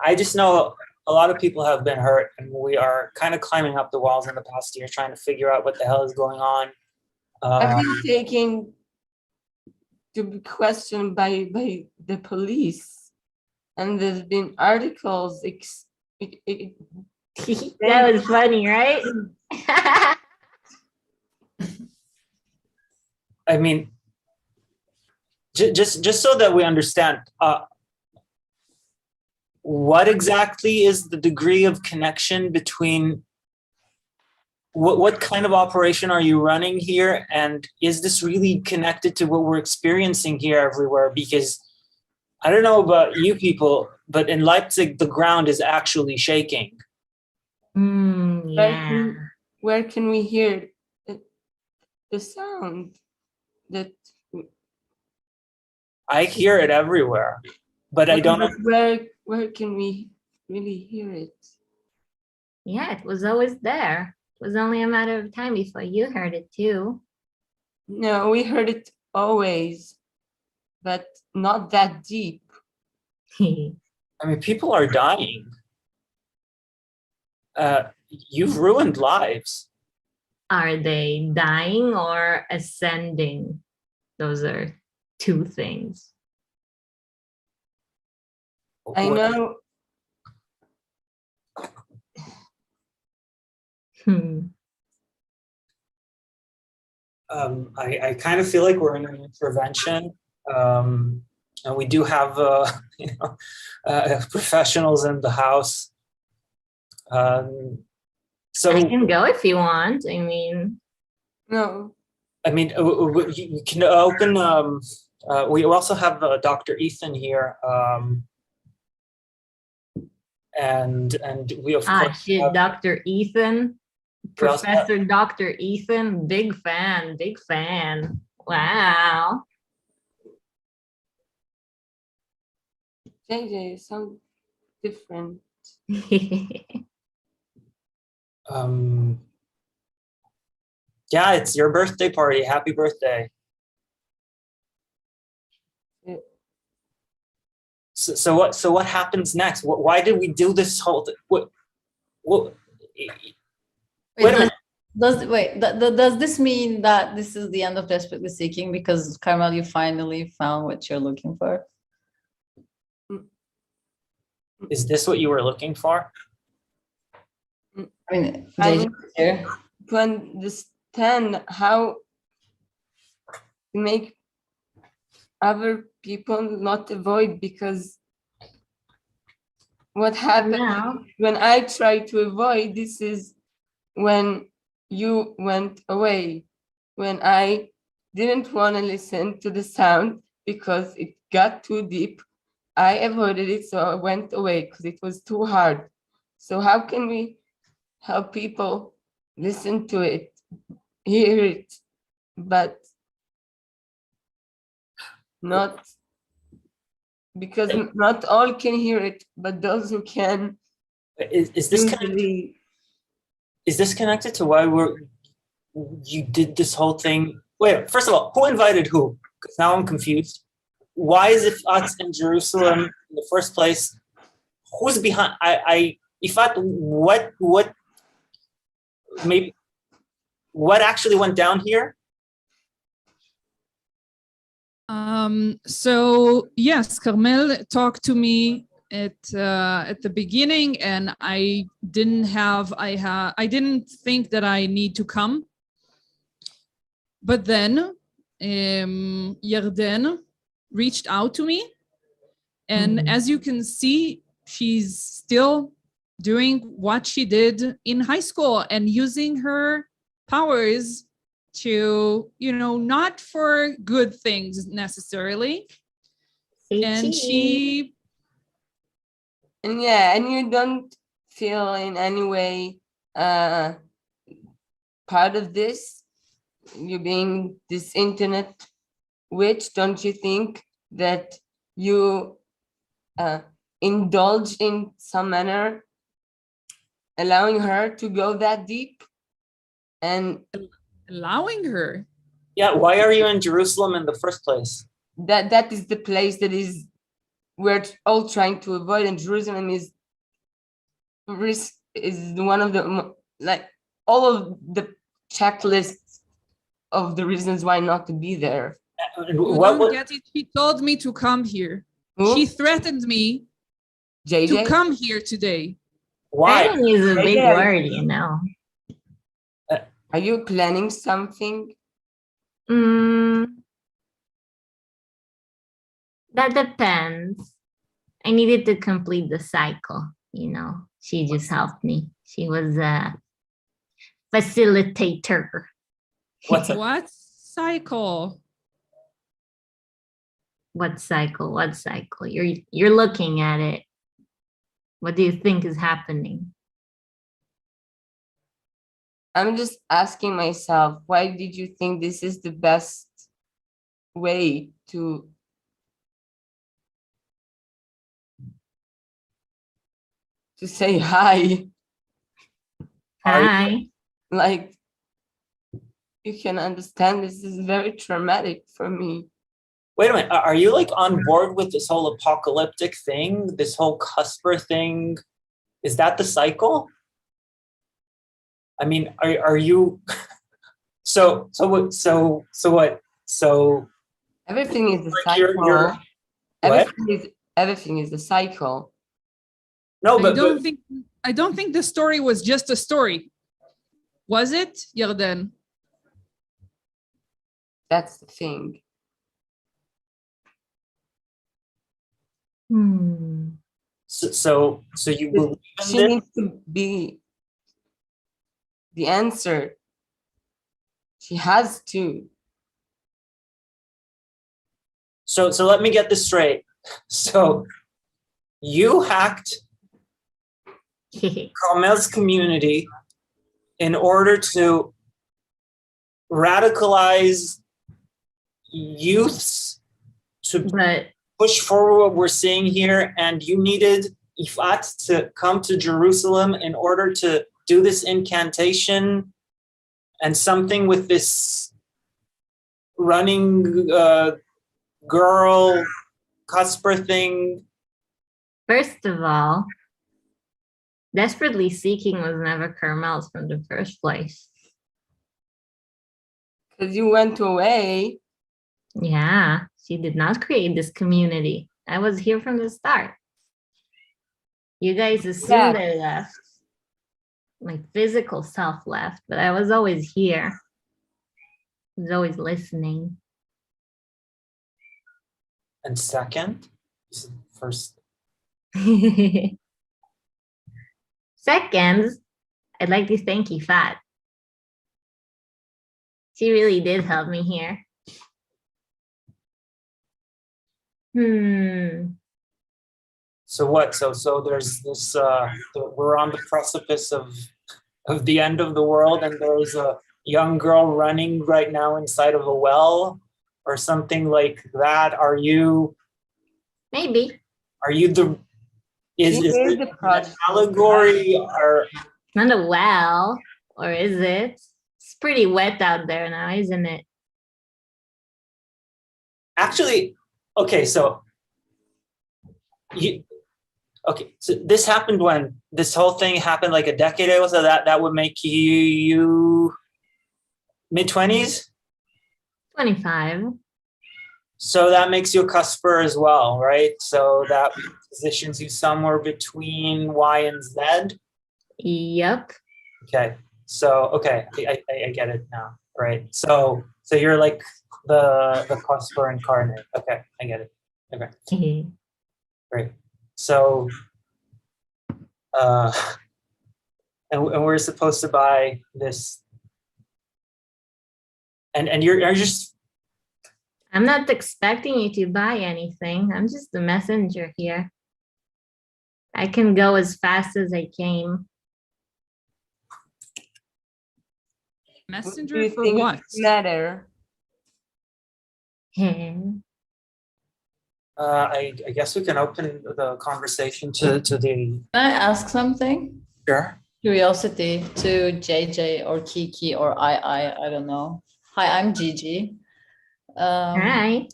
I just know a lot of people have been hurt, and we are kind of climbing up the walls in the past year, trying to figure out what the hell is going on. I've been taking to be questioned by the police, and there's been articles. That was funny, right? I mean, just so that we understand, what exactly is the degree of connection between what kind of operation are you running here? And is this really connected to what we're experiencing here everywhere? Because I don't know about you people, but in Leipzig, the ground is actually shaking. Yeah. Where can we hear the sound? That I hear it everywhere, but I don't know. Where can we really hear it? Yeah, it was always there. It was only a matter of time before you heard it too. No, we heard it always, but not that deep. I mean, people are dying. You've ruined lives. Are they dying or ascending? Those are two things. I know. I kind of feel like we're in an intervention. And we do have professionals in the house. So I can go if you want. I mean, no. I mean, you can open. We also have Dr. Ethan here, and we of course shit, have, Dr. Ethan, we also have- Professor Dr. Ethan, big fan, big fan. Wow. JJ, sound different. Yeah, it's your birthday party. Happy birthday. So what happens next? Why did we do this whole thing? What wait a minute. Does this mean that this is the end of Desperately Seeking because Carmel, you finally found what you're looking for? Is this what you were looking for? I mean, I need to understand how to make other people not avoid, because what happened when I try to avoid this is when you went away, when I didn't want to listen to the sound because it got too deep. I avoided it, so I went away because it was too hard. So how can we help people listen to it, hear it, but not, because not all can hear it, but those who can. Is this connected to why you did this whole thing? Wait, first of all, who invited who? Because now I'm confused. Why is Ifat in Jerusalem in the first place? Who's behind? Ifat, what actually went down here? So yes, Carmel talked to me at the beginning, and I didn't think that I need to come. But then Yarden reached out to me, and as you can see, she's still doing what she did in high school and using her powers to, not for good things necessarily. And she... And yeah, and you don't feel in any way part of this, you being this internet witch. Don't you think that you indulge in some manner, allowing her to go that deep? And allowing her? Yeah, why are you in Jerusalem in the first place? That is the place that we're all trying to avoid, and Jerusalem is one of the, like, all of the checklists of the reasons why not to be there. You don't get it. She told me to come here. She threatened me to come here today. Why? Threatening is a big word, you know. Are you planning something? That depends. I needed to complete the cycle, She just helped me. She was a facilitator. What cycle? What cycle? What cycle? You're looking at it. What do you think is happening? I'm just asking myself, why did you think this is the best way to say hi? Hi. Like, you can understand this is very traumatic for me. Wait a minute, are you like on board with this whole apocalyptic thing, this whole Cusper thing? Is that the cycle? I mean, are you? So what? So everything is the like cycle. Everything is the cycle. No, but I don't think the story was just a story. Was it, Yarden? That's the thing. So you believe in she needs to be the answer. She has to. So let me get this straight. So you hacked Carmel's community in order to radicalize youths to push forward what we're seeing here, and you needed Ifat to come to Jerusalem in order to do this incantation and something with this running girl Cusper thing First of all, Desperately Seeking was never Carmel's from the first place. Because you went away. Yeah, she did not create this community. I was here from the start. You guys assumed I left. My physical self left, but I was always here. I was always listening. And second, first. Second, I'd like to thank Ifat. She really did help me here. So what? So there's this. We're on the precipice of the end of the world, and there's a young girl running right now inside of a well, or something like that. Are you? Maybe. Are you the? Is it an allegory or? Not a well, or is it? It's pretty wet out there now, isn't it? Actually, okay. So this happened when this whole thing happened like a decade ago. So that would make you mid-20s. 25. So that makes you a cusper as well, right? So that positions you somewhere between Y and Z. Yep. Okay. So I get it now, right? So you're like the cusper incarnate. Okay, I get it. Okay. Great. So and we're supposed to buy this, and you're just. I'm not expecting you to buy anything. I'm just the messenger here. I can go as fast as I came. Messenger for what? Matter. I guess we can open the conversation to the. Can I ask something? Sure. Curiosity to JJ or Kiki or I don't know. Hi, I'm Gigi. Hi.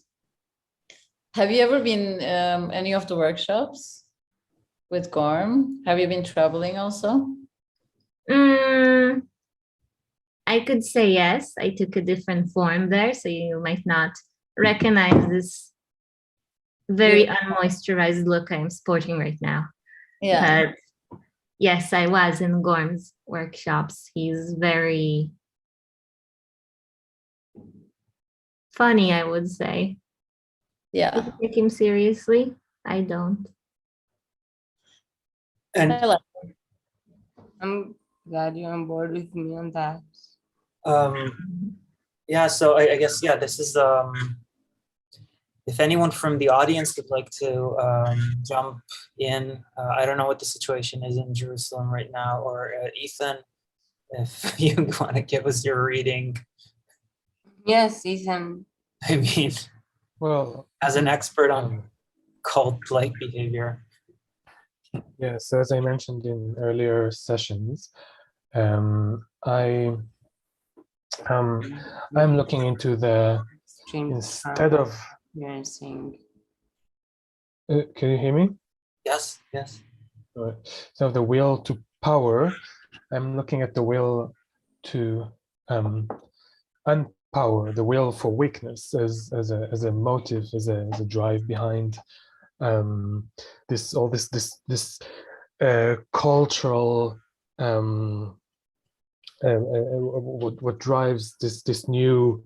Have you ever been any of the workshops with Gorm? Have you been traveling also? I could say yes. I took a different form there, so you might not recognize this very unmoisturized look I'm sporting right now. Yeah. But yes, I was in Gorm's workshops. He's very funny, I would say. Yeah. Do you take him seriously? I don't. And I'm glad you're on board with me on that. Yeah, so I guess, yeah, this is, if anyone from the audience would like to jump in, I don't know what the situation is in Jerusalem right now, or Ethan, if you want to give us your reading. Yes, Ethan. I mean, well, as an expert on cult-like behavior. Yeah, so as I mentioned in earlier sessions, I'm looking into the instead of. Can you hear me? Yes. Yes. Right. So the will to power, I'm looking at the will to unpower, the will for weakness as a motive, as a drive behind this cultural what drives this new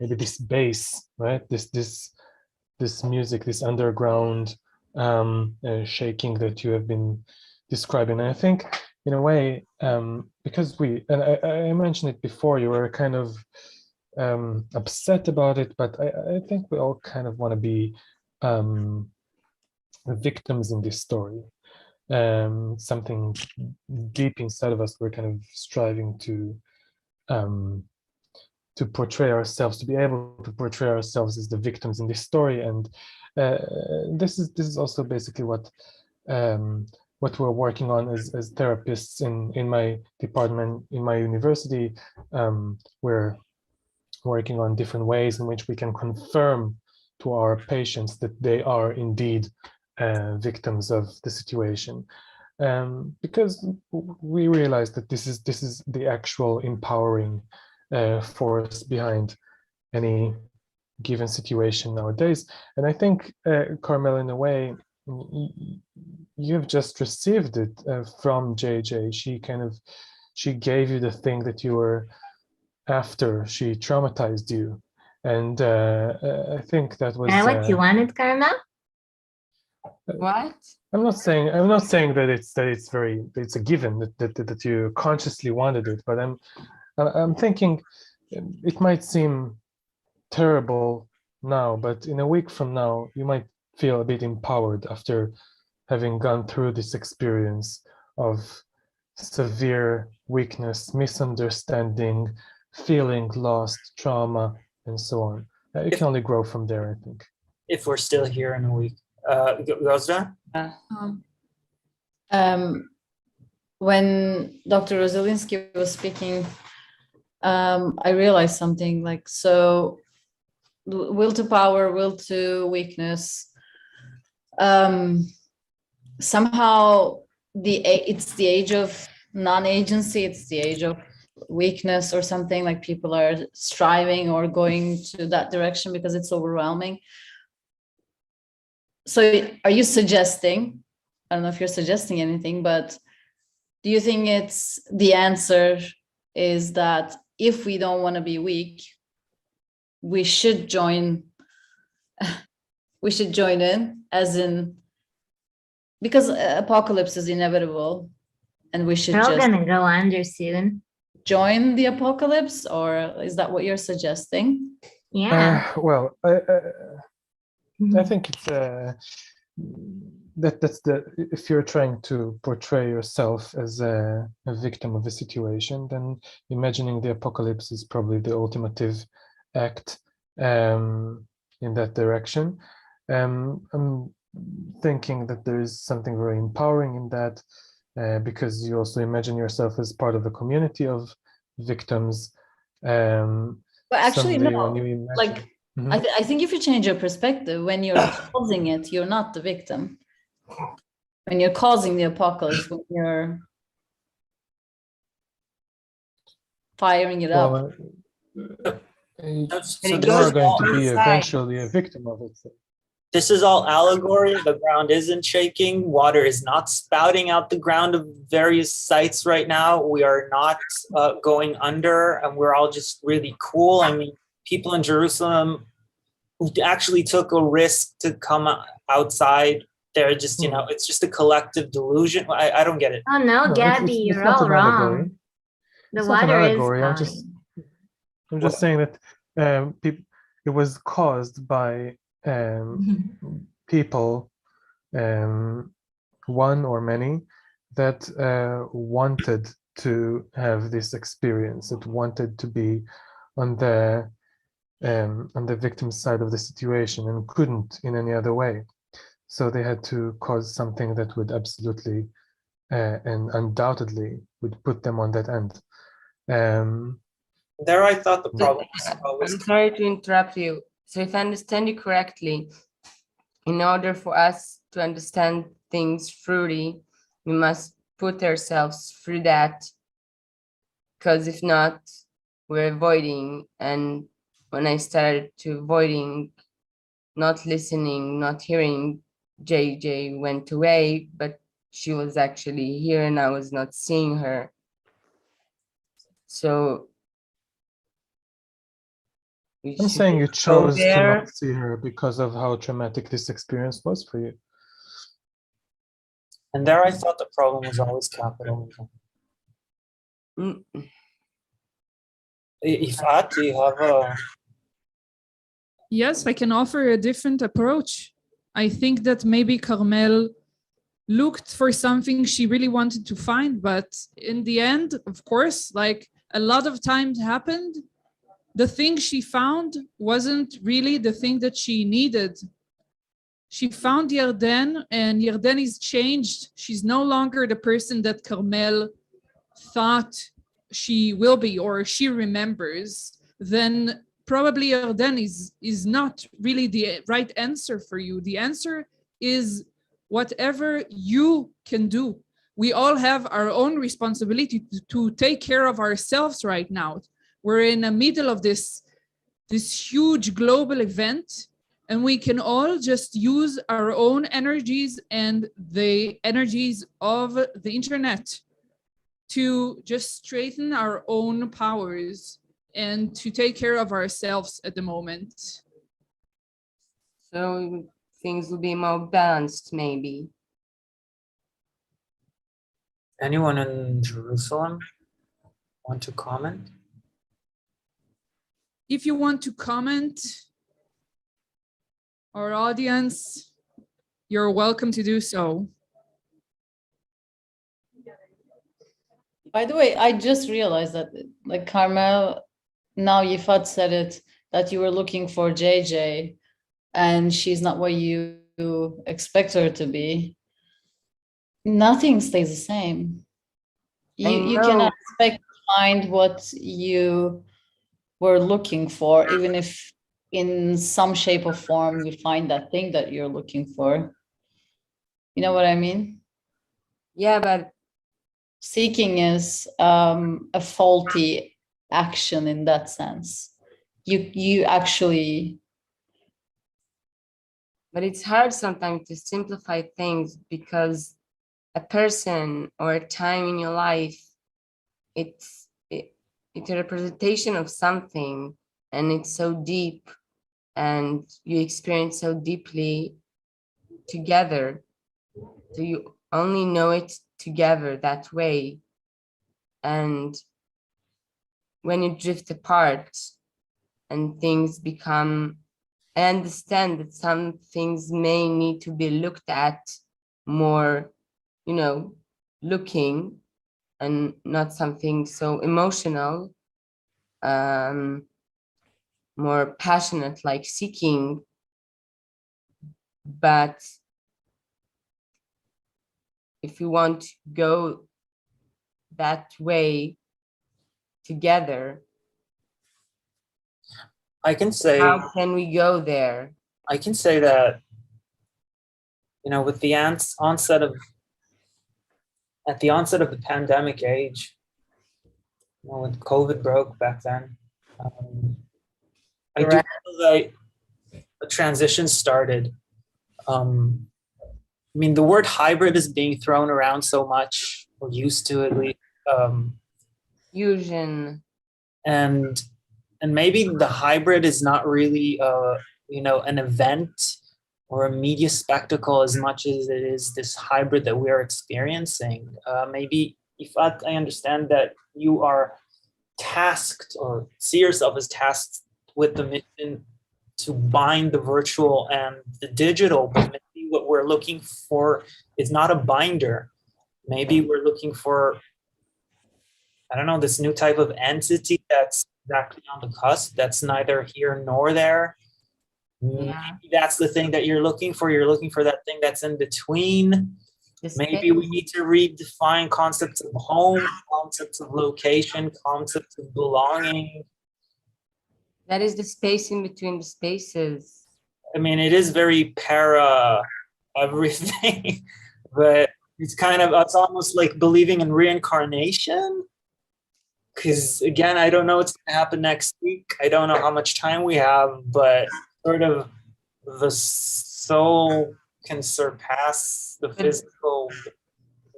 maybe this bass, right? This music, this underground shaking that you have been describing. And I think in a way, because I mentioned it before, you were kind of upset about it, but I think we all kind of want to be victims in this story. Something deep inside of us, we're kind of striving to portray ourselves, to be able to portray ourselves as the victims in this story. And this is also basically what we're working on as therapists in my department, in my university. We're working on different ways in which we can confirm to our patients that they are indeed victims of the situation, because we realize that this is the actual empowering force behind any given situation nowadays. And I think, Carmel, in a way, you've just received it from JJ. She gave you the thing that you were after. She traumatized you, and I think that was what you wanted, Carmel? What? I'm not saying that it's a given that you consciously wanted it, but I'm thinking it might seem terrible now, but in a week from now you might feel a bit empowered after having gone through this experience of severe weakness, misunderstanding, feeling lost, trauma, and so on. You can only grow from there, I think. If we're still here in a week. Rosda? When Dr. Rozelinsky was speaking, I realized something like, so will to power, will to weakness. Somehow it's the age of non-agency, it's the age of weakness or something, like people are striving or going to that direction because it's overwhelming. So are you suggesting, I don't know if you're suggesting anything, but do you think it's the answer is that if we don't want to be weak, we should join in, as in, because apocalypse is inevitable and we should We're all just gonna go under soon. join the apocalypse, or is that what you're suggesting? Yeah. Well, I think it's that's if you're trying to portray yourself as a victim of a situation, then imagining the apocalypse is probably the ultimative act in that direction. I'm thinking that there is something very empowering in that, because you also imagine yourself as part of a community of victims. But actually, someday no. when you imagine- Like, I think if you change your perspective, when you're causing it, you're not the victim. When you're causing the apocalypse, when you're firing it up. Well, you this are is going all to be inside. eventually a victim of it. This is all allegory. The ground isn't shaking. Water is not spouting out the ground of various sites right now. We are not going under, and we're all just really cool. I mean, people in Jerusalem who actually took a risk to come outside, they're just, it's just a collective delusion. I don't get it. Oh no, No, Gabby, it's you're not all an allegory. wrong. The It's not an water is allegory. fine. I'm just saying that it was caused by people, one or many, that wanted to have this experience, that wanted to be on the victim's side of the situation and couldn't in any other way. So they had to cause something that would absolutely and undoubtedly would put them on that end. There, I thought the problem was I'm sorry to interrupt you. So if I understand you correctly, in order for us to understand things truly, we must put ourselves through that, because if not, we're avoiding. And when I started to avoiding, not listening, not hearing, JJ went away, but she was actually here and I was not seeing her. So I'm saying you chose to not see her because of how traumatic this experience was for you. And there, I thought the problem was always capitalism. Ifat, do you have a... Yes, I can offer a different approach. I think that maybe Carmel looked for something she really wanted to find, but in the end, of course, like a lot of times happened, the thing she found wasn't really the thing that she needed. She found Yarden, and Yarden is changed. She's no longer the person that Carmel thought she will be or she remembers. Then probably Yarden is not really the right answer for you. The answer is whatever you can do. We all have our own responsibility to take care of ourselves right now. We're in the middle of this huge global event, and we can all just use our own energies and the energies of the internet to just straighten our own powers and to take care of ourselves at the moment. So things will be more balanced, maybe. Anyone in Jerusalem want to comment? If you want to comment, our audience, you're welcome to do so. By the way, I just realized that, like Carmel, now Yifat said it, that you were looking for JJ and she's not what you expect her to be. Nothing stays the same. You cannot expect to find what you were looking for, even if in some shape or form you find that thing that you're looking for. You know what I mean? Yeah, but seeking is a faulty action in that sense. You actually. But it's hard sometimes to simplify things because a person or a time in your life, it's a representation of something, and it's so deep, and you experience so deeply together. So you only know it together that way. And when you drift apart and things become, I understand that some things may need to be looked at more, you know, looking, and not something so emotional, more passionate, like seeking. But if you want to go that way together, I can say, how can we go there? I can say that, you know, with the onset of the pandemic age, you know, when COVID broke back then, I do feel that a transition started. I mean, the word hybrid is being thrown around so much, or used to at least. Fusion. And maybe the hybrid is not really, you know, an event or a media spectacle as much as it is this hybrid that we are experiencing. Maybe, Yifat, I understand that you are tasked, or see yourself as tasked with the mission to bind the virtual and the digital, but maybe what we're looking for is not a binder. Maybe we're looking for, I don't know, this new type of entity that's exactly on the cusp, that's neither here nor there. Yeah. Maybe that's the thing that you're looking for. You're looking for that thing that's in between. Maybe we need to redefine concepts of home, concepts of location, concepts of belonging. That is the space in between the spaces. I mean, it is very para everything, but it's almost like believing in reincarnation. Because again, I don't know what's going to happen next week. I don't know how much time we have, but sort of the soul can surpass the physical,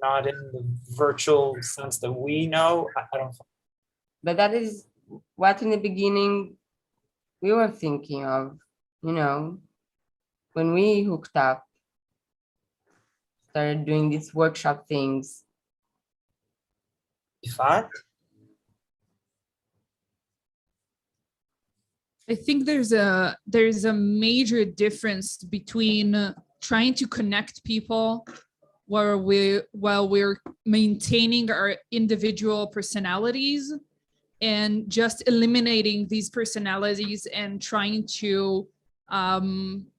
not in the virtual sense that we know. I don't know. But that is what in the beginning we were thinking of, you know, when we hooked up, started doing these workshop things. Yifat? I think there's a major difference between trying to connect people while we're maintaining our individual personalities, and just eliminating these personalities and trying to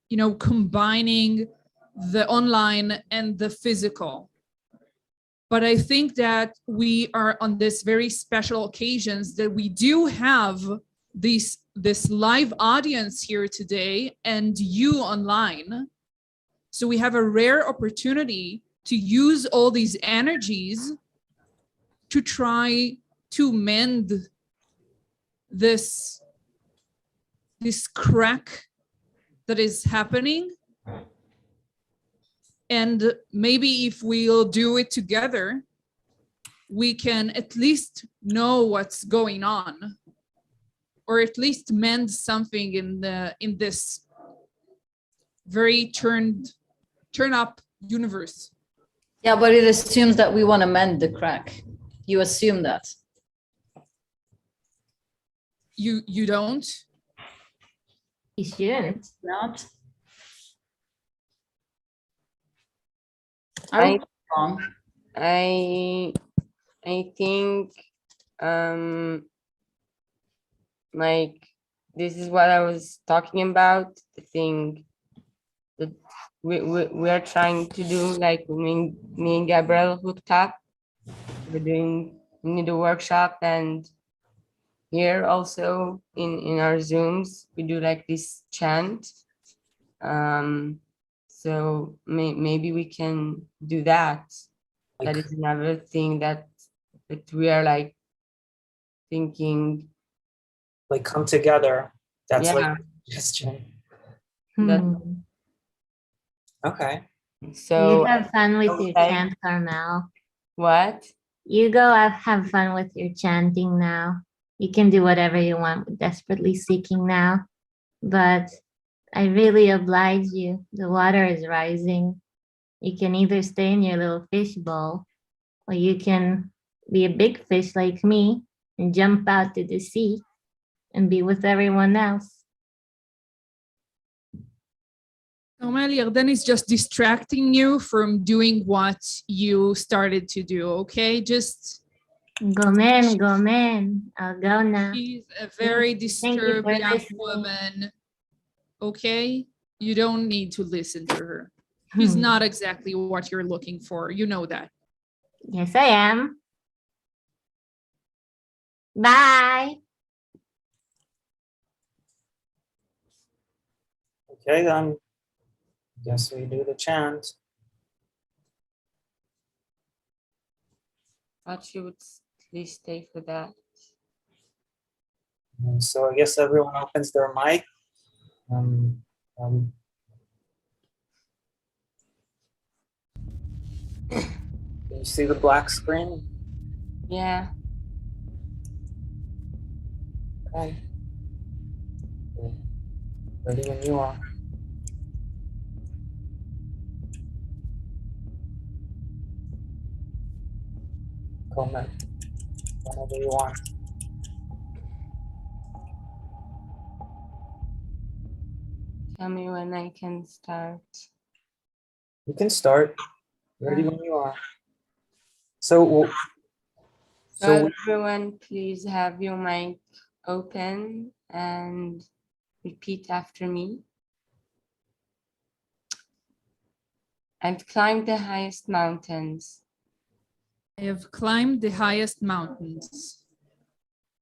you know, combining the online and the physical. But I think that we are on this very special occasions that we do have this live audience here today and you online. So we have a rare opportunity to use all these energies to try to mend this crack that is happening. And maybe if we'll do it together, we can at least know what's going on, or at least mend something in this very turn up universe. Yeah, but it assumes that we want to mend the crack. You assume that. You don't? You shouldn't. Not. I wrong? I think like this is what I was talking about, the thing that we are trying to do, like me and Gabriel hooked up. We need a workshop, and here also in our Zooms we do like this chant. So maybe we can do that. That is another thing that we are like thinking. Like come together. That's Yeah. like a suggestion. That- Okay. So you have fun with your okay. chant, Carmel. What? You go have fun with your chanting now. You can do whatever you want with Desperately Seeking now. But I really oblige you. The water is rising. You can either stay in your little fish bowl, or you can be a big fish like me and jump out to the sea and be with everyone else. Carmel, Yarden is just distracting you from doing what you started to do, okay? Just Go man. I'll go now. she's a very Thank you disturbed for young listening. woman, okay? You don't need to listen to her. She's not exactly what you're looking for. You know that. Yes, I am. Bye. Okay, then. Guess we do the chant. Thought you would please stay for that. And so I guess everyone opens their mic. Can you see the black screen? Yeah. Okay. Ready when you are. Comment whenever you want. Tell me when I can start. You can start. Ready when you are. So Everyone, please have your mic open and repeat after me. I've climbed the highest mountains. I have climbed the highest mountains.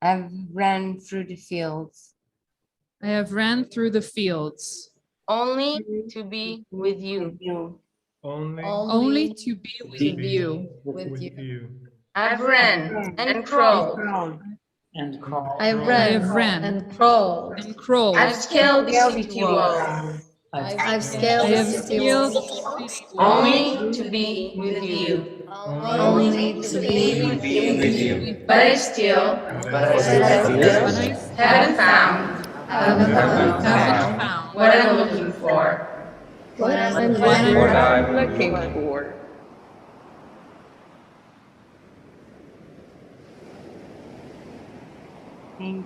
I've ran through the fields. I have ran through the fields. Only to be with you. Only to be with you. I've ran and crawled. I have ran and crawled. And crawled. I've scaled the city walls. I've scaled I the have city scaled walls. Only to be with you. Only to be with you. But I still haven't found what I'm looking for. What I'm looking for. Thank you.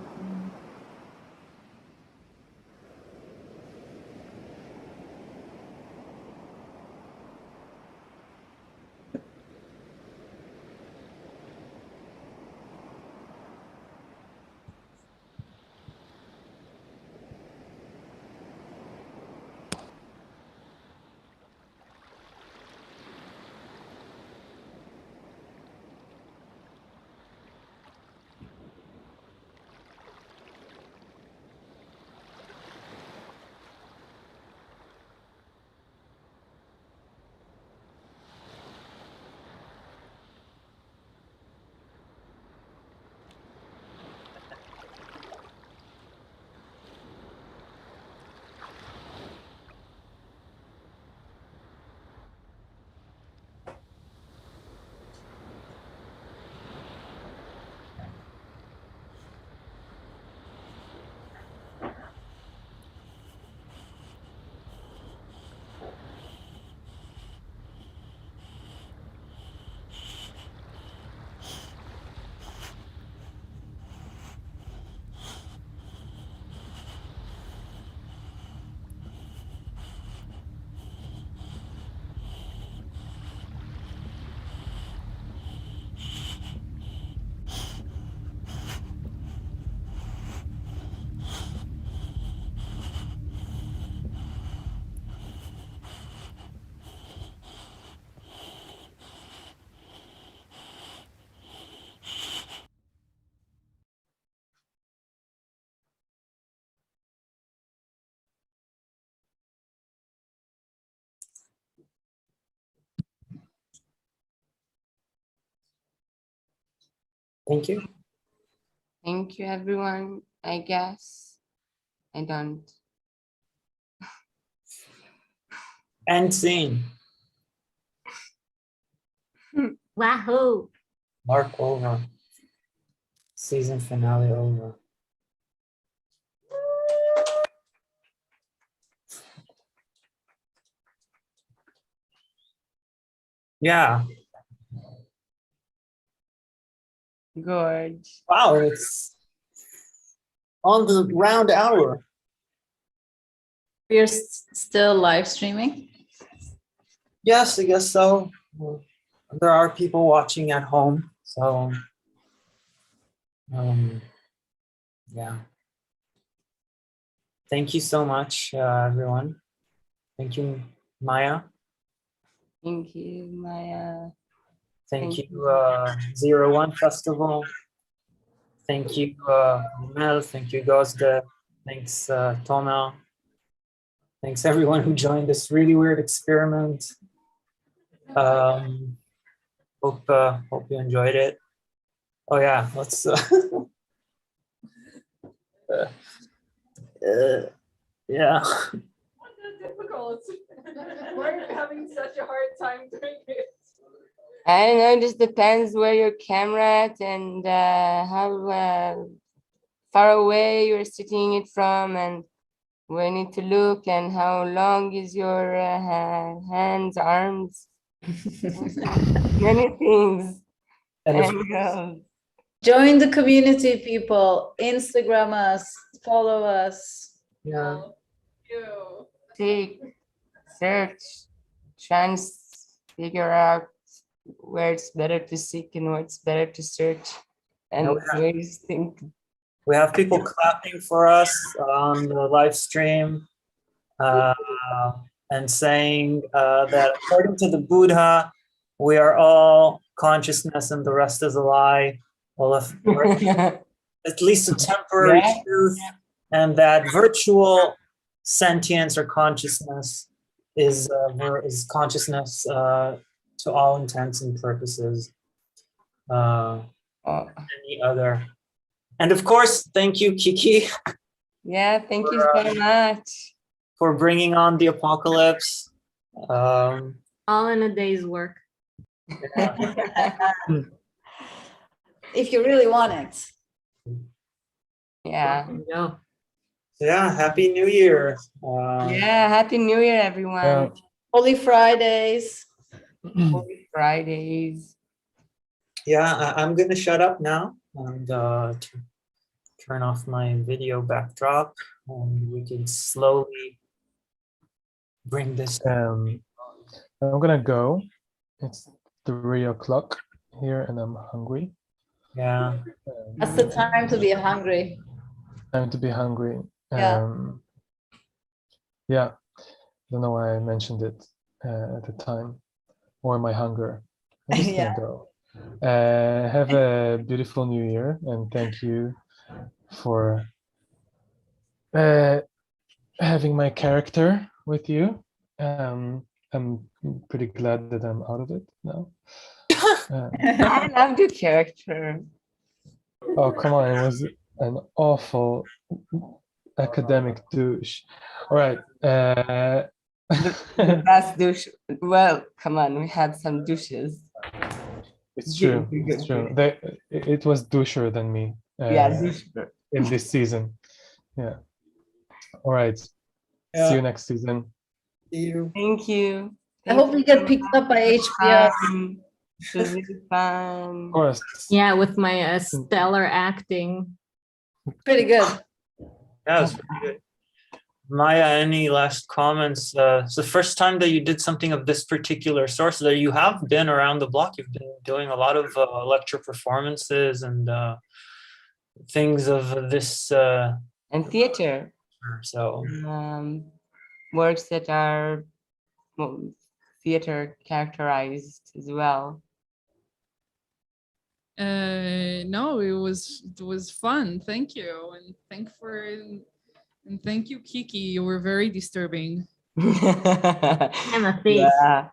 Thank you. Thank you, everyone. I guess I don't. End scene. Wahoo! Arc over. Season finale over. Yeah. Good. Wow, it's on the round hour. We're still live streaming. Yes, I guess so. There are people watching at home, so yeah. Thank you so much, everyone. Thank you, Maya. Thank you, Maya. Thank Thank you, 01 Festival. Thank you, Mel. Thank you, Gozda. Thanks, Toma. Thanks everyone who joined this really weird experiment. Hope you enjoyed it. Oh yeah, let's. Yeah. Difficult. Why are you having such a hard time doing it? I don't know, it just depends where your camera at and how far away you're sitting it from and where you need to look and how long is your hands, arms, many things. And if- And, Join the community, people. Instagram us, follow us. Yeah. Take, search, try and figure out where it's better to seek and where it's better to search and where you think. We have people clapping for us on the live stream and saying that according to the Buddha, we are all consciousness and the rest is a lie. Well, if at least a temporary truth, and that virtual sentience or consciousness is consciousness to all intents and purposes. Any other. And of course, thank you, Kiki. Yeah, thank you so much. For bringing on the apocalypse. All in a day's work. If you really want it. Yeah. Yeah, Happy New Year. Yeah, Happy New Year, everyone. Holy Fridays. Holy Fridays. Yeah, I'm gonna shut up now and turn off my video backdrop, and we can slowly bring this. I'm gonna go. It's 3 o'clock here, and I'm hungry. Yeah. That's the time to be hungry. Time to be hungry. Yeah. Yeah. Don't know why I mentioned it at the time, or my hunger. I'm just Yeah. gonna go. Have a beautiful New Year, and thank you for having my character with you. I'm pretty glad that I'm out of it now. I love the character. Oh, come on, it was an awful academic douche. All right. The best douche. Well, come on, we had some douches. It's true. It's true. It was doucher than me. Yeah, doucher. In this season. Yeah. All right. See you next season. Thank you. I hope we get picked up by HBO. It was really fun. Of course. Yeah, with my stellar acting. Pretty good. Yeah, it's pretty good. Maya, any last comments? It's the first time that you did something of this particular sort. So that you have been around the block. You've been doing a lot of lecture performances and things of this. And theater. So works that are theater characterized as well. No, it was fun. Thank you, and thank you, Kiki. You were very disturbing. I'm a thief. Yeah.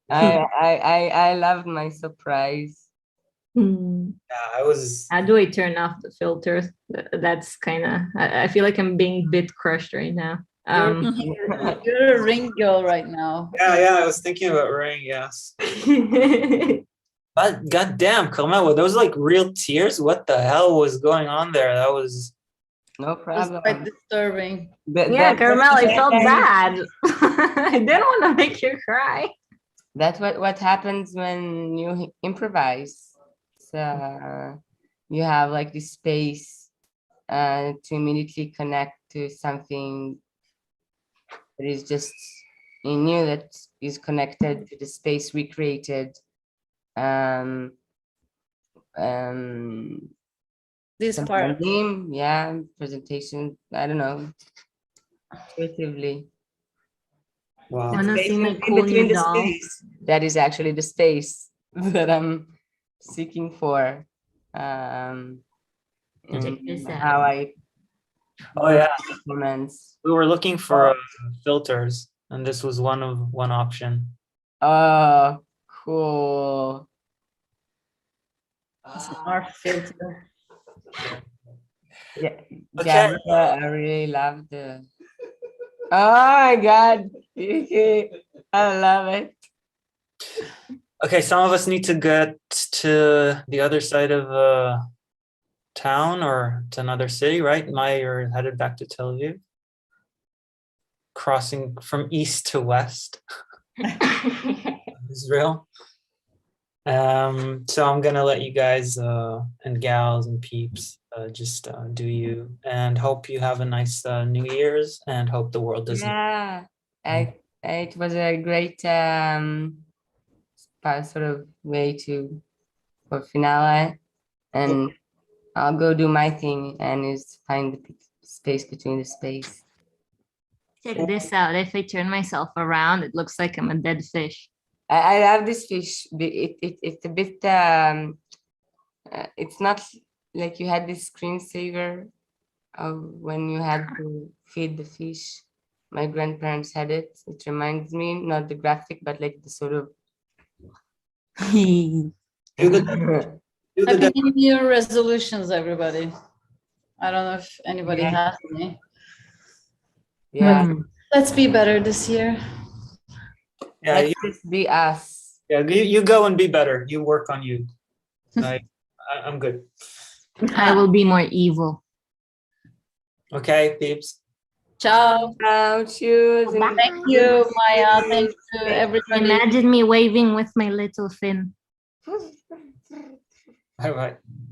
I loved my surprise. Yeah, I was. How do I turn off the filters? That's kind of. I feel like I'm being bit crushed right now. You're a ring girl right now. Yeah, I was thinking about Ring, yes. But goddamn, Carmel, were those like real tears? What the hell was going on there? That was no It's quite disturbing. Yeah, Carmel, I felt bad. I didn't want to make you cry. That's what happens when you improvise. So you have like this space to immediately connect to something that is just in you, that is connected to the space we created. This part. Yeah, presentation, I don't know, creatively. Wow. Wanna see my In cool between new the doll? space, that is actually the space that I'm seeking for. Check this out. How I Oh yeah, comments. we were looking for filters, and this was one option. Oh, cool. Our filter. Yeah, Okay. I really love the. Oh my God, I love it. Okay, some of us need to get to the other side of town or to another city, right? Maya, you're headed back to Tel Aviv, crossing from east to west. Israel. So I'm gonna let you guys and gals and peeps just do you, and hope you have a nice New Year's, and hope the world doesn't. Yeah, it was a great sort of way for finale, and I'll go do my thing and is find the space between the space. Check this out. If I turn myself around, it looks like I'm a dead fish. I love this fish. It's a bit it's not like you had this screensaver of when you had to feed the fish. My grandparents had it. It reminds me, not the graphic, but like the sort of Happy New Year resolutions, everybody. I don't know if anybody has any. Yeah. Let's be better this year. Yeah, Let's just be us. Yeah, you go and be better. You work on you. I'm good. I will be more evil. Okay, peeps. Ciao. Ciao, cheers. Thank you, Maya. Thank you, everybody. Imagine me waving with my little fin. Bye bye.